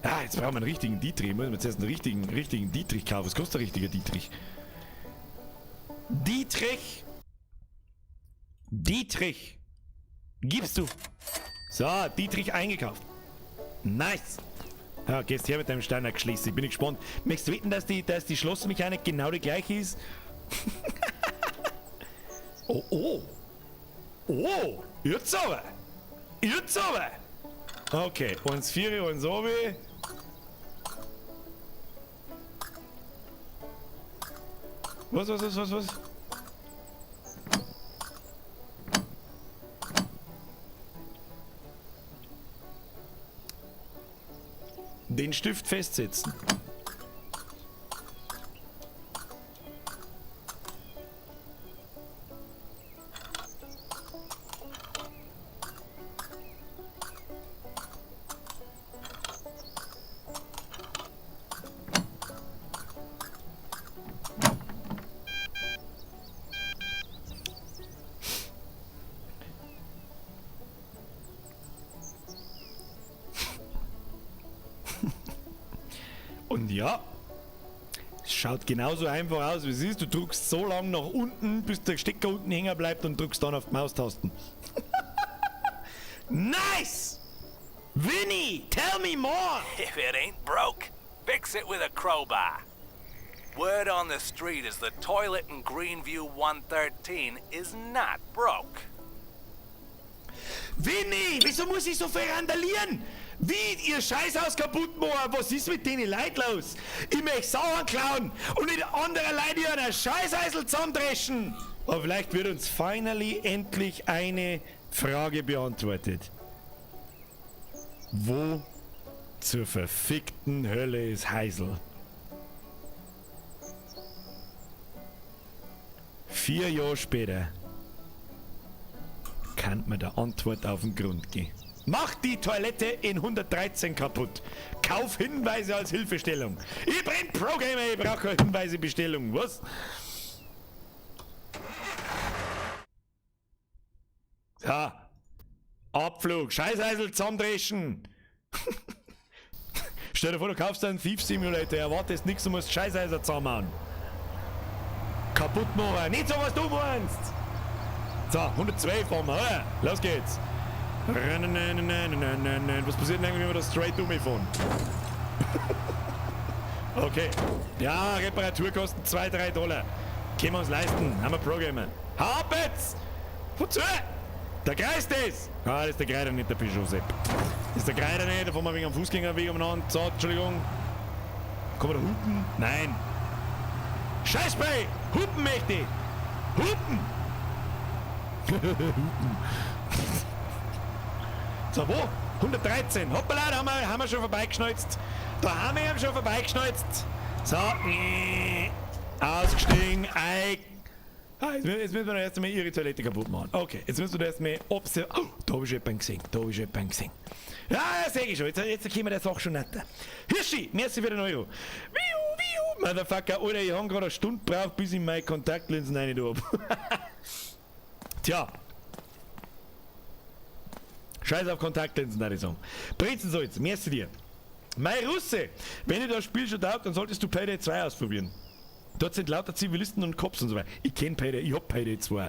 Ah, jetzt brauchen wir einen richtigen Dietrich. Müssen wir zuerst einen richtigen Dietrich kaufen. Was kostet der richtige Dietrich? Dietrich. Gibst du? So, Dietrich eingekauft. Nice. Ja, gehst her mit deinem Standard-Geschliss. Ich bin gespannt. Möchtest du wetten, dass die Schlossmechanik genau die gleiche ist? Oh. Jetzt aber. Okay, uns 4, uns obi. Was? Den Stift festsetzen. Und ja, es schaut genauso einfach aus, wie es ist. Du drückst so lange nach unten, bis der Stecker unten hängen bleibt und drückst dann auf die Maustasten. Nice! Vinny, tell me more! If it ain't broke, fix it with a crowbar. Word on the street is the toilet in Greenview 113 is not broke. Vinny, wieso muss ich so viel randalieren? Wie ihr Scheißhaus kaputt machen? Was ist mit denen Leuten los? Ich möchte Sachen klauen und nicht andere Leute hier einen Scheißeisel zusammendreschen. Aber vielleicht wird uns finally endlich eine Frage beantwortet. Wo zur verfickten Hölle ist Heisel? 4 Jahre später kann man der Antwort auf den Grund gehen. Mach die Toilette in 113 kaputt. Kauf Hinweise als Hilfestellung. Ich bin Pro-Gamer, ich brauche keine Hinweisebestellung. Was? So. Abflug. Scheißeisel zusammendreschen. Stell dir vor, du kaufst einen Thief Simulator, erwartest nichts und musst Scheißeisel zusammenhauen. Kaputt machen. Nicht so, was du meinst. So, 112 haben wir. Oder? Los geht's. Was passiert denn eigentlich, wenn wir das straight umfahren? Okay. Ja, Reparaturkosten $2-3. Können wir uns leisten. Haben wir Programme. Hab jetzt! Wozu? Der Kreis ist! Ah, das ist der Kreider, nicht der Peugeot Sepp. Das ist der Kreider nicht, da fahren wir wegen am Fußgängerweg umeinander. So, Entschuldigung. Kann man da hupen? Nein. Scheißbrei! Hupen möchte ich! Hupen! Hupen. So, wo? 113. Hoppala, da haben wir schon vorbeigeschneuzt. Da haben wir ihn schon vorbeigeschneuzt. So, ausgestiegen, jetzt müssen wir noch erst einmal ihre Toilette kaputt machen. Okay, jetzt müssen wir erst mal observieren. Oh, da habe ich jemanden gesehen. Ja, sehe ich schon. Jetzt können wir der Sache schon nicht. Hirschi, merci für den Euro. Wiu, Motherfucker, Alter, ich habe gerade eine Stunde gebraucht, bis ich meine Kontaktlinsen rein habe. Tja. Scheiß auf Kontaktlinsen, würde ich sagen. Brezensalz, merci dir. Mein Russe, wenn dir das Spiel schon taugt, dann solltest du Payday 2 ausprobieren. Dort sind lauter Zivilisten und Cops und so weiter. Ich kenn Payday, ich hab Payday 2.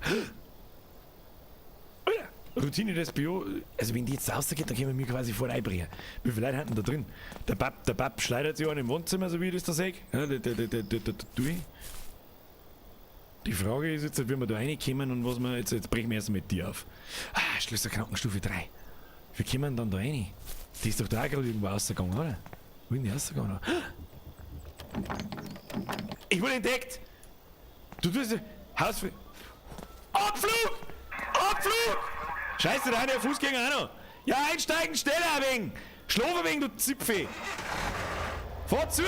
Alter, Routine des BO, also wenn die jetzt rausgeht, dann können wir mir quasi vorbeibringen. Wie viele Leute hatten da drin? Der Bab schleudert sich an im Wohnzimmer, so wie ich das da sehe. Ja, die Frage ist jetzt, wie wir da reinkommen und was wir jetzt brechen wir erst mit dir auf. Schlüssel Krankenstufe 3. Wie kommen wir dann da rein? Die ist doch da gerade irgendwo rausgegangen, oder? Wo ist die rausgegangen? Ich wurde entdeckt! Du tust Haus... Abflug! Abflug! Scheiße, da hat der Fußgänger auch noch. Ja, einsteigen, schneller ein wenig! Schlafen wegen, du Zipfel! Fahr zu!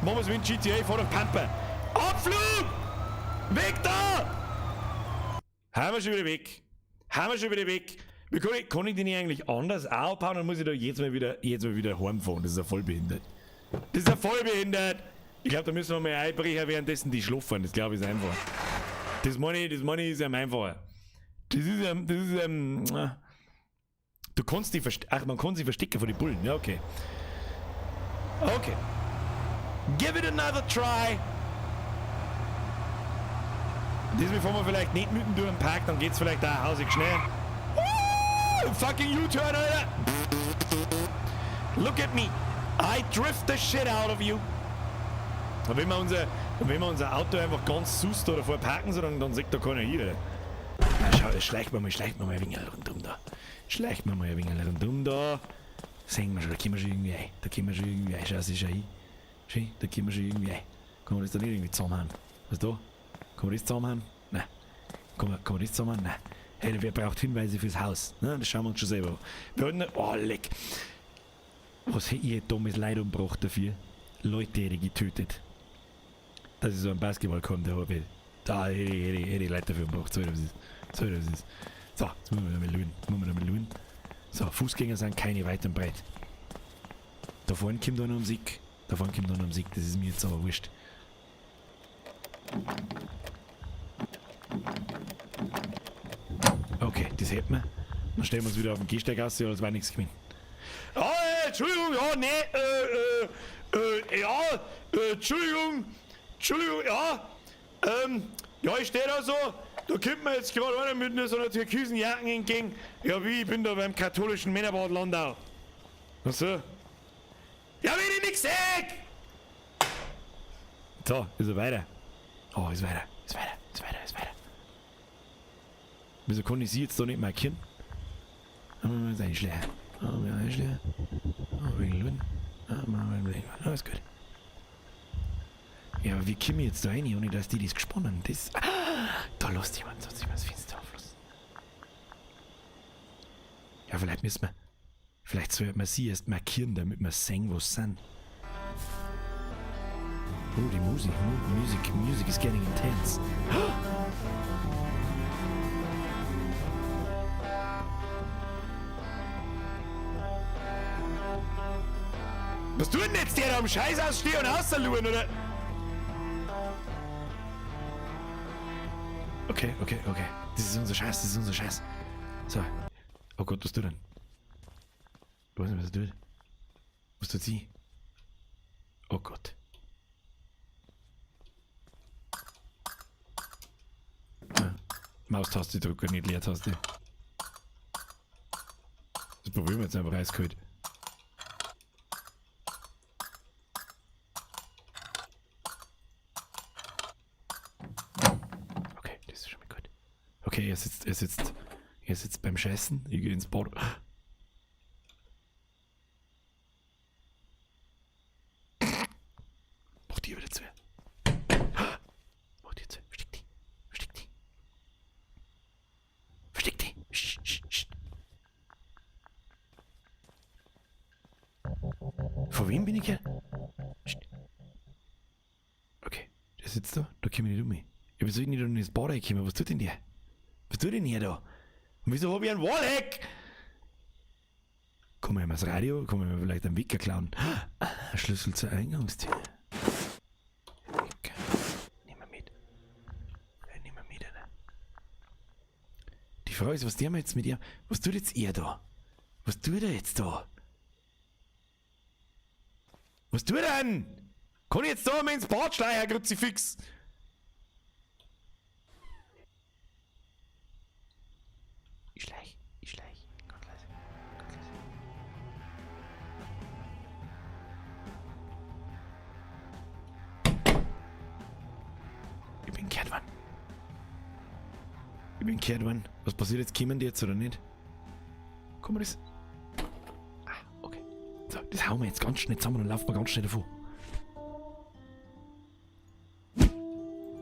Machen wir es wie in GTA, fahr doch Pampa! Abflug! Weg da! Haben wir schon wieder weg. Wie kann ich den nicht eigentlich anders aufbauen, dann muss ich da jetzt mal wieder heimfahren. Das ist ja voll behindert. Ich glaube, da müssen wir mal einbrechen, währenddessen die schlafen. Das glaube ich ist einfach. Das meine ich ist am einfacher. Du kannst die man kann sie verstecken vor die Bullen. Ja, okay. Okay. Give it another try. Diesmal fahren wir vielleicht nicht mitten durch den Park, dann geht's vielleicht da hausig schnell. Fucking U-Turn, Alter! Look at me! I drift the shit out of you! Und wenn wir unser Auto einfach ganz sust oder vorparken, so, dann sieht da keiner hier. Na schau, das schleicht mir mal ein wenig rundum da. Sehen wir schon, da kommen wir schon irgendwie ein. Schau, sie schon ein. Schau, da kommen wir schon irgendwie ein. Kann man das da nicht irgendwie zusammenhauen? Was da? Kann man das zusammenhauen? Nein. Kann man das zusammenhauen? Nein. Hey, wer braucht Hinweise fürs Haus? Na, das schauen wir uns schon selber an. Wir hatten, oh, leck. Was hätte ich dummes Leid umgebracht dafür? Leute hätte ich getötet. Dass ich so einen Basketball kann, der habe ich. Da hätte ich Leute dafür umgebracht. So, das ist. So, jetzt müssen wir damit schauen. So, Fußgänger sind keine weit und breit. Da vorne kommt einer am Sieg. Das ist mir jetzt aber wurscht. Okay, das hätten wir. Dann stellen wir uns wieder auf den Gehsteig aus, als war nichts gewesen. Entschuldigung, ja, nee, Entschuldigung, ja, ja, ich stehe da so, da kommt mir jetzt gerade einer mit so einer türkisen Jacke entgegen. Ja, wie, ich bin da beim katholischen Männerbad Landau. Ach so. Ja, wenn ich nichts sehe! So, ist er weiter. Oh, ist weiter. Wieso kann ich sie jetzt da nicht markieren? Machen wir mal einschlägen. Alles gut. Ja, aber wie komme ich jetzt da rein, ohne dass die das gesponnen haben? Das... da lässt jemand sonst das Fenster auflassen. Ja, vielleicht sollte man sie erst markieren, damit wir sehen, wo sie sind. Oh, die Musik is getting intense. Was tut denn jetzt der da am Scheiß ausstehen und ausschauen, oder? Okay. Das ist unser Scheiß. So. Oh Gott, was tut denn? Ich weiß nicht, was er tut. Was tut sie? Oh Gott. Ja. Maustaste drücken, nicht Leertaste. Das probieren wir jetzt einfach eiskalt. Okay, das ist schon mal gut. Okay, er sitzt beim Scheißen. Ich gehe ins Bad. Mach die wieder zu. Mach die zu. Versteck die. Sch. Vor wem bin ich hier? Okay, der sitzt da. Da komme ich nicht um mich. Ja, wieso soll ich nicht in das Bad reinkommen? Was tut denn der? Was tut denn hier da? Und wieso habe ich einen Wallhack? Kann man ihm das Radio? Kann man ihm vielleicht einen Wecker klauen? Schlüssel zur Eingangstür. Okay. Nehmen wir mit. Alter. Die Frage ist, was der jetzt mit ihr... Was tut jetzt er da? Was tut er jetzt da? Was tut er denn? Kann ich jetzt da mal ins Bad schleichen, Herr Kruzifix? Ich schleich. Ganz leise. Ich bin gekehrt worden. Was passiert jetzt? Kommen die jetzt oder nicht? Kann man das... Ah, okay. So, das hauen wir jetzt ganz schnell zusammen und laufen wir ganz schnell davor.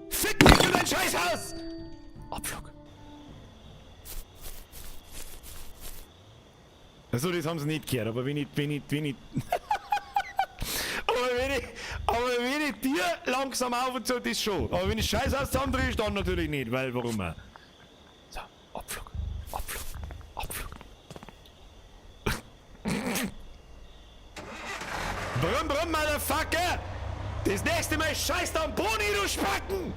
Fick dich in dein Scheißhaus! Abflug. Achso, das haben sie nicht gehört, aber wenn ich... aber wenn ich dir langsam auf und zu, das schon. Aber wenn ich Scheißhaus zusammendrehe, dann natürlich nicht, weil warum auch? So, Abflug. Brumm, Motherfucker! Das nächste Mal scheißt am Boni, du Spacken!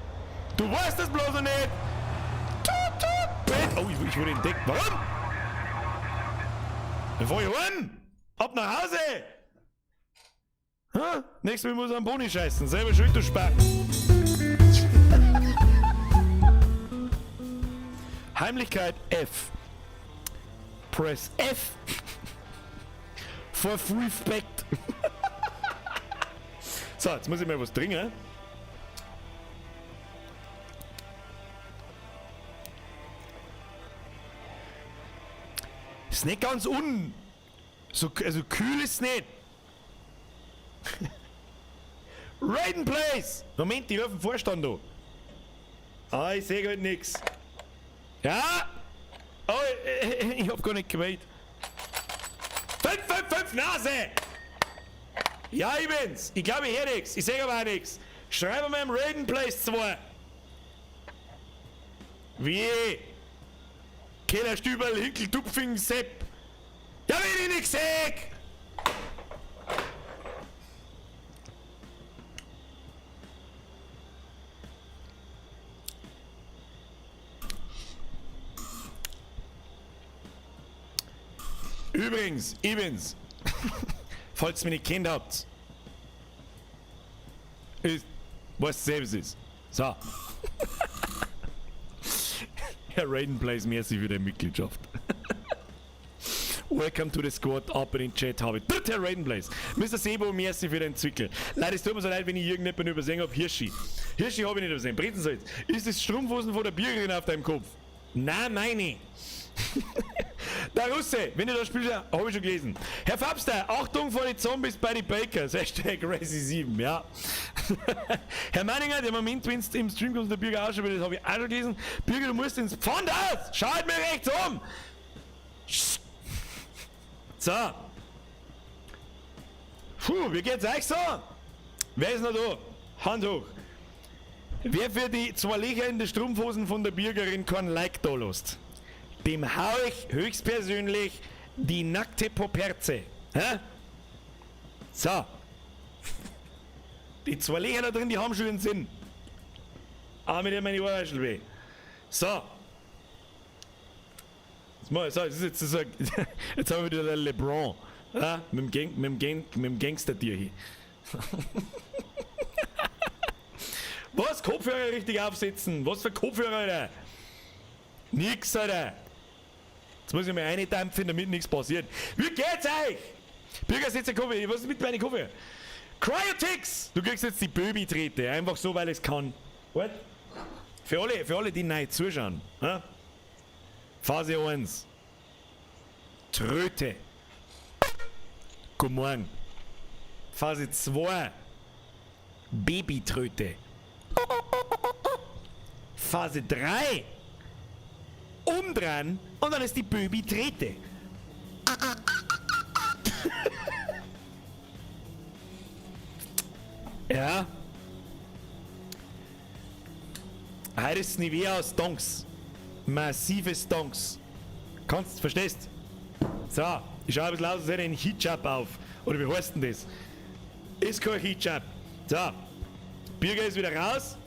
Du weißt das bloß noch nicht! Tut! Oh, ich wurde entdeckt. Warum? Wo ich heim? Ab nach Hause! Ha? Nächstes Mal muss er am Boni scheißen. Selber schuld, du Spacken! Heimlichkeit F. Press F. For respect. So, jetzt muss ich mal was trinken. Ist nicht ganz also kühl ist nicht. Raiden Place! Moment, ich rufe den Vorstand an. Ah, ich sehe halt nix. Ja? Oh, ich hab gar nicht gewählt. 555 Nase! Ja, ich bin's. Ich glaube, ich höre nix. Ich sehe aber auch nix. Schreibe mal im Raiden Place 2. Wie? Keller Stüberl, Hinkel, Tupfing, Sepp. Ja, wenn ich nix sehe! Übrigens, ich bin's. Falls ihr mich nicht kennt habt. Was selbst ist. So. Herr Raiden Plays, merci für die Mitgliedschaft. Welcome to the squad, ab in den Chat habe ich. Herr Raiden Plays. Mr. Sebo, merci für den Zwickel. Leider, es tut mir so leid, wenn ich irgendjemanden übersehen habe. Hirschi habe ich nicht übersehen. Brezensalz. Ist das Strumpfhosen von der Bürgerin auf deinem Kopf? Nein, meine. Der Russe, wenn ihr das spielt, habe ich schon gelesen. Herr Fabster, Achtung vor die Zombies bei den Bakers. Hashtag Racy7, ja. Herr Meininger, der Moment, wenn du im Stream kommst, der Bürger auch schon wieder, das habe ich auch schon gelesen. Bürger, du musst ins Pfandhaus! Schaut mir rechts um! So. Puh, wie geht's euch so? Wer ist noch da? Hand hoch. Wer für die 2 Löcher in den Strumpfhosen von der Bürgerin kein Like da lässt, dem hau ich höchstpersönlich die nackte Poperze. Hä? So. Die 2 Löcher da drin, die haben schon den Sinn. Aber mit dem meine Ohrwaschel weh. So. Jetzt haben wir wieder den LeBron. Ja? Mit dem Gangster-Tier hier. Was? Kopfhörer richtig aufsetzen? Was für Kopfhörer, Alter? Nix, Alter. Jetzt muss ich mal eindampfen, damit nichts passiert. Wie geht's euch? Bürger, setz den Kopfhörer. Was ist mit meinen Kopfhörern? Cryotix! Du kriegst jetzt die Böbi-Trete. Einfach so, weil es kann. What? Für alle, die neu zuschauen. Ha? Phase 1. Tröte. Guten Morgen. Phase 2. Babytröte. Phase 3. Umdrehen und dann ist die Babytrete. Ja. Heute ist Nivea aus Stonks. Massive Stonks. Verstehst? So, ich schaue ein bisschen aus, als hätte ich einen Hijab auf. Oder wie heißt denn das? Ist kein Hijab. So. Bürger ist wieder raus.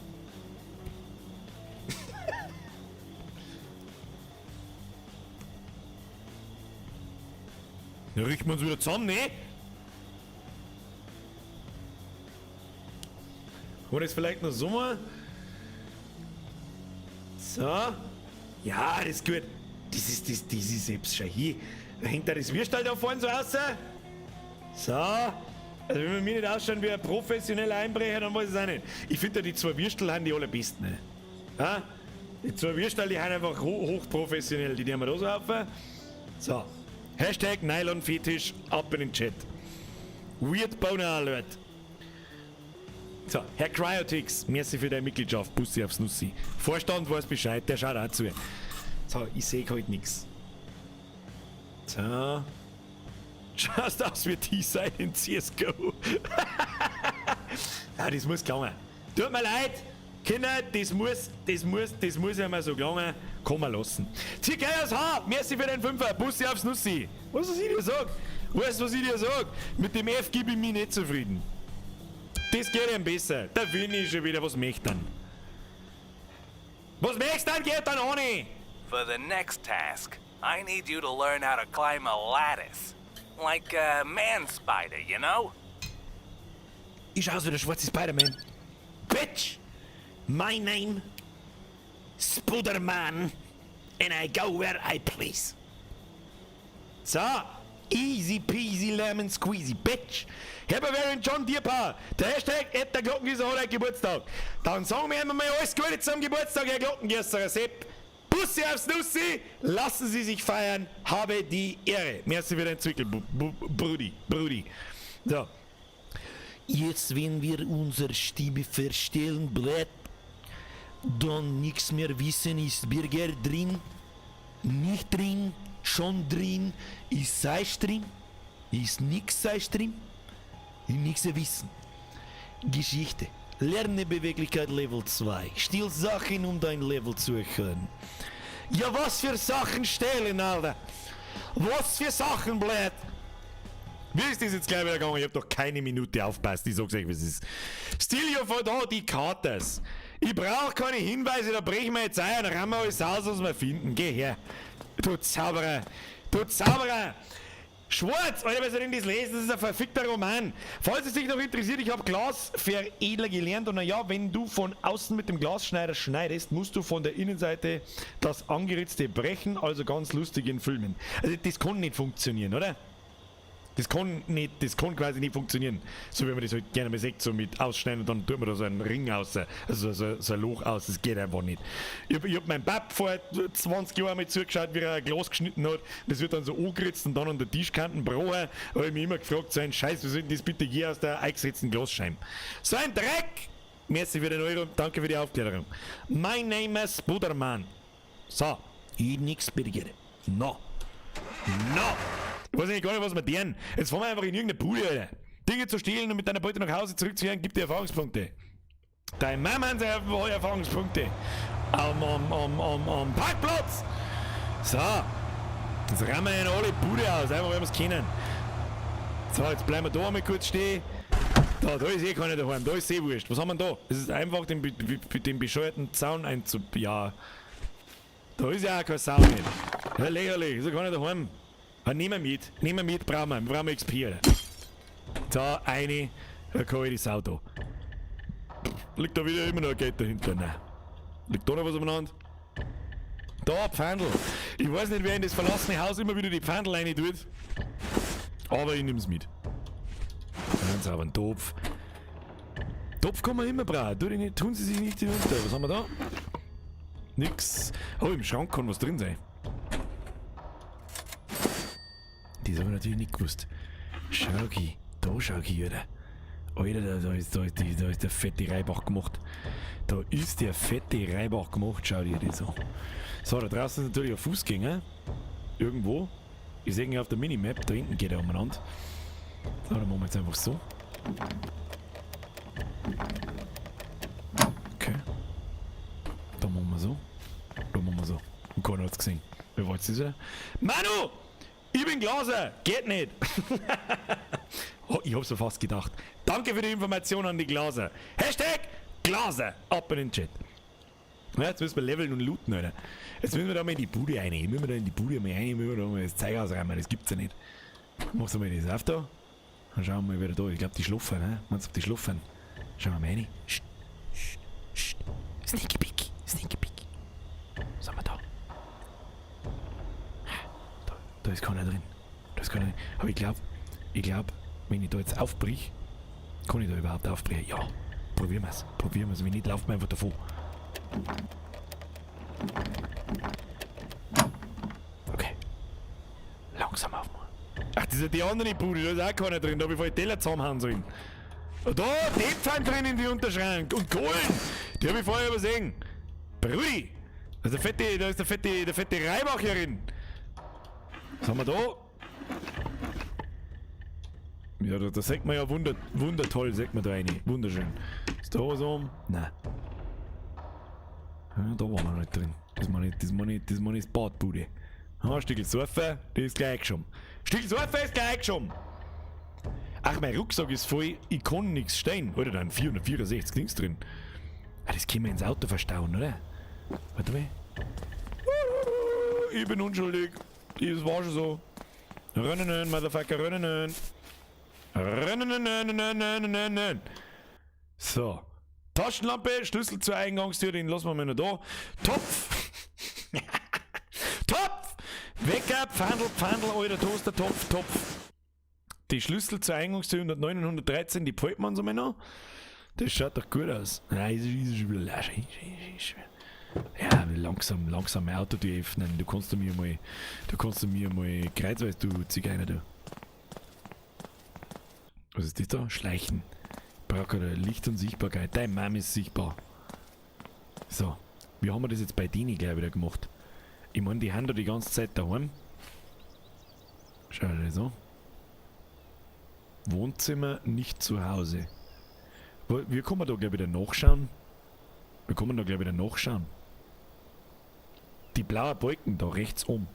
Dann richten wir uns wieder zusammen, ne? Oder ist vielleicht noch so mal? So. Ja, das ist gut. Das ist selbst schon hier. Da hängt da das Würstel da vorne so raus. So. Also wenn wir mir nicht ausschauen wie ein professioneller Einbrecher, dann weiß ich es auch nicht. Ich finde ja die zwei Würstel haben die allerbesten. Ne? Ja? Die zwei Würstel, die haben einfach hochprofessionell. Die haben wir da so auf. So. Hashtag Nylon-Fetisch, ab in den Chat. Weird Boner Alert. So, Herr Cryotix, merci für deine Mitgliedschaft. Bussi aufs Nussi. Vorstand weiß Bescheid, der schaut auch zu. So, ich sehe halt nix. So. Schaust aus wie die Seite in CSGO. Ja, das muss gelingen. Tut mir leid, Kinder, das muss ja mal so gelingen. Kann man lassen. Zieh gleich aufs Haar, merci für den Fünfer. Bussi aufs Nussi. Was ich dir sag? Weißt du, was ich dir sag? Mit dem F gebe ich mich nicht zufrieden. Das geht ihm besser. Da will ich schon wieder was möchten. Was möchtest du dann? Geht dann auch nicht. For the next task, I need you to learn how to climb a lattice. Like a man spider, you know? Ich schau aus wie der schwarze Spider-Man. Bitch! My name, Spider-Man, and I go where I please. So, easy peasy lemon squeezy, bitch. Herbert John Dierpaar, der Hashtag der Glockengießer hat heute Geburtstag. Dann sagen wir immer mal alles Gute zum Geburtstag, Herr Glockengießer Sepp. Bussi aufs Nussi, lassen Sie sich feiern, habe die Ehre. Merci für dein Zwickel, Brudi. So. Jetzt, wenn wir unsere Stimme verstellen, bleibt dann nichts mehr wissen, ist Birger drin, nicht drin, schon drin, ist Seisch drin, ist nix Seisch drin, nix wissen. Geschichte. Lerne Beweglichkeit Level 2. Still Sachen, um dein Level zu erhöhen. Ja, was für Sachen stehlen, Alter? Was für Sachen, blöd? Wie ist das jetzt gleich wieder gegangen? Ich hab doch keine Minute aufpasst. Ich sag's euch, was ist. Stilio von da, die Katas. Ich brauch keine Hinweise, da brechen wir jetzt ein und rammen wir alles aus, was wir finden. Geh her. Du Zauberer. Du Zauberer. Schwarz, Alter, was soll denn das lesen? Das ist ein verfickter Roman. Falls es dich noch interessiert, ich habe Glasveredler gelernt und naja, wenn du von außen mit dem Glasschneider schneidest, musst du von der Innenseite das Angeritzte brechen, also ganz lustig in Filmen. Also das kann nicht funktionieren, oder? Das kann quasi nicht funktionieren. So wie man das halt gerne mal sagt, so mit Ausschneiden und dann tut man da so einen Ring aus, also so ein Loch aus, das geht einfach nicht. Ich hab meinem Pap vor 20 Jahren mal zugeschaut, wie er ein Glas geschnitten hat, das wird dann so angeritzt und dann an der Tischkanten gebrochen, habe ich mich immer gefragt, so ein Scheiß, wie soll denn das bitte hier aus der eingesetzten Glasscheibe? So ein Dreck! Merci für den Euro, danke für die Aufklärung. My name is Budermann. So, ich nix Birger. No. Ich weiß nicht gar nicht, was wir deren. Jetzt fahren wir einfach in irgendeine Bude, Alter. Dinge zu stehlen und mit deiner Beute nach Hause zurückzukehren, gibt dir Erfahrungspunkte. Dein Mama hat Erfahrungspunkte. Am Parkplatz. So. Jetzt rammen wir in alle Bude aus, einfach weil wir es kennen. So, jetzt bleiben wir da einmal kurz stehen. Da ist eh keiner daheim, da ist eh wurscht. Was haben wir da? Es ist einfach den bescheuerten Zaun Ja. Da ist ja auch kein Sau nicht. Ja, lächerlich, ist ja keiner daheim. Nehmen wir mit, brauchen wir XP. Da, eine, da kann ich das Auto. Liegt da wieder immer noch ein Geld dahinter? Nein. Liegt da noch was umeinander? Da, Pfandl. Ich weiß nicht, wer in das verlassene Haus immer wieder die Pfandl rein tut. Aber ich nehm's mit. Ganz aber ein Topf. Topf kann man immer brauchen. Tun sie sich nicht hinunter. Was haben wir da? Nix. Oh, im Schrank kann was drin sein. Das habe ich natürlich nicht gewusst. Schau, Alter. Alter, da ist der fette Reibach gemacht. Da ist der fette Reibach gemacht, schau dir das an. So, da draußen ist natürlich ein Fußgänger. Irgendwo. Ich sehe ihn auf der Minimap, da hinten geht er umeinander. So, dann machen wir jetzt einfach so. Okay. Da machen wir so. Da machen wir so. Und keiner hat's gesehen. Wer wollt's das sein? Manu! Ich bin Glaser! Geht nicht! Oh, ich hab's so fast gedacht. Danke für die Information an die Glaser. Hashtag Glaser! Ab in den Chat. Ja, jetzt müssen wir leveln und looten, Alter. Jetzt müssen wir da mal in die Bude rein. Müssen wir da in die Bude mal rein, müssen wir da mal das Zeug ausräumen. Das gibt's ja nicht. Machst du mal das auf da? Dann schauen wir mal wieder da. Ich glaube, die schlafen, ne? Meinst du, ob die schlafen? Schauen wir mal rein. Sneaky Peek. Sneaky Peek. Sind wir da? Da ist keiner drin. Da ist keiner drin. Aber ich glaube, wenn ich da jetzt aufbrich, kann ich da überhaupt aufbrechen? Ja. Probieren wir es. Wenn nicht, laufen wir einfach davon. Okay. Langsam aufmachen. Ach, das ist ja die andere Bude, da ist auch keiner drin, da habe ich voll Teller zusammenhauen sollen. Und da, Tepfern drin in die Unterschrank und Kohlen, die habe ich vorher übersehen. Brudi, da ist der fette Reibach hier drin. Was haben wir da? Ja, da sagt man ja wundertoll, sagt man da rein. Wunderschön. Ist da was oben? Nein. Ja, da waren wir nicht drin. Das meine ich das Badbude. Ah, Stückel Surfen, das ist gleich schon. Stückel Surfen ist gleich schon. Ach, mein Rucksack ist voll, ich kann nichts stehen. Oder dann 464 Dings drin. Ah, das können wir ins Auto verstauen, oder? Warte mal. Ich bin unschuldig. Das war schon so. Rennen, Motherfucker, rennen. Rennen. So. Taschenlampe, Schlüssel zur Eingangstür, den lassen wir mal noch da. Topf! Topf! Wecker, Pfandl, alter Toaster, Topf. Die Schlüssel zur Eingangstür 109 und 113, die behalten wir uns einmal noch. Das schaut doch gut aus. Nein, ist schon wieder lasch. Ja, langsam mein Autotür öffnen. Du kannst mir mal kreuzweise, du Zigeuner, du. Was ist das da? Schleichen. Braucht Licht und Sichtbarkeit. Dein Mom ist sichtbar. So. Wie haben wir das jetzt bei denen gleich wieder gemacht? Ich meine, die haben da die ganze Zeit daheim. Schau dir das an. Wohnzimmer nicht zu Hause. Wir können da gleich wieder nachschauen. Die blauen Balken da rechts oben.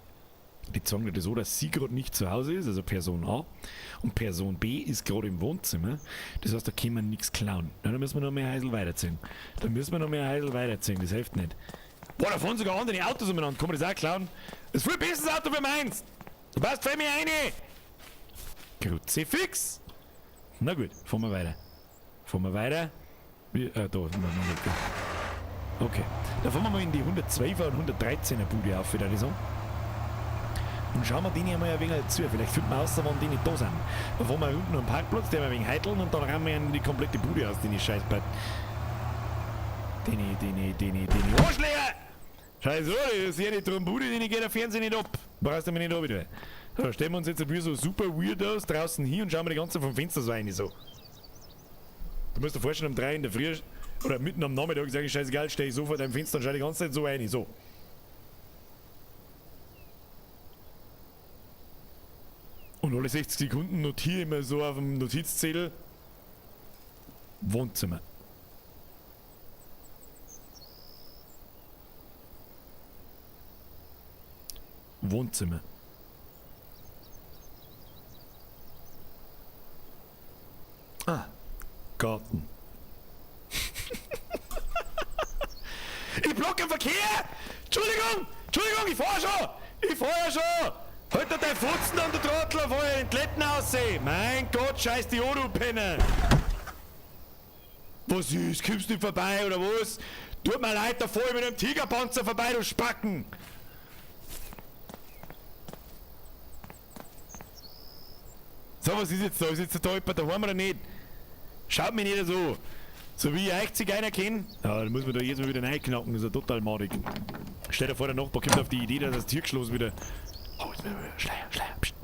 Die sagen dir das so, dass sie gerade nicht zu Hause ist, also Person A. Und Person B ist gerade im Wohnzimmer. Das heißt, da können wir nichts klauen. Ja, da müssen wir noch mehr Heisel weiterziehen. Das hilft nicht. Boah, da fahren sogar andere Autos umeinander. Kann man das auch klauen? Das ist viel besseres Auto für meins. Du passt für mich rein. Kruzifix. Na gut, fahren wir weiter. Da. Okay. Dann fahren wir mal in die 112er und 113er Bude auf, wieder so. Und schauen wir denen einmal ein wenig zu. Vielleicht finden wir raus, wann die nicht da sind. Dann fahren wir unten am Parkplatz, der wir ein wenig heiteln und dann rennen wir in die komplette Bude aus, die Scheißbad. Die Arschläger! Scheiße, das ist ja nicht drum Bude, die geht der Fernsehen nicht ab. Brauchst du mir nicht ab wieder. Da stellen wir uns jetzt wie so super Weirdos draußen hin und schauen wir die ganze vom Fenster so rein. So. Du musst dir vorstellen, um 3 in der Früh oder mitten am Nachmittag sage ich, scheißegal, stehe ich so vor deinem Fenster und schaue die ganze Zeit so rein. So. Und alle 60 Sekunden notiere ich mir so auf dem Notizzettel Wohnzimmer. Ah, Garten. Ich blocke den Verkehr! Entschuldigung, ich fahr schon! Halt dir dein Futzen an, du Trottel, auf euren Entletten aussehen! Mein Gott, scheiß die du Penner! Was ist? Kommst du nicht vorbei, oder was? Tut mir leid, da fahr ich mit einem Tigerpanzer vorbei, du Spacken! So, was ist jetzt da? Ist jetzt da jemand daheim oder nicht? Schaut mich nicht so! So wie ich euch Zigeuner kenne. Ja, dann muss man da jetzt mal wieder reinknacken, das ist ja total madig. Stell dir vor, der Nachbar kommt auf die Idee, dass das Türgeschloss wieder... Oh, jetzt wieder Schleier. Psst.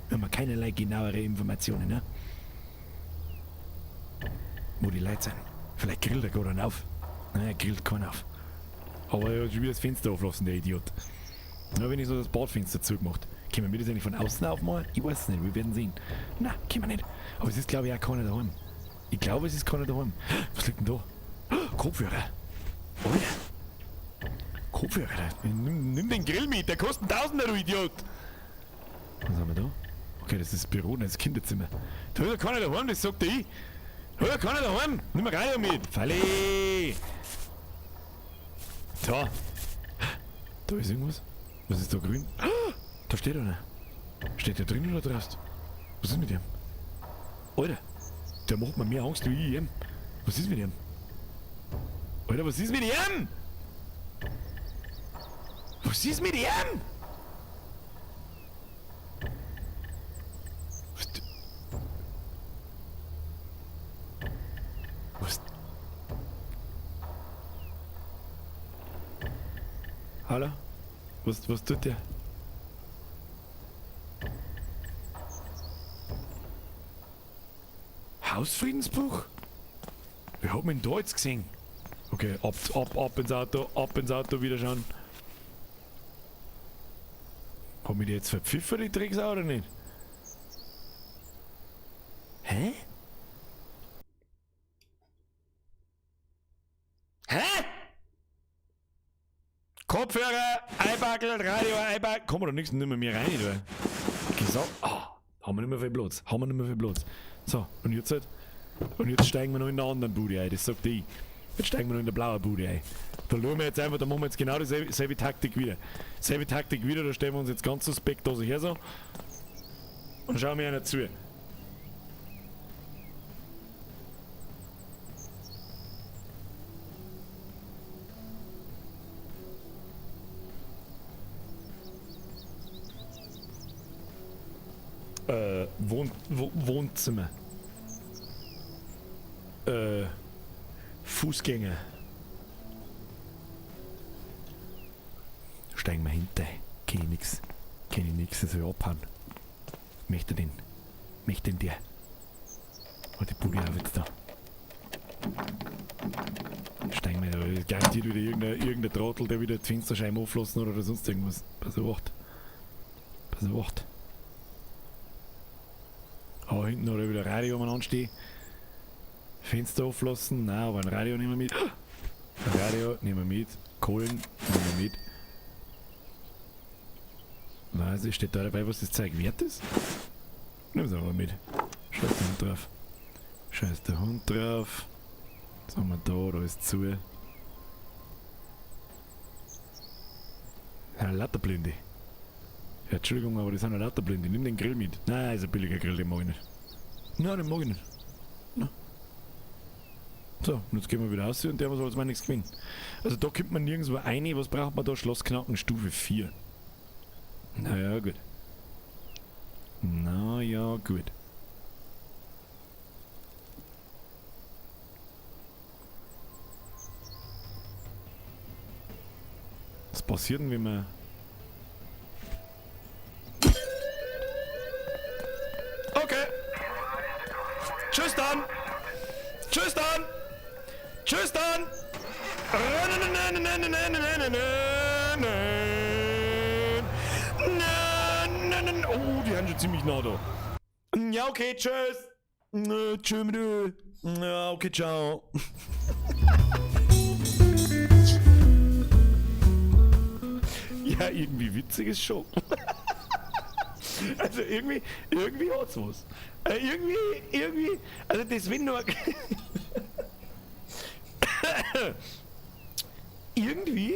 Wir haben keinerlei genauere Informationen, ne? Wo die Leute sind. Vielleicht grillt er gerade einen auf. Nein, er grillt keinen auf. Aber er hat schon wieder das Fenster auflassen, der Idiot. Na, wenn ich so das Badfenster zugemacht. Können wir das eigentlich von außen aufmachen? Ich weiß es nicht, wir werden sehen. Nein, können wir nicht. Aber es ist, glaube ich, auch keiner daheim. Ich glaube, es ist keiner daheim. Was liegt denn da? Kopfhörer. Oh ja. Kopfhörer. Nimm den Grill mit, der kostet 1000, du Idiot. Was haben wir da? Okay, das ist das Büro, das Kinderzimmer. Da ist ja keiner daheim, das sagt ich. Da ist ja keiner daheim. Nimm mal rein mit. Falle. Da. Da ist irgendwas. Was ist da grün? Da steht einer. Steht der drin oder draußen? Was ist mit dem? Alter, der macht mir mehr Angst wie ich ihm. Was ist mit ihm? Alter, was ist mit ihm? Was ist mit ihm? Was? Hallo? Was tut der? Hausfriedensbuch? Wer hat mich denn da jetzt gesehen? Okay, ab ins Auto wieder schauen. Haben wir die jetzt verpfiffen, die Drecksau, oder nicht? Hä? Hä? Kopfhörer, Einbackel, Radio, Einbackel. Kommen wir doch nichts nicht mehr rein, du. Gesagt, haben wir nicht mehr viel Platz. So, und jetzt halt. Und jetzt steigen wir noch in der anderen Bude ein, das sagt ich. Jetzt steigen wir noch in der blauen Bude ein. Da schauen wir jetzt einfach, da machen wir jetzt genau dieselbe Taktik wieder. Da stellen wir uns jetzt ganz suspekt da so her so. Und schauen wir einer zu. Wohnzimmer. Fußgänger. Steigen wir hinter. Kenn ich nix, das soll ich abhauen. Möchte den der. Oh, die Bude auch jetzt da. Steigen wir da. Garantiert wieder irgendein Trottel, der wieder die Fensterscheiben auflassen oder sonst irgendwas. Pass auf. Oh, hinten hat er wieder Radio anstehen. Fenster auflassen. Nein, aber ein Radio nehmen wir mit. Ein Radio nehmen wir mit. Kohlen nehmen wir mit. Nein, also steht da dabei, was das Zeug wert ist. Nehmen wir es aber mit. Scheiß der Hund drauf. Was haben wir da ist zu. Ja, Latterblinde. Ja, Entschuldigung, aber das sind ja Latterblinde. Nimm den Grill mit. Nein, ist ein billiger Grill, den mag ich nicht. Nein, den mag ich nicht. Nein. So, und jetzt gehen wir wieder raus und der soll jetzt mal nichts gewinnen. Also da kommt man nirgendwo rein. Was braucht man da? Schlossknacken Stufe 4. Naja, gut. Was passiert denn, wenn man... Okay. Tschüss dann. Oh, die haben schon ziemlich nah da. Ja, okay, tschüss. Tschüss. Ja, okay, ciao. Ja, irgendwie witzig ist schon. Also irgendwie hat's was. Irgendwie, also das will nur... Irgendwie?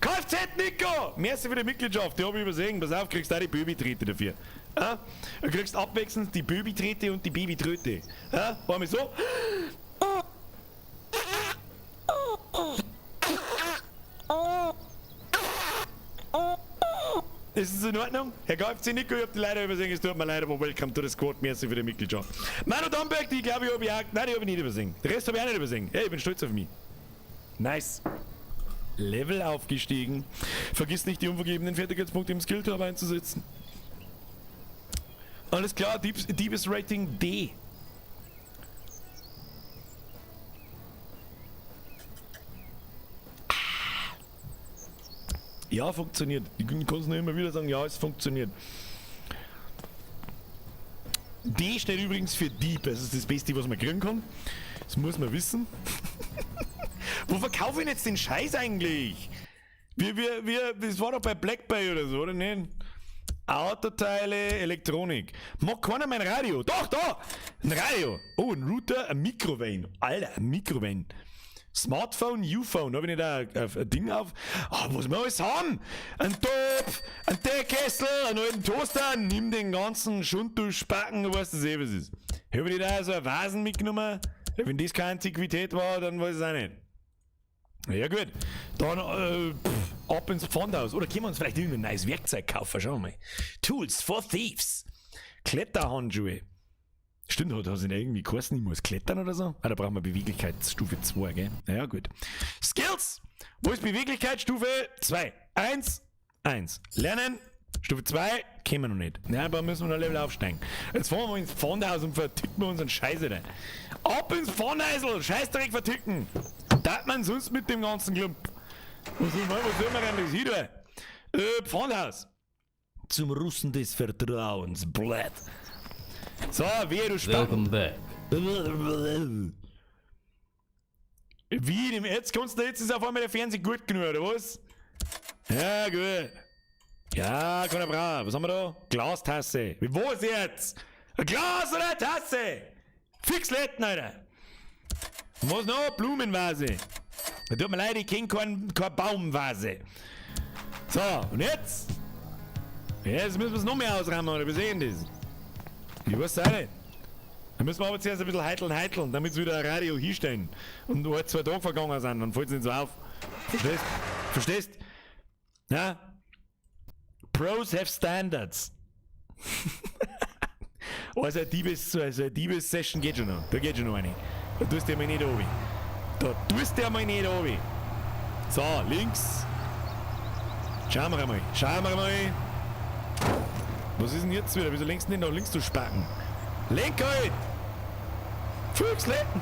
Kfz Nico! Merci für die Mitgliedschaft, die habe ich übersehen. Pass auf, kriegst auch die Babytrete dafür. Ja? Du kriegst abwechselnd die Babytrete und die Babytröte. Ja? War mir so? Ist es in Ordnung? Herr Kfz Nico, ich hab die leider übersehen, es tut mir leid, aber welcome to the squad, merci für die Mitgliedschaft. Manu Damberg, die glaube ich habe ich auch, nein, die habe ich nicht übersehen. Den Rest habe ich auch nicht übersehen. Hey, ich bin stolz auf mich. Nice. Level aufgestiegen. Vergiss nicht, die unvergebenen Fertigkeitspunkte im Skill-Tab einzusetzen. Alles klar, Diebes Rating D. Ja, funktioniert. Ich kann es nur immer wieder sagen, ja, es funktioniert. D steht übrigens für Dieb. Das ist das Beste, was man kriegen kann. Das muss man wissen. Wo verkaufe ich denn jetzt den Scheiß eigentlich? Das war doch bei Black Bay oder so, oder nicht? Autoteile, Elektronik. Mag keiner mein Radio? Doch, da! Ein Radio! Oh, ein Router, ein Mikrowellen. Alter, ein Mikrowellen. Smartphone, Uphone, da habe ich nicht ein Ding auf. Was wir alles haben? Ein Topf, ein Teekessel, einen alten Toaster, nimm den ganzen Schund, du Spacken, du weißt das was ist. Habe ich da so ein Vasen mitgenommen? Ja, wenn das keine Antiquität war, dann weiß ich es auch nicht. Ja gut, dann ab ins Pfandhaus. Oder können wir uns vielleicht irgendein neues Werkzeug kaufen, schauen wir mal. Tools for Thieves. Kletterhandschuhe. Stimmt, hat es nicht irgendwie geheißen, ich muss klettern oder so? Da brauchen wir Beweglichkeitsstufe 2, gell? Ja gut. Skills. Wo ist Beweglichkeitsstufe 2? 1. Lernen. Stufe 2, können wir noch nicht. Ja, aber müssen wir noch Level aufsteigen. Jetzt fahren wir ins Pfandhaus und verticken wir unseren Scheiße da. Ab ins Pfandhausl, Scheißdreck verticken. Dat man sonst mit dem ganzen Klump. Was soll man denn das hier tun? Pfandhaus. Zum Russen des Vertrauens, Blatt. So, wer du Welcome back. Wie, jetzt kannst du, jetzt ist auf einmal der Fernseher gut genug, oder was? Ja, gut. Ja, kann er brauchen. Was haben wir da? Glastasse. Wie, wo ist jetzt? Ein Glas oder eine Tasse? Fixletten, Alter. Und was noch? Blumenvase. Da tut mir leid, ich kenne keine Baumvase. So, und jetzt? Jetzt müssen wir es noch mehr ausräumen, oder? Wir sehen das. Ich weiß auch nicht. Dann müssen wir aber zuerst ein bisschen heiteln, damit sie wieder ein Radio hinstellen. Und nur 2 Tage vergangen sind, dann fällt es nicht so auf. Verstehst? Ja? Pros have standards. Also eine Diebes-Session geht schon noch. Da geht schon noch eine. Da tust du mal nicht oben. So, links. Schauen wir mal. Was ist denn jetzt wieder? Wieso lenkst du nicht nach links, du Spacken? Lenk halt! Fuchsletten!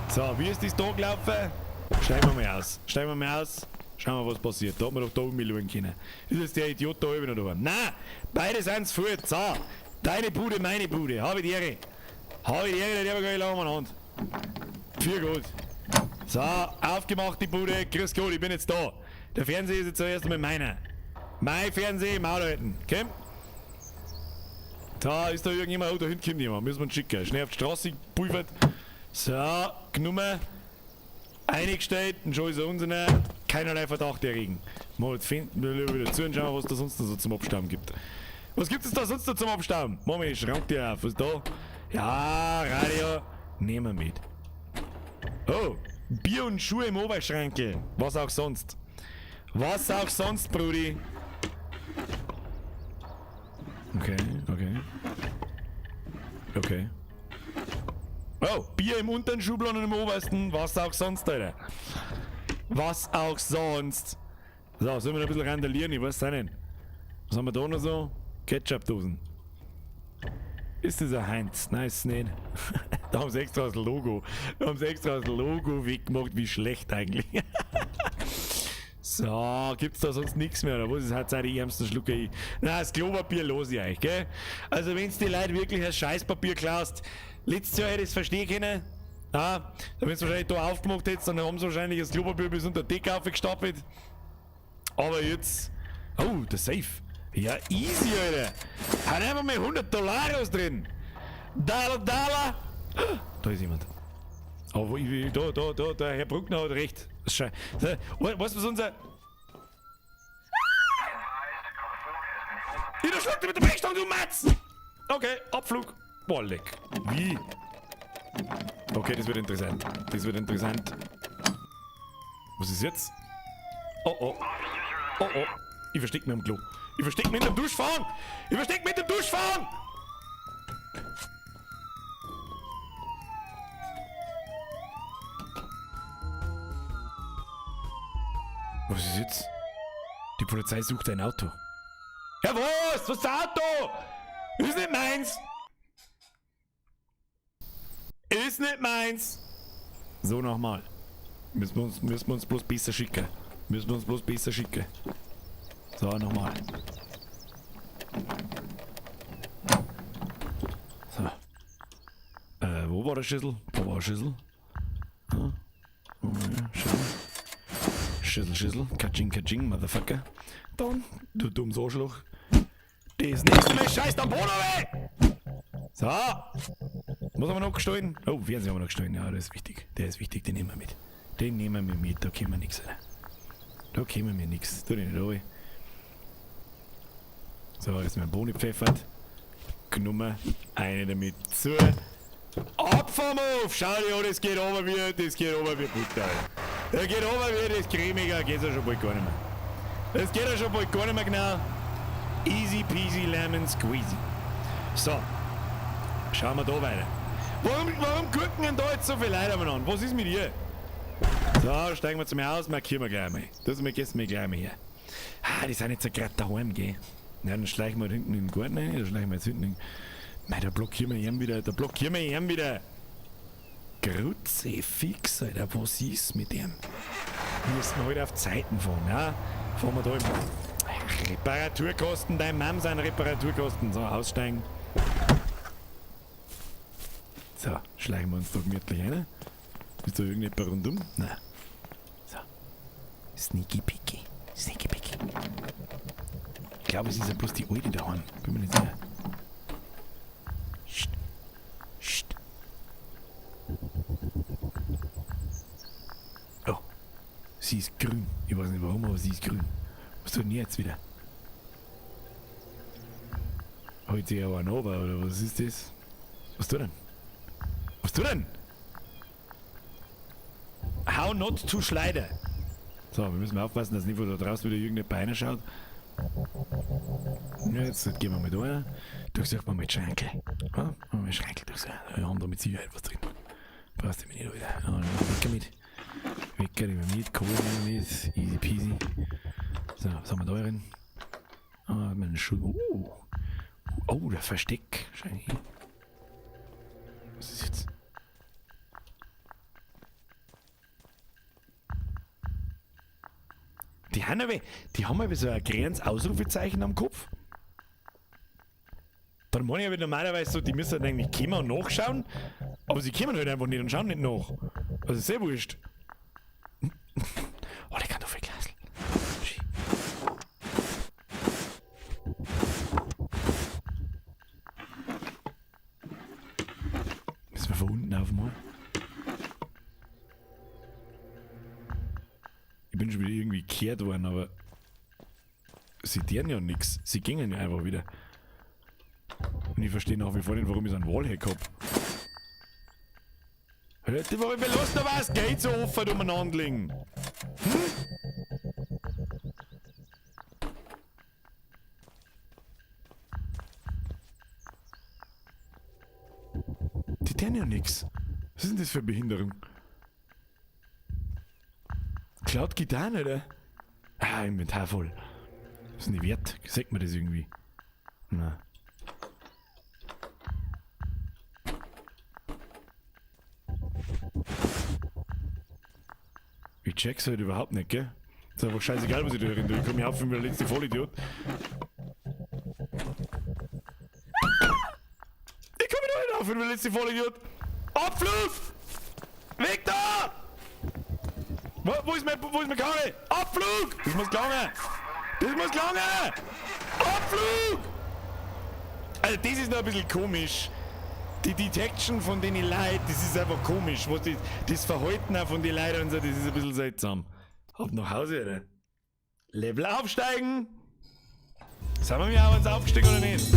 So, wie ist das da gelaufen? Steigen wir mal aus. Schauen wir, was passiert. Da hat man doch da oben schauen können. Ist jetzt der Idiot da oben oder was? Nein! Beide sind's fort. So! Deine Bude, meine Bude. Habe ich die Ehre. Die habe ich gar nicht lange an der Hand. Viel gut. So, aufgemacht die Bude. Grüß Gott, ich bin jetzt da. Der Fernseher ist jetzt zuerst einmal meiner. Mein Fernseher, Maul halten. Komm. Da ist da irgendjemand. Oh, da hinten kommt jemand. Müssen wir ihn schicken. Schnell auf die Straße gepulvert. So, genommen. Eingestellt. Und schon ist er unten. Keinerlei Verdacht erregen. Mal jetzt finden wir wieder zu und schauen, was da sonst noch so zum Abstauben gibt. Was gibt es da sonst noch zum Abstauben? Mach mal, schrank dir auf. Was ist da? Ja, Radio. Nehmen wir mit. Oh, Bier und Schuhe im Oberschranke. Was auch sonst. Brudi. Okay. Oh, Bier im unteren Schublon und im obersten. Was auch sonst, Alter. Was auch sonst. So, sollen wir noch ein bisschen randalieren? Ich weiß auch nicht. Was haben wir da noch so? Ketchup-Dosen. Ist das ein Heinz? Nein, ist es nicht. Da haben sie extra das Logo. Weggemacht. Wie schlecht eigentlich. So, gibt's da sonst nichts mehr, oder was? Das hat seit die ärmsten Schlucke ich. Na, das Klopapier los ich euch, gell? Also, wenn's die Leute wirklich als Scheißpapier klaust, letztes Jahr hätte ich es verstehen können. Ja, wenn es wahrscheinlich da aufgemacht hättest, dann haben sie wahrscheinlich das Klopapier bis unter die Decke aufgestapelt. Aber jetzt. Oh, der Safe. Ja, easy, Alter. Hat einfach mal $100 drin. Dollar. Da ist jemand. Aber da, der Herr Bruckner hat recht. Weißt du, was unser. Ich erschlag mit der Brechstange, du Matz! Okay, Abflug. Boah, leck. Wie? Okay, das wird interessant. Was ist jetzt? Oh. Ich versteck mich am Klo. Ich versteck mich hinterm Duschfang! Was ist jetzt? Die Polizei sucht ein Auto. Ja was? Was ist das Auto? Ist nicht meins. So nochmal. Müssen wir uns bloß besser schicken. So, nochmal. So. Wo war der Schüssel? Schüssel. Katsching, Motherfucker. Dann, du dummes Arschloch. Das nächste Mal scheißt am Boden weg! So. Was haben wir noch gestohlen? Oh, Fernseher haben wir noch gestohlen. Ja, das ist wichtig. Der ist wichtig, den nehmen wir mit. Den nehmen wir mit, da können wir nichts. Da können wir nichts. Tu den nicht rein. So, jetzt mal Bohnen gepfeffert. Genommen, eine damit zu. Ab vom Hof! Schau dir an, das geht runter wie Butter. Das geht runter wie das Cremiger, geht's ja schon bald gar nicht mehr. Das geht ja schon bald gar nicht mehr genau. Easy peasy lemon squeezy. So, schauen wir da weiter. Warum gucken denn da jetzt so viele Leute an? Was ist mit dir? So, steigen wir zu mir aus, markieren wir gleich mal. Das gehst du mir gleich mal her. Ah, die sind jetzt ja gerade daheim, gell? Na, dann schleichen wir hinten in den Garten rein, dann schleichen wir jetzt hinten in... Nein, da blockieren wir ihn wieder, Grütze, fix, Alter, was ist mit dem? Müssen wir heute auf Zeiten fahren, ja? Fahren wir da im... Ach, Reparaturkosten, dein Mann sind Reparaturkosten. So, aussteigen. So, schleichen wir uns da gemütlich rein. Ist da irgendjemand rundum? Nein. So. Sneaky Picky. Ich glaube, es ist ja bloß die Alte daheim. Bin mir nicht sicher. Psst. Oh. Sie ist grün. Ich weiß nicht warum, aber sie ist grün. Was tut denn jetzt wieder? Holt sich aber einen over, oder was ist das? Was tut denn? How not to Schleider. So, wir müssen aufpassen, dass nicht von da draußen wieder irgendeine Beine schaut. Ja, jetzt gehen wir mal da rein. Durchsuchen wir mal die Schrankel. Ja, machen wir mal Schrankel durchsuchen. Wir haben da mit Sicherheit was drin. Brauchst du mir nicht wieder. Ja, dann Wecker mit. Wecker nehmen wir mit. Kohle nehmen wir mit. Easy peasy. So, was haben wir da drin? Ah, meinen Schuh. Oh, der Versteck. Schau hier. Was ist jetzt? Die haben aber so ein grünes Ausrufezeichen am Kopf. Dann meine ich aber normalerweise so, die müssen halt eigentlich kommen und nachschauen, aber sie kommen halt einfach nicht und schauen nicht nach. Also sehr wurscht. Oh, der Kartoffelglasl. Müssen wir von unten aufmachen? Ich bin schon wieder irgendwie gekehrt worden, aber sie tun ja nichts. Sie gingen ja einfach wieder. Und ich verstehe nach wie vor nicht, warum ich so einen Wallhack hab. Hört ihr, warum wir lassen aber das Gate so offen umeinander liegen? Die tun ja nichts. Was ist denn das für eine Behinderung? Klaut Gitarre, oder? Ah, Inventar voll. Was ist denn die wert? Sagt man das irgendwie? Na. Ich check's halt überhaupt nicht, gell? Ist einfach scheißegal, was ich da drin tue. Ich komm hier auf wie der letzte Vollidiot. Ich komm wieder nicht auf wie der letzte Vollidiot. Abflug! Weg da! Wo ist mein Karre? Abflug! Das muss gelangen! Abflug! Also das ist noch ein bisschen komisch. Die Detection von den Leuten, das ist einfach komisch. Was das Verhalten auch von den Leuten und so, das ist ein bisschen seltsam. Ab nach Hause, oder? Level aufsteigen! Sind wir mir auch uns aufgestiegen oder nicht?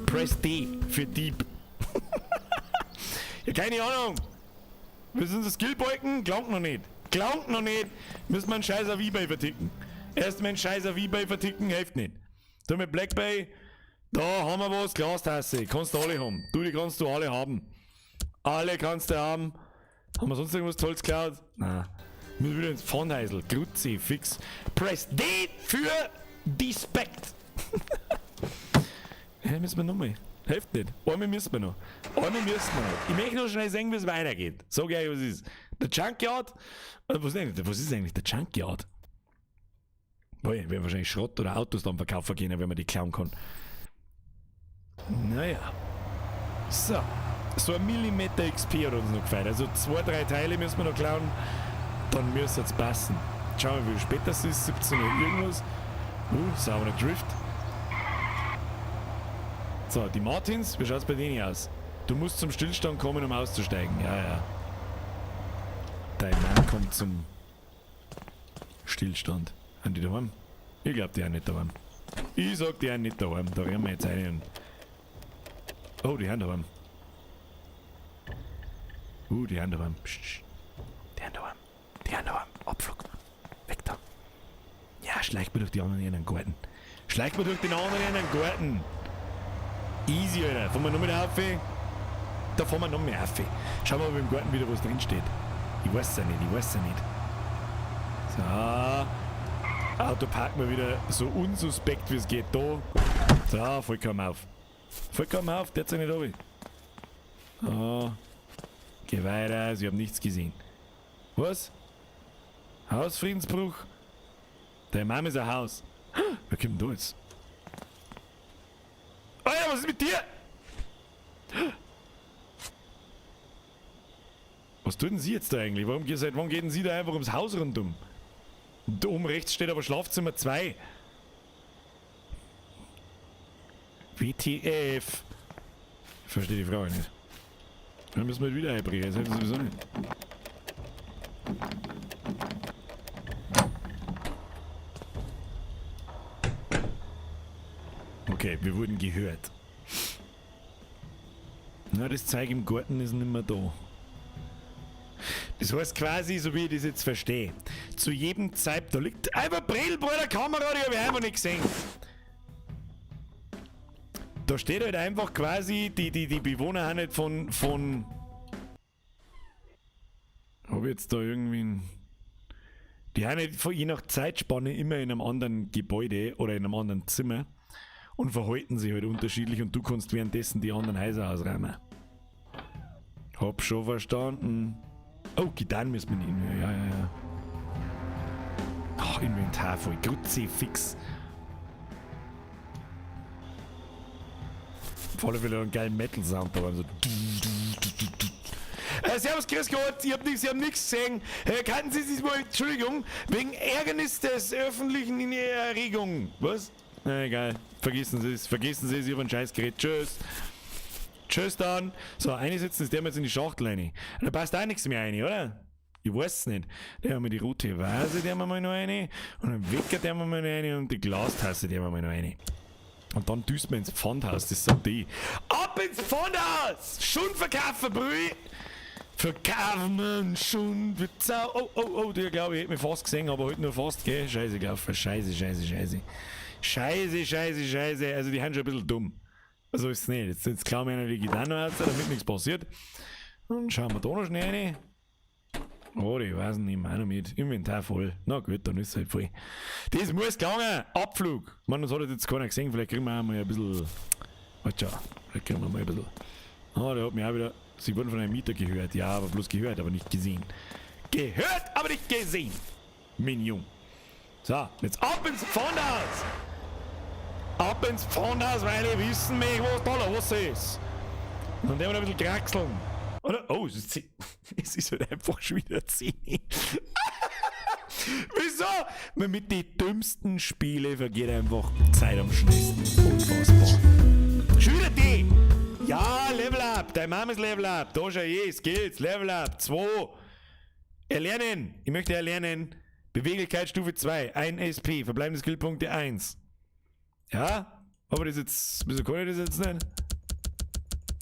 Press D für Dieb. Ja, keine Ahnung. Wir sind so Skillbalken, klangt noch nicht. Müssen wir einen Scheiß auf eBay verticken. Erstmal einen Scheiß auf eBay verticken, hilft nicht. Da mit Black Bay, da haben wir was, Glastasse, kannst du alle haben. Du, die kannst du alle haben. Alle kannst du haben. Haben wir sonst irgendwas Tolles geklaut? Nein. Müssen wir wieder ins Pfannheisel, Grützi, fix. Press D für Despect. Ja, müssen wir nochmal. Hilft nicht. Einmal müssen wir noch. Ich möchte noch schnell sehen, wie es weitergeht. Sag euch, was ist. Der Junkyard? Was ist eigentlich der Junkyard? Boah, wir werden wahrscheinlich Schrott oder Autos dann verkaufen können, wenn man die klauen kann. Naja. So ein Millimeter XP hat uns noch gefällt. Also 2-3 Teile müssen wir noch klauen. Dann müsste es passen. Schauen wir, wie spät das ist. 17 Uhr irgendwas. Sauberer Drift. So, die Martins, wie schaut's bei denen aus? Du musst zum Stillstand kommen, um auszusteigen. Ja, ja. Dein Mann kommt zum Stillstand. Sind die daheim? Ich glaub, die sind nicht daheim. Ich sag, die sind nicht daheim. Da rennen wir jetzt rein. Oh, die sind daheim. Die sind daheim. Psst, psst. Die sind daheim. Die sind daheim. Abflug. Weg da. Ja, schleicht mir durch die anderen in den Garten. Schleicht mir durch den anderen in den Garten. Easy, Alter. Fahren wir noch mit auf? Da fahren wir noch mehr auf. Schauen wir mal, ob im Garten wieder was drin steht. Ich weiß es ja nicht. So. Auto parken wir wieder so unsuspekt wie es geht da. So, vollkommen auf. Vollkommen auf, der hat sich nicht runter. So. Geh weiter, ich habe nichts gesehen. Was? Hausfriedensbruch? Deine Mama ist ein Haus. Wer kommt denn da jetzt? Alter, was ist mit dir? Was tun denn Sie jetzt da eigentlich? Seit wann geht denn Sie da einfach ums Haus rundum? Da oben rechts steht aber Schlafzimmer 2. WTF? Ich verstehe die Frage nicht. Dann müssen wir wieder einbringen, das hätten Sie sowieso nicht. Okay, wir wurden gehört. Na, das Zeug im Garten ist nicht mehr da. Das heißt quasi, so wie ich das jetzt verstehe, zu jedem Zeitpunkt, da liegt einfach Brill bei der Kamera, die habe ich einfach nicht gesehen. Da steht halt einfach quasi, die Bewohner haben nicht von habe jetzt da irgendwie die haben nicht je nach Zeitspanne immer in einem anderen Gebäude oder in einem anderen Zimmer und verhalten sich halt unterschiedlich und du kannst währenddessen die anderen Häuser ausräumen. Hab schon verstanden. Oh, Gitarren müssen wir nicht. Ja. Ach, Inventar voll. Kruzifix. Vor allem wieder einen geilen Metal-Sound da. So. Servus, grüß Gott, ich hab nichts gesehen. Kannten Sie sich mal, Entschuldigung, wegen Ärgernis des Öffentlichen in Ihrer Erregung. Was? Na egal, vergessen Sie es, ich hab ein Scheißgerät. Tschüss. Tschüss dann. So, einsetzen ist der jetzt in die Schachtel rein. Da passt auch nichts mehr rein, oder? Ich weiß es nicht. Da haben wir die rote Vase, die haben wir mal noch rein. Und den Wecker, die haben wir mal noch rein. Und die Glastasse, die haben wir mal noch rein. Und dann düst wir ins Pfandhaus, das sagt die. Ab ins Pfandhaus! Schund verkaufen, Brühe! Verkaufen wir Schund, oh, der glaube ich, hätte mich fast gesehen, aber heute nur fast, gell? Scheiße gelaufen, scheiße. Also die haben schon ein bisschen dumm. Also ist es nicht. Jetzt klauen wir einer die Gitarre noch aus, damit nichts passiert. Und schauen wir da noch schnell rein. Oh, ich weiß nicht, auch noch mit. Inventar voll. Na gut, dann ist es halt voll. Das muss gegangen. Abflug. Man, das hat jetzt keiner gesehen. Vielleicht kriegen wir auch mal ein bisschen. Warte schon. Vielleicht kriegen wir mal ein bisschen. Ah, der hat mich auch wieder. Sie wurden von einem Mieter gehört. Ja, aber bloß gehört, aber nicht gesehen. Gehört, aber nicht gesehen. Mignon. So, jetzt ab ins Pfandhaus. Ab ins Pfandhaus, weil ich wissen möchte, was da los ist. Und dann werden wir ein bisschen kraxeln. Oder? Oh, es ist halt einfach schon wieder 10. Wieso? Weil mit den dümmsten Spielen vergeht einfach Zeit am schnellsten. Unfassbar. Schon wieder die. Ja, Level Up. Dein Mama ist Level Up. Da schon Skills. Level Up. 2. Erlernen. Ich möchte erlernen. Beweglichkeitsstufe 2. 1 SP. Verbleibende Skillpunkte 1. Ja? Aber das jetzt. Wieso kann ich das jetzt nicht?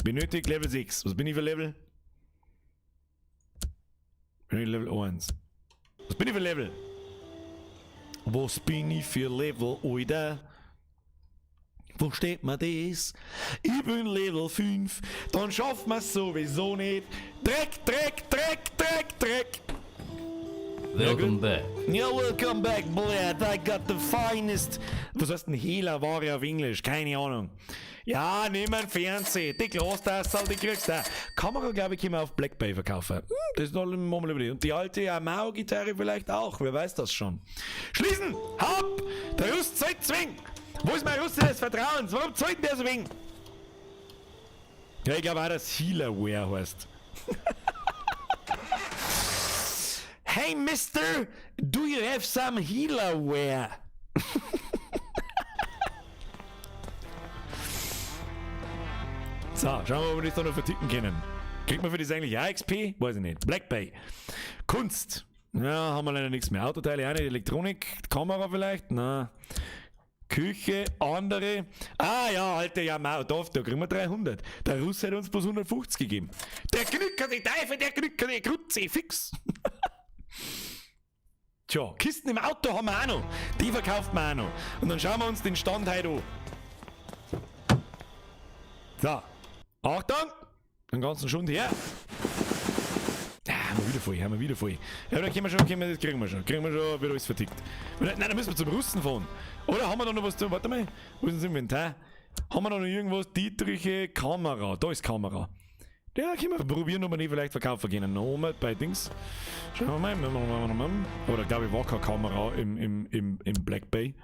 Benötigt Level 6. Was bin ich für Level? Bin ich Level 1. Was bin ich für Level? Was bin ich für Level, Alter? Wo steht mir das? Ich bin Level 5. Dann schafft man es sowieso nicht. Dreck. Welcome back. Ja, welcome back, Blad. I got the finest. Was heißt denn Hehlerware auf Englisch? Keine Ahnung. Ja, nimm ein Fernsehen. Die Glastasse, die kriegst du. Kamera, glaube ich, können wir auf Black Bay verkaufen. Das ist noch ein Moment über. Und die alte Amau-Gitarre vielleicht auch. Wer weiß das schon. Schließen! Hab! Der Rust zahlt zwing! Wo ist mein Rust des Vertrauens? Warum zahlt der so wegen? Ja, ich glaube auch, dass Healerware heißt. Hey, Mister, do you have some Healerware? So, schauen wir mal, ob wir das da noch verticken können. Kriegt man für das eigentlich auch XP? Weiß ich nicht. Black Bay. Kunst. Ja, haben wir leider nichts mehr. Autoteile, eine Elektronik, Kamera vielleicht? Na. Küche, andere. Ah ja, Alter, ja, da kriegen wir 300. Der Russ hat uns bloß 150 gegeben. Der Knücker, die Teufel, der Knücker, die Grütze, fix. Tja, Kisten im Auto haben wir auch noch. Die verkauft man auch noch. Und dann schauen wir uns den Stand heute an. So, Achtung! Den ganzen Schund her. Haben wir wieder voll. Ja, dann das kriegen wir schon. Wird alles vertickt. Nein, dann müssen wir zum Russen fahren. Oder haben wir da noch was zu, warte mal, wo ist das Inventar? Haben wir da noch irgendwas? Dietriche Kamera, da ist Kamera. Ja, können wir probieren, ob wir die vielleicht verkaufen können. Nochmal bei Dings. Schauen wir mal. Oder glaube ich, war keine Kamera im Black Bay.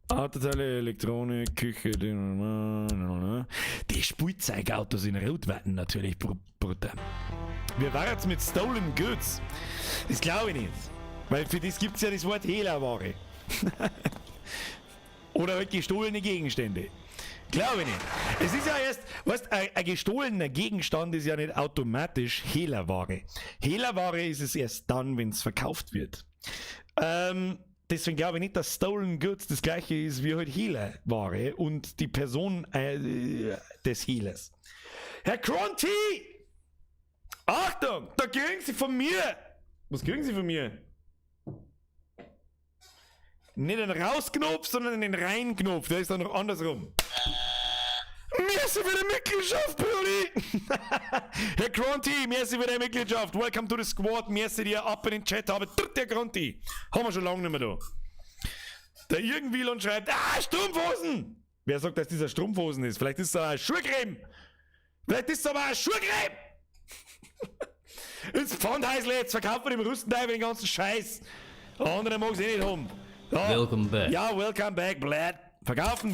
Autoteile, Elektronik, Küche, die Spielzeugautos in Rotwetten natürlich brutal. Wir waren jetzt mit Stolen Goods. Das glaube ich nicht. Weil für das gibt es ja das Wort Hehlerware. Oder halt gestohlene Gegenstände. Glaube ich nicht. Es ist ja erst, weißt, ein gestohlener Gegenstand ist ja nicht automatisch Hehlerware. Hehlerware ist es erst dann, wenn es verkauft wird. Deswegen glaube ich nicht, dass Stolen Goods das gleiche ist wie halt Hehlerware und die Person des Hehlers. Herr Cronty! Achtung! Da kriegen Sie von mir! Was kriegen Sie von mir? Nicht den Rausknopf, sondern den Reinknopf. Der ist dann noch andersrum. Merci für die Mitgliedschaft, Brudi! Herr Cronty, merci für die Mitgliedschaft. Welcome to the squad. Merci dir ab in den Chat haben. Der Cronty. Haben wir schon lange nicht mehr da. Der irgendwie und schreibt, Strumpfhosen! Wer sagt, dass dieser Strumpfhosen ist? Vielleicht ist es aber ein Schuhcreme. Ins Pfandhäusle, jetzt verkaufen wir dem Rustenteil den ganzen Scheiß. Der andere mag es eh nicht haben. Ja. Welcome back. Ja, welcome back, Blad. Verkaufen.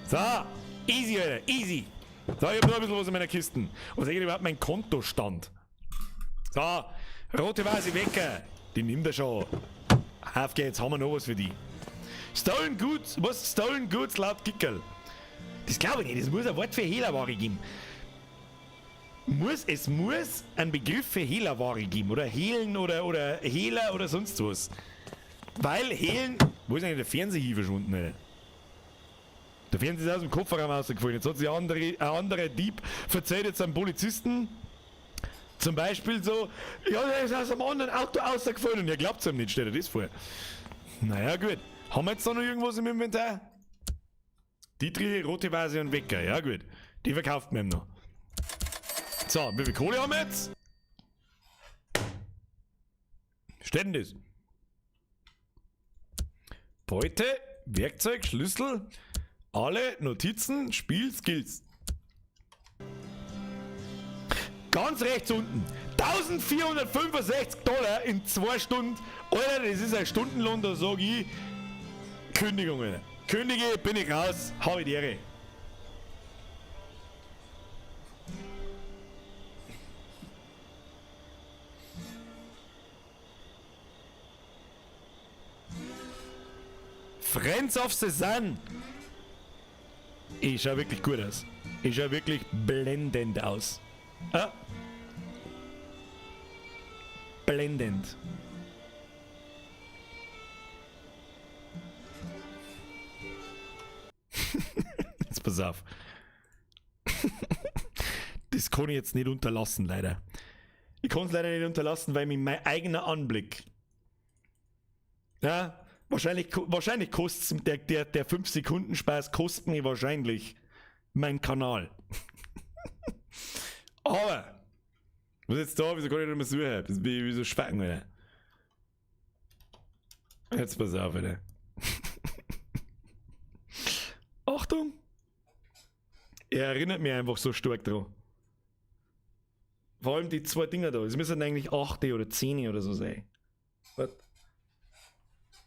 So, easy, Alter, easy. So, ich hab noch ein bisschen was in meiner Kisten. Was ist eigentlich überhaupt mein Kontostand? So, rote Vase Wecker. Die nimmt er schon. Auf geht's, haben wir noch was für die. Stolen Goods, was Stolen Goods laut Kickerl? Das glaube ich nicht, es muss ein Wort für Hehlerware geben. Es muss einen Begriff für Hehlerware geben. Oder Hehlen oder Hehler oder sonst was. Weil Hehlen. Wo ist eigentlich der Fernseher hier verschwunden, Alter? Der Fernseher ist aus dem Kofferraum rausgefallen. Jetzt hat sich ein anderer Dieb verzählt jetzt einem Polizisten. Zum Beispiel so: Ja, der ist aus einem anderen Auto rausgefallen. Und ihr glaubt es ihm nicht, stellt er das vor. Naja, gut. Haben wir jetzt da noch irgendwas im Inventar? Dietrich, rote Vase und Wecker. Ja, gut. Die verkauft man ihm noch. So, wie viel Kohle haben wir jetzt? Steht denn das? Beute, Werkzeug, Schlüssel, alle Notizen, Spiel, Skills. Ganz rechts unten. $1465 in 2 Stunden. Alter, das ist ein Stundenlohn, da sag ich Kündigung, Alter. Kündige, bin ich raus, hau ich die Ehre. Friends of the Sun. Ich schau wirklich gut aus. Ich schau wirklich blendend aus. Ah. Blendend. Jetzt pass auf. Das kann ich jetzt nicht unterlassen, leider. Ich kann es leider nicht unterlassen, weil mir mein eigener Anblick. Ja. Wahrscheinlich kostet der 5 Sekunden Spaß kostet mir wahrscheinlich mein Kanal. Aber was jetzt da, wieso kann ich nicht mehr suchen? Das bin ich wie so schwacken, Alter. Jetzt pass auf, Alter. Achtung! Er erinnert mich einfach so stark dran. Vor allem die 2 Dinger da. Es müssen eigentlich 8 oder 10 oder so sein. Warte.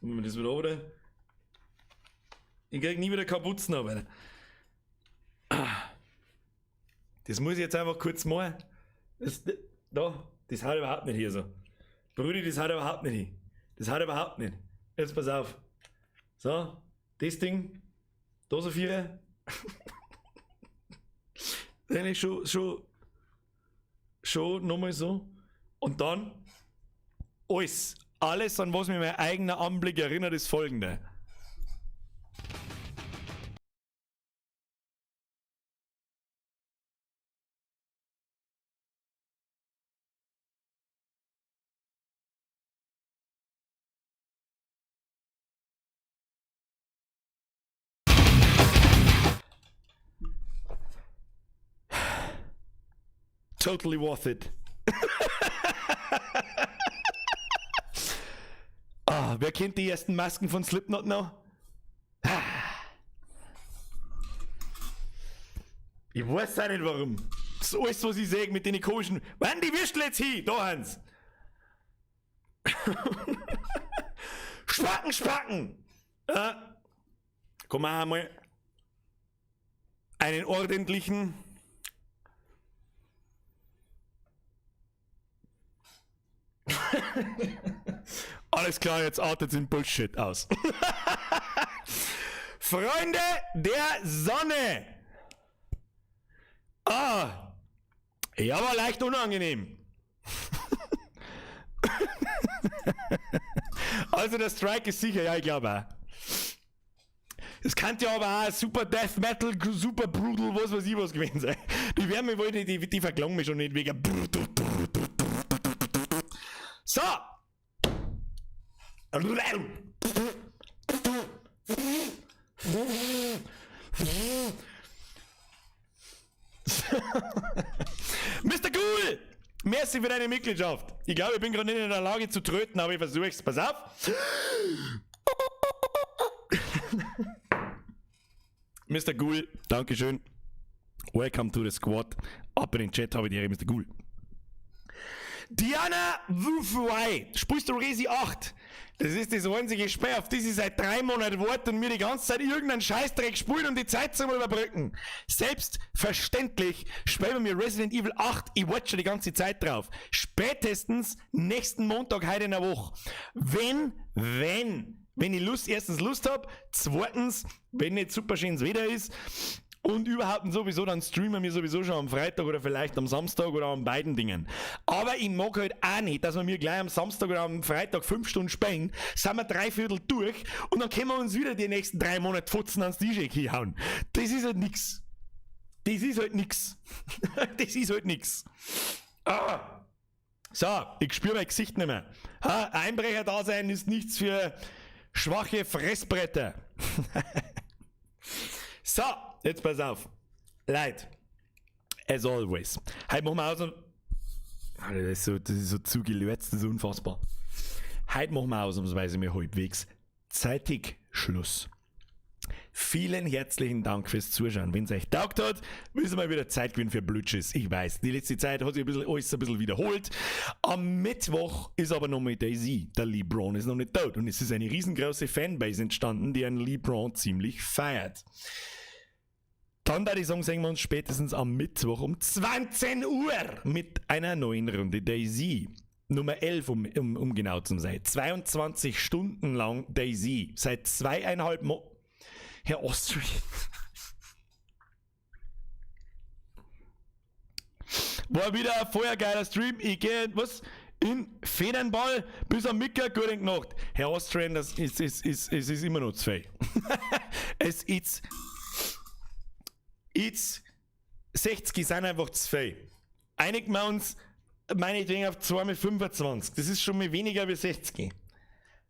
Wenn wir das wieder oder? Ich krieg nie wieder Kapuzen, aber. Das muss ich jetzt einfach kurz mal. Das hat überhaupt nicht hier so. Brudi, das hat überhaupt nicht hin. Das hat überhaupt nicht. Jetzt pass auf. So, das Ding. Da so 4. Eigentlich schon nochmal so. Und dann alles, an was mir mein eigener Anblick erinnert, ist folgende. Totally worth it. Wer kennt die ersten Masken von Slipknot noch? Ich weiß auch nicht warum. Das ist alles, was ich sehe mit den komischen. Wann die Würstel jetzt hin? Da Hans. Spacken! Komm mal einmal. Einen ordentlichen. Alles klar, jetzt artet in Bullshit aus. Freunde der Sonne! Ja, war leicht unangenehm. Also der Strike ist sicher, ja, ich glaube auch. Es könnte ja aber auch Super Death Metal, Super Brutal, was weiß ich was gewesen sein. Die werden mir wohl, die verklangen mich schon nicht wegen. So! Mr. Cool! Merci für deine Mitgliedschaft. Ich glaube, ich bin gerade nicht in der Lage zu tröten, aber ich versuch's. Pass auf! Mr. Ghoul, Dankeschön. Welcome to the squad. Ab in den Chat habe ich dir, Mr. Ghoul. Diana Wufuai, spielst du Resi 8? Das ist das einzige Spiel, auf das ich seit 3 Monaten warte und mir die ganze Zeit irgendeinen Scheißdreck spielen, um die Zeit zu überbrücken. Selbstverständlich spielen wir Resident Evil 8, ich warte schon die ganze Zeit drauf. Spätestens nächsten Montag, heute in der Woche. Wenn ich erstens Lust habe, zweitens, wenn nicht super schönes Wetter ist und überhaupt sowieso, dann streamen wir sowieso schon am Freitag oder vielleicht am Samstag oder an beiden Dingen. Aber ich mag halt auch nicht, dass wir mir gleich am Samstag oder am Freitag 5 Stunden spielen, sind wir 3/4 durch und dann können wir uns wieder die nächsten 3 Monate Futzen ans DJ hauen. Das ist halt nix. Das ist halt nix. So, ich spüre mein Gesicht nicht mehr. Einbrecher da sein ist nichts für schwache Fressbretter. So, jetzt pass auf. Leute, as always. Heute machen wir aus. Das ist so zugelötzt, das ist unfassbar. Heute machen wir ausnahmsweise mir halbwegs zeitig Schluss. Vielen herzlichen Dank fürs Zuschauen. Wenn es euch taugt hat, müssen wir wieder Zeit gewinnen für Blödschiss. Ich weiß, die letzte Zeit hat sich alles ein bisschen wiederholt. Am Mittwoch ist aber noch mit Daisy. Der LeBron ist noch nicht tot. Und es ist eine riesengroße Fanbase entstanden, die einen LeBron ziemlich feiert. Dann würde ich sagen, sehen wir uns spätestens am Mittwoch um 20 Uhr mit einer neuen Runde Daisy. Nummer 11, um genau zu sein. 22 Stunden lang Daisy. Seit 2,5 Monaten. Herr Austrian. War wieder ein vorher geiler Stream. Ich gehe in Federnball bis am Mittag. Gute Nacht. Herr Austrian, es ist immer noch zu viel. Es ist 60 sind einfach zu viel. Einigen wir uns meinetwegen auf 2x25. Das ist schon mal weniger wie 60.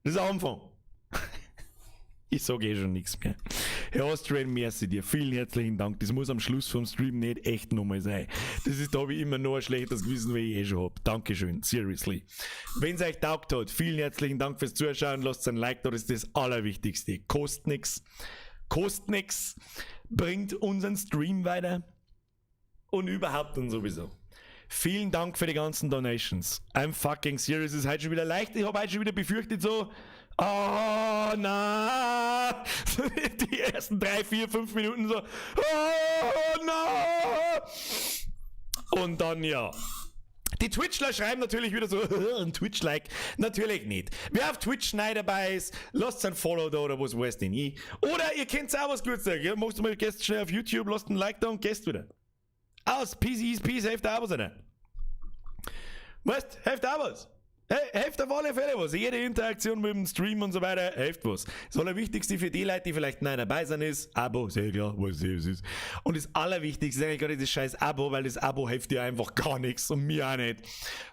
Das ist ein Anfang. Ich sage schon nichts mehr. Herr Austrian, merci dir. Vielen herzlichen Dank. Das muss am Schluss vom Stream nicht echt nochmal sein. Da habe ich immer noch ein schlechtes Gewissen, wie ich schon habe. Dankeschön, seriously. Wenn es euch taugt hat, vielen herzlichen Dank fürs Zuschauen. Lasst ein Like da, das ist das Allerwichtigste. Kostet nix. Bringt unseren Stream weiter. Und überhaupt und sowieso. Vielen Dank für die ganzen Donations. I'm fucking serious. Es ist heute schon wieder leicht. Ich habe heute schon wieder befürchtet so, oh na, die ersten 3, 4, 5 Minuten so, oh na. Und dann ja. Die Twitchler schreiben natürlich wieder so, ein Twitch-Like. Natürlich nicht. Wer auf Twitch neu dabei ist, lasst ein Follow da oder was weiß denn ich. Oder ihr könnt auch was Gutes sagen. Ja, machst du mal, gehst schnell auf YouTube, lasst ein Like da und gehst wieder. Aus. Peace is peace, hilft auch was. Weißt, hilft auch was. Hey, hilft auf alle Fälle was. Jede Interaktion mit dem Stream und so weiter hilft was. Das Allerwichtigste für die Leute, die vielleicht neu dabei sind, ist Abo. Sehr klar, was es ist. Und das Allerwichtigste ist eigentlich gerade das scheiß Abo, weil das Abo hilft dir einfach gar nichts und mir auch nicht.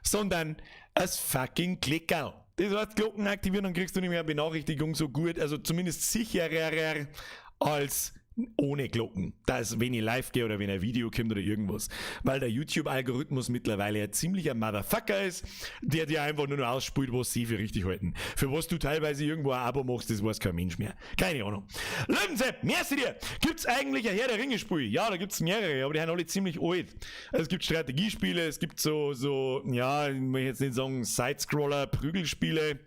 Sondern das fucking Klickerl. Das heißt, Glocken aktivieren, dann kriegst du nicht mehr eine Benachrichtigung so gut, also zumindest sicherer als ohne Glocken. Das, wenn ich live gehe oder wenn ein Video kommt oder irgendwas. Weil der YouTube-Algorithmus mittlerweile ein ziemlicher Motherfucker ist, der dir einfach nur noch ausspielt, was sie für richtig halten. Für was du teilweise irgendwo ein Abo machst, das weiß kein Mensch mehr. Keine Ahnung. Löwensepp, merci dir! Gibt's eigentlich ein Herr der Ringe-Spiel? Ja, da gibt's mehrere, aber die sind alle ziemlich alt. Also es gibt Strategiespiele, es gibt ja, ich will jetzt nicht sagen Sidescroller, Prügelspiele,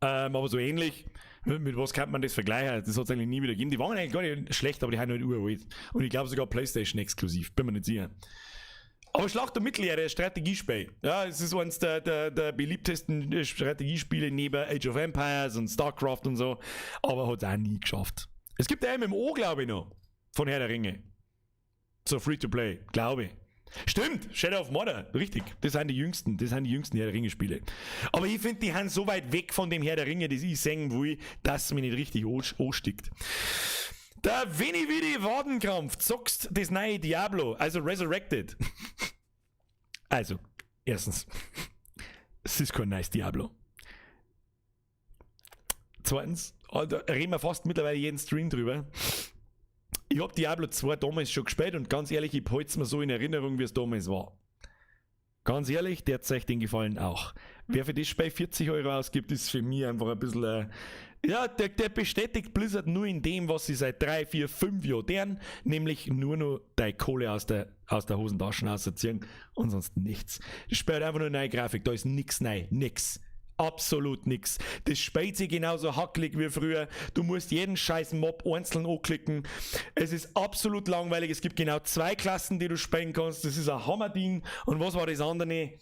aber so ähnlich. Mit was kann man das vergleichen? Das hat es eigentlich nie wieder gegeben. Die waren eigentlich gar nicht schlecht, aber die haben halt uralt. Und ich glaube sogar PlayStation exklusiv, bin mir nicht sicher. Aber Schlacht der Mittelerde, Strategiespiel. Ja, es ist eines der beliebtesten Strategiespiele neben Age of Empires und StarCraft und so. Aber hat es auch nie geschafft. Es gibt ein MMO, glaube ich, noch. Von Herr der Ringe. So Free-to-Play, glaube ich. Stimmt, Shadow of Mordor, richtig. Das sind die jüngsten Herr der Ringe-Spiele. Aber ich finde, die sind so weit weg von dem Herr der Ringe, das ich sehen will, dass es mich nicht richtig anstickt. Der Winnie Widi Wadenkrampf zockst das neue Diablo, also Resurrected. Also, erstens, es ist kein nice Diablo. Zweitens, da reden wir fast mittlerweile jeden Stream drüber. Ich hab Diablo 2 damals schon gespielt und ganz ehrlich, ich behalte es mir so in Erinnerung, wie es damals war. Ganz ehrlich, der hat euch den Gefallen auch. Wer für das Spiel 40 € ausgibt, ist für mich einfach ein bisschen, ja, der bestätigt Blizzard nur in dem, was sie seit 3, 4, 5 Jahren tun, nämlich nur noch die Kohle aus der Hosentasche rausziehen und sonst nichts. Das Spiel hat einfach nur eine neue Grafik, da ist nix neu, nix. Absolut nix. Das spielt sich genauso hackelig wie früher. Du musst jeden scheiß Mob einzeln anklicken. Es ist absolut langweilig. Es gibt genau 2 Klassen, die du spielen kannst. Das ist ein Hammerding. Und was war das andere?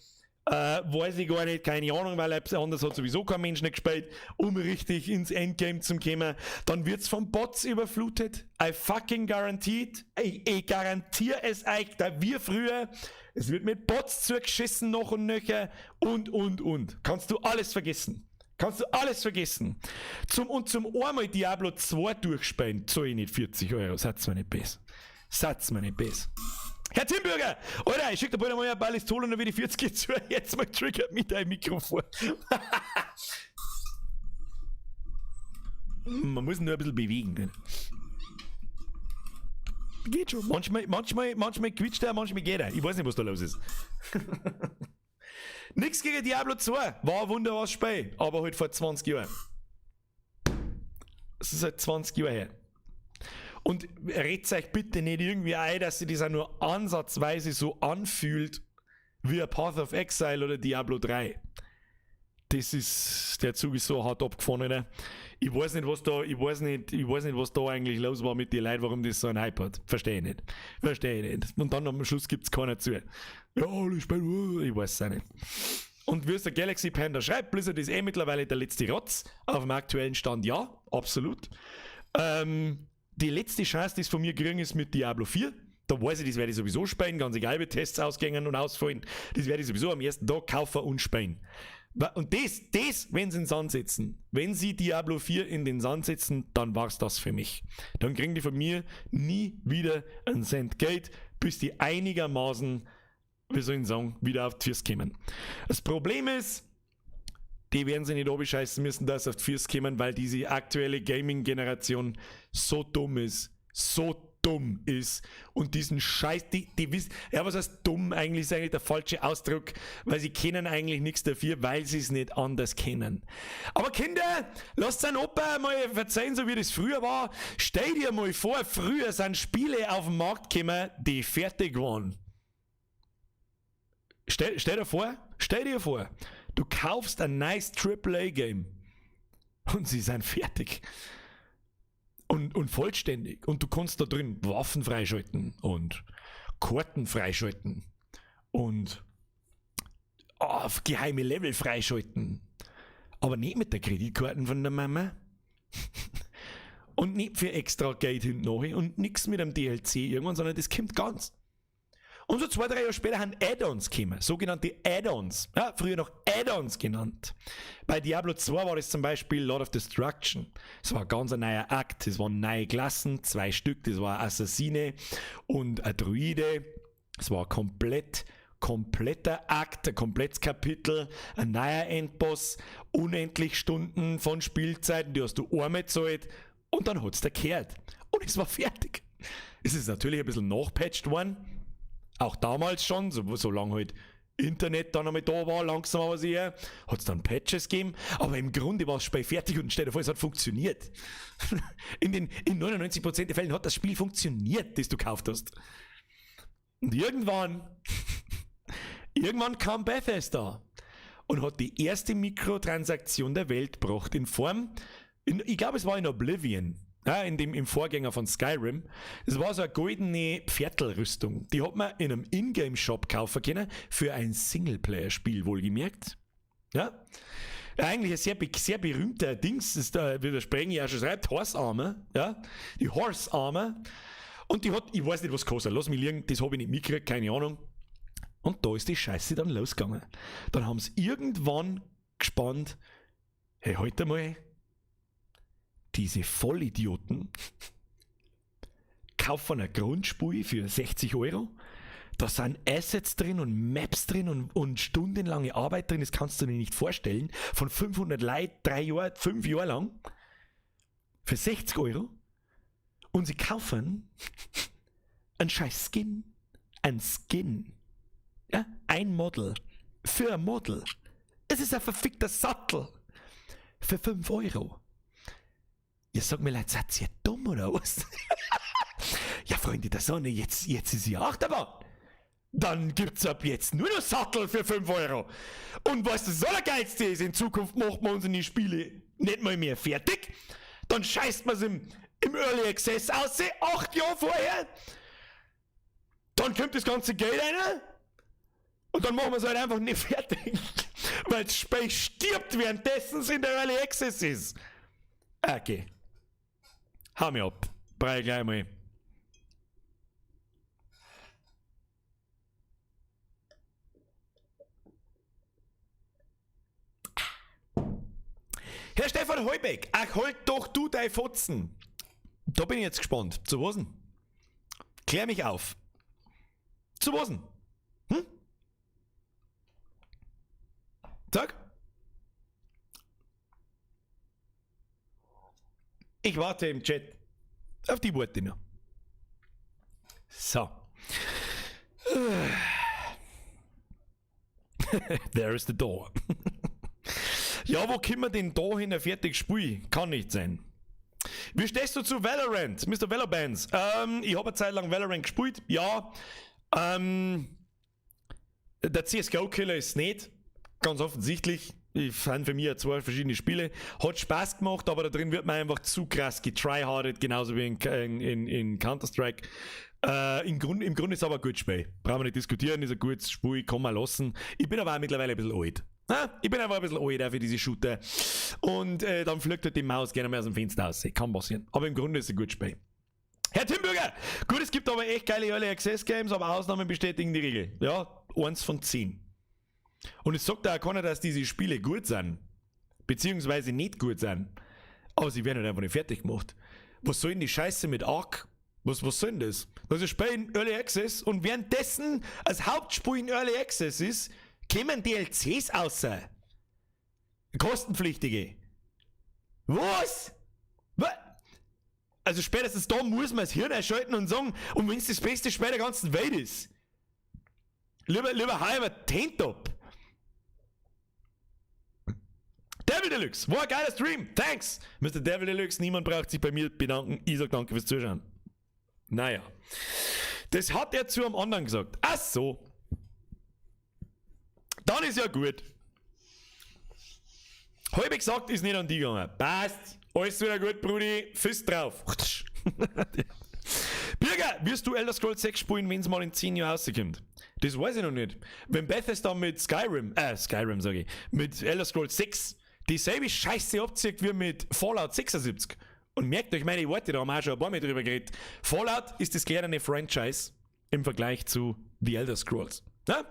Weiß ich gar nicht, keine Ahnung, weil anders hat sowieso kein Mensch nicht gespielt, um richtig ins Endgame zu kommen. Dann wird's von Bots überflutet. I fucking guaranteed. Ich garantiere es euch, da wir früher. Es wird mit Bots zugeschissen noch und nöcher und. Kannst du alles vergessen. Zum einmal Diablo 2 durchspielen, zahle ich nicht 40 €. Satz mir nicht besser. Herr Timbürger! Alter, ich schick dir bald mal ein Ballistol und dann wieder 40 zu. Jetzt mal triggert mit deinem Mikrofon. Man muss ihn nur ein bisschen bewegen. Ne? Geht schon. Manchmal quietscht er, manchmal geht er. Ich weiß nicht, was da los ist. Nix gegen Diablo 2. War ein wunderbares Spiel. Aber halt vor 20 Jahren. Es ist halt 20 Jahre her. Und redet euch bitte nicht irgendwie ein, dass sich das auch nur ansatzweise so anfühlt wie ein Path of Exile oder Diablo 3. Der Zug ist so hart abgefahren, Alter. Ich weiß nicht, was da eigentlich los war mit den Leuten, warum das so ein Hype hat. Verstehe ich nicht. Und dann am Schluss gibt es keiner zu. Ja, ich weiß es auch nicht. Und wie es der Galaxy Panda schreibt, Blizzard ist mittlerweile der letzte Rotz. Auf dem aktuellen Stand ja, absolut. Die letzte Chance, die es von mir kriegen, ist mit Diablo 4. Da weiß ich, das werde ich sowieso spielen, ganz egal, wie Tests ausgehen und ausfallen. Das werde ich sowieso am ersten Tag kaufen und spielen. Und das, wenn sie in den Sand setzen, wenn sie Diablo 4 in den Sand setzen, dann war's das für mich. Dann kriegen die von mir nie wieder einen Cent Geld, bis die einigermaßen, wie soll ich sagen, wieder auf die Füße kommen. Das Problem ist, die werden sie nicht abscheißen müssen, dass sie auf die Füße kommen, weil diese aktuelle Gaming-Generation so dumm ist und diesen Scheiß, die wissen, ja, was heißt dumm, eigentlich ist eigentlich der falsche Ausdruck, weil sie kennen eigentlich nichts dafür, weil sie es nicht anders kennen. Aber Kinder, lasst einen Opa mal verzeihen, so wie das früher war. Stell dir mal vor, früher sind Spiele auf den Markt gekommen, die fertig waren. Stell dir vor, du kaufst ein nice AAA-Game und sie sind fertig. Und vollständig. Und du kannst da drin Waffen freischalten und Karten freischalten und auf geheime Level freischalten. Aber nicht mit der Kreditkarten von der Mama. Und nicht für extra Geld hinten nachher und nichts mit einem DLC irgendwann, sondern das kommt ganz. Und so 2-3 Jahre später haben Add-ons gekommen, sogenannte Add-ons, ja, früher noch Add-ons genannt. Bei Diablo 2 war das zum Beispiel Lord of Destruction. Das war ganz ein neuer Akt, das waren neue Klassen, 2 Stück, das war ein Assassine und ein Druide. Es war kompletter Akt, ein komplettes Kapitel, ein neuer Endboss, unendlich Stunden von Spielzeiten, die hast du einmal gezahlt und dann hat es gekehrt. Und es war fertig. Es ist natürlich ein bisschen nachpatcht worden, auch damals schon, so lange halt Internet dann einmal da war, langsam aber sicher, hat es dann Patches gegeben, aber im Grunde war das Spiel fertig und stell dir vor, es hat funktioniert. In 99% der Fällen hat das Spiel funktioniert, das du gekauft hast. Und irgendwann kam Bethesda und hat die erste Mikrotransaktion der Welt gebracht in Form, ich glaube es war in Oblivion, ja, im Vorgänger von Skyrim. Das war so eine goldene Pferdlrüstung. Die hat man in einem Ingame-Shop kaufen können, für ein Singleplayer-Spiel wohlgemerkt. Ja? Eigentlich ein sehr berühmter Dings, ist da, wie der Sprenger ja schon schreibt, Horse Armor. Ja? Die Horse Armor. Und die hat, ich weiß nicht was kostet, lass mich liegen, das habe ich nicht mitgekriegt, keine Ahnung. Und da ist die Scheiße dann losgegangen. Dann haben sie irgendwann gespannt, hey, heute mal, diese Vollidioten kaufen eine Grundspur für 60 €. Da sind Assets drin und Maps drin und stundenlange Arbeit drin, das kannst du dir nicht vorstellen. Von 500 Leuten, 5 Jahre lang, für 60 €. Und sie kaufen einen scheiß Skin. Ein Skin. Ja, ein Model. Für ein Model. Es ist ein verfickter Sattel. Für 5 €. Ja, sag mir, Leute, seid ihr dumm oder was? Ja, Freunde der Sonne, jetzt ist sie Achterbahn. Dann gibt's ab jetzt nur noch Sattel für 5 €. Und was das Allergeilste ist, in Zukunft macht man unsere Spiele nicht mal mehr fertig. Dann scheißt man es im Early Access aus, 8 Jahre vorher. Dann kommt das ganze Geld rein. Und dann machen wir es halt einfach nicht fertig. Weil das Spiel stirbt, währenddessen es in der Early Access ist. Okay. Hau mir ab. Brei gleich mal. Herr Stefan Heubeck, ach halt doch du dein Fotzen. Da bin ich jetzt gespannt. Zu was denn? Klär mich auf. Zu was denn? Hm? Sag. Ich warte im Chat auf die Worte noch. So. There is the door. Ja, wo können wir denn da hin ein fertiges Spiel? Kann nicht sein. Wie stehst du zu Valorant, Mr. Valorbands? Ich habe eine Zeit lang Valorant gespielt, ja. Der CSGO-Killer ist nicht, ganz offensichtlich. Ich fand für mich 2 verschiedene Spiele. Hat Spaß gemacht, aber da drin wird man einfach zu krass getryhardet, genauso wie in Counter-Strike. Im Grunde ist es aber ein gutes Spiel. Brauchen wir nicht diskutieren, ist ein gutes Spiel, kann man lassen. Ich bin aber auch mittlerweile ein bisschen alt. Ich bin einfach ein bisschen alt für diese Shooter. Und dann fliegt halt die Maus gerne mal aus dem Fenster raus. Kann passieren. Aber im Grunde ist es ein gutes Spiel. Herr Timbürger! Gut, es gibt aber echt geile Early Access Games, aber Ausnahmen bestätigen die Regel. Ja, 1 von 10. Und es sagt auch keiner, dass diese Spiele gut sind. Beziehungsweise nicht gut sind. Aber sie werden halt einfach nicht fertig gemacht. Was soll denn die Scheiße mit Ark? Was soll denn das? Das ist ein Spiel in Early Access und währenddessen als Hauptspiel in Early Access ist, kommen DLCs außer. Kostenpflichtige. Was? Also spätestens da muss man das Hirn erschalten und sagen, und wenn es das beste Spiel der ganzen Welt ist. Lieber halber Tentop. Devil Deluxe, war ein geiler Stream. Thanks, Mr. Devil Deluxe. Niemand braucht sich bei mir bedanken. Ich sag danke fürs Zuschauen. Naja. Das hat er zu einem anderen gesagt. Ach so. Dann ist ja gut. Halb gesagt, ist nicht an die gegangen. Passt. Alles wieder gut, Brudi. Fist drauf. Bürger, wirst du Elder Scrolls 6 spielen, wenn es mal in 10 Jahren rauskommt? Das weiß ich noch nicht. Wenn Bethesda mit Skyrim sage ich, mit Elder Scrolls 6 dieselbe Scheiße abzieht wie mit Fallout 76. Und merkt euch meine Worte, da haben wir auch schon ein paar Mal drüber geredet. Fallout ist das kleinere Franchise im Vergleich zu The Elder Scrolls. Ja?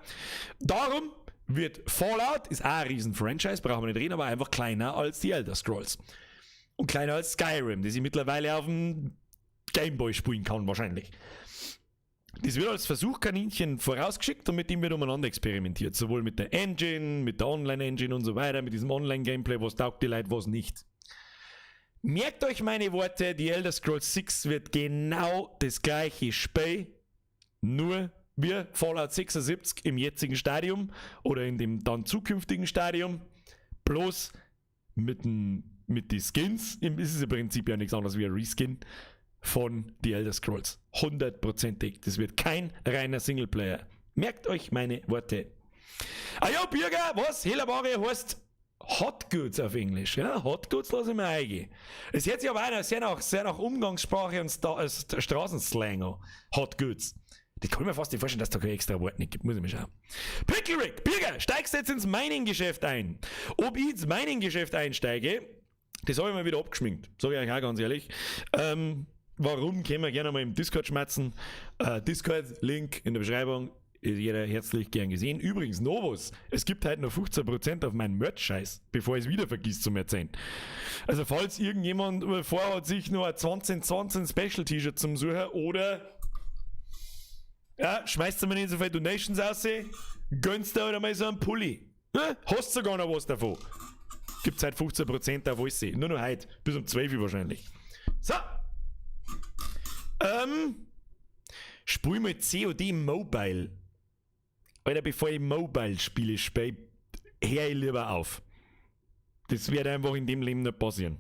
Darum wird Fallout, ist auch ein riesen Franchise, brauchen wir nicht reden, aber einfach kleiner als die Elder Scrolls. Und kleiner als Skyrim, das ich mittlerweile auf dem Gameboy spielen kann wahrscheinlich. Das wird als Versuchkaninchen vorausgeschickt und mit dem wird umeinander experimentiert. Sowohl mit der Engine, mit der Online-Engine und so weiter, mit diesem Online-Gameplay, was taugt die Leute, was nicht. Merkt euch meine Worte, die Elder Scrolls 6 wird genau das gleiche Spiel, nur wie Fallout 76 im jetzigen Stadium oder in dem dann zukünftigen Stadium, bloß mit den Skins, ist es im Prinzip ja nichts anderes wie ein Reskin von The Elder Scrolls. 100%ig. Das wird kein reiner Singleplayer. Merkt euch meine Worte. Ah ja, Bürger, was? Hellerware heißt Hot Goods auf Englisch. Ja? Hot Goods lasse ich mir eingehen. Es hört sich aber einer sehr nach Umgangssprache und Straßenslang an. Hot Goods. Das kann ich mir fast nicht vorstellen, dass da kein extra Wort nicht gibt. Muss ich mal schauen. Pickle Rick, Bürger, steigst jetzt ins Mining-Geschäft ein. Ob ich ins Mining-Geschäft einsteige, das habe ich mal wieder abgeschminkt. Sage ich euch auch ganz ehrlich. Warum, können wir gerne mal im Discord schmatzen. Discord-Link in der Beschreibung. Ist jeder herzlich gern gesehen. Übrigens, Novus, es gibt halt noch 15% auf meinen Merch-Scheiß, bevor ich es wieder vergisst zu erzählen. Also falls irgendjemand vorhat, sich nur ein 2020 Special-T-Shirt zum Suchen oder ja, schmeißt du mir nicht so viele Donations aus, gönnst du oder mal so einen Pulli. Ja, hast sogar noch was davon. Gibt's halt 15% auf alles. Nur noch heute. Bis um 12 Uhr wahrscheinlich. So. Spiel mal COD Mobile. Alter, bevor ich Mobile-Spiele spiele, hör ich lieber auf. Das wird einfach in dem Leben nicht passieren.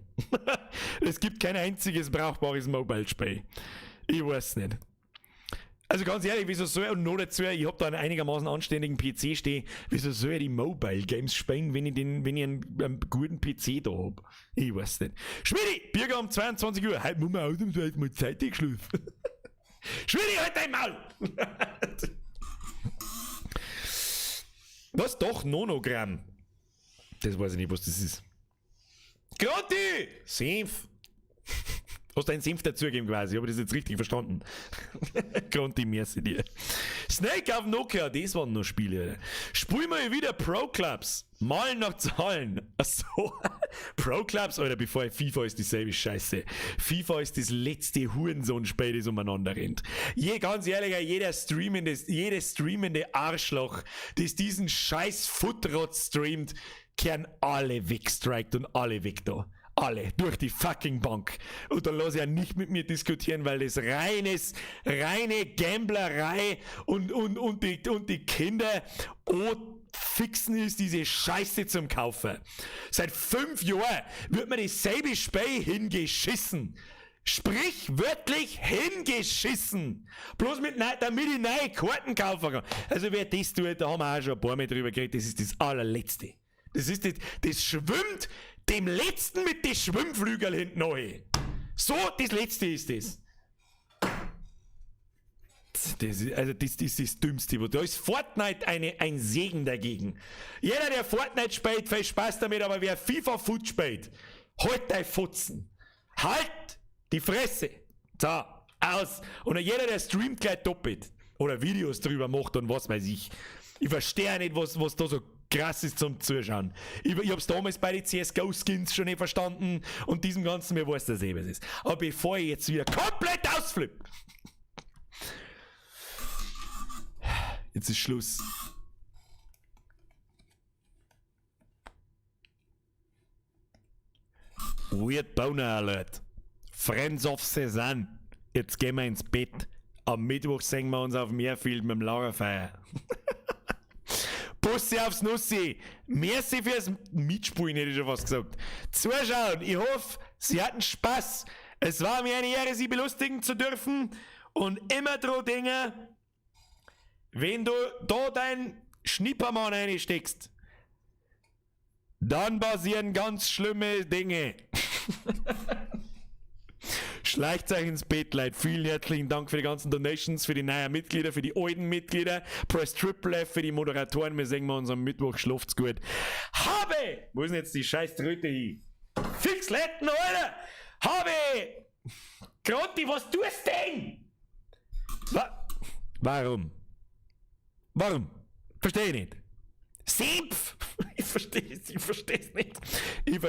Es gibt kein einziges brauchbares Mobile-Spiel. Ich weiß nicht. Also ganz ehrlich, wieso soll ich, und noch dazu, ich hab da einen einigermaßen anständigen PC stehen, wieso soll ich die Mobile Games spielen, wenn ich einen guten PC da hab? Ich weiß nicht. Schmidi, Bürger um 22 Uhr, heute muss man ausnahmsweise mal zeitig schlafen. Schmidi, halt dein Maul! Was doch? Nonogramm. Das weiß ich nicht, was das ist. Grotti! Senf. Hast du einen Senf dazugegeben quasi, habe ich das jetzt richtig verstanden? Gronti, merci dir. Snake auf Nokia, das waren noch Spiele. Spiel mal wieder Pro Clubs. Malen nach Zahlen. Achso. Pro Clubs, Alter, bevor ich FIFA ist dieselbe Scheiße. FIFA ist das letzte Hurensohn-Spiel, das umeinander rennt. Ganz ehrlich, jedes streamende Arschloch, das diesen scheiß Footrot streamt, kehren alle wegstrikt und alle weg da. Alle, durch die fucking Bank. Und da lass ich ja nicht mit mir diskutieren, weil das reine Gamblerei und die Kinder fixen ist, diese Scheiße zum Kaufen. Seit 5 Jahren wird mir dasselbe Spiel hingeschissen. Sprichwörtlich hingeschissen. Bloß damit ich neue Karten kaufen kann. Also wer das tut, da haben wir auch schon ein paar Mal drüber geredet, das ist das allerletzte. Das schwimmt dem Letzten mit den Schwimmflügeln hinten rein. So, das Letzte ist das. Das ist das Dümmste. Da ist Fortnite ein Segen dagegen. Jeder, der Fortnite spielt, viel Spaß damit, aber wer FIFA Foot spielt, halt dein Futzen. Halt die Fresse. So, aus. Und jeder, der streamt, gleich doppelt. Oder Videos drüber macht und was weiß ich. Ich verstehe nicht, was da so krass ist zum Zuschauen. Ich hab's damals bei den CSGO-Skins schon nicht verstanden und diesem Ganzen, mir weiß das was ist. Aber bevor ich jetzt wieder komplett ausflippe, jetzt ist Schluss. Weird Boner Alert. Friends of Cezanne. Jetzt gehen wir ins Bett. Am Mittwoch sehen wir uns auf Meerfield mit dem Lagerfeuer. Bussi aufs Nussi. Merci fürs Mitspielen, hätte ich schon fast gesagt. Zuschauen. Ich hoffe, Sie hatten Spaß. Es war mir eine Ehre, Sie belustigen zu dürfen. Und immer dran denken, wenn du da dein Schnippermann reinsteckst, dann passieren ganz schlimme Dinge. Schleicht euch ins Bett, Leute. Vielen herzlichen Dank für die ganzen Donations, für die neuen Mitglieder, für die alten Mitglieder. Press Triple F für die Moderatoren. Wir sehen uns am Mittwoch. Schlaft's gut. Habe! Wo ist denn jetzt die scheiß Tröte hin? Fix Letten, Alter! Habe! Grotti, was tust du denn? Warum? Warum? Verstehe ich nicht. Simpf! Ich verstehe es nicht. Ich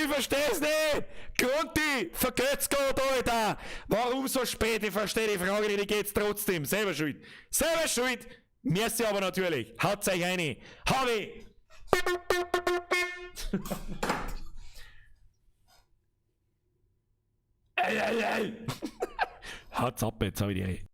verstehe es nicht! Grunti! Vergeht's Gott, Alter! Warum so spät? Ich verstehe die Frage nicht, die geht's trotzdem. Selber schuld. Selber schuld! Merci aber natürlich. Haut's euch rein. Hab ich! Haut's ab, jetzt hab ich die.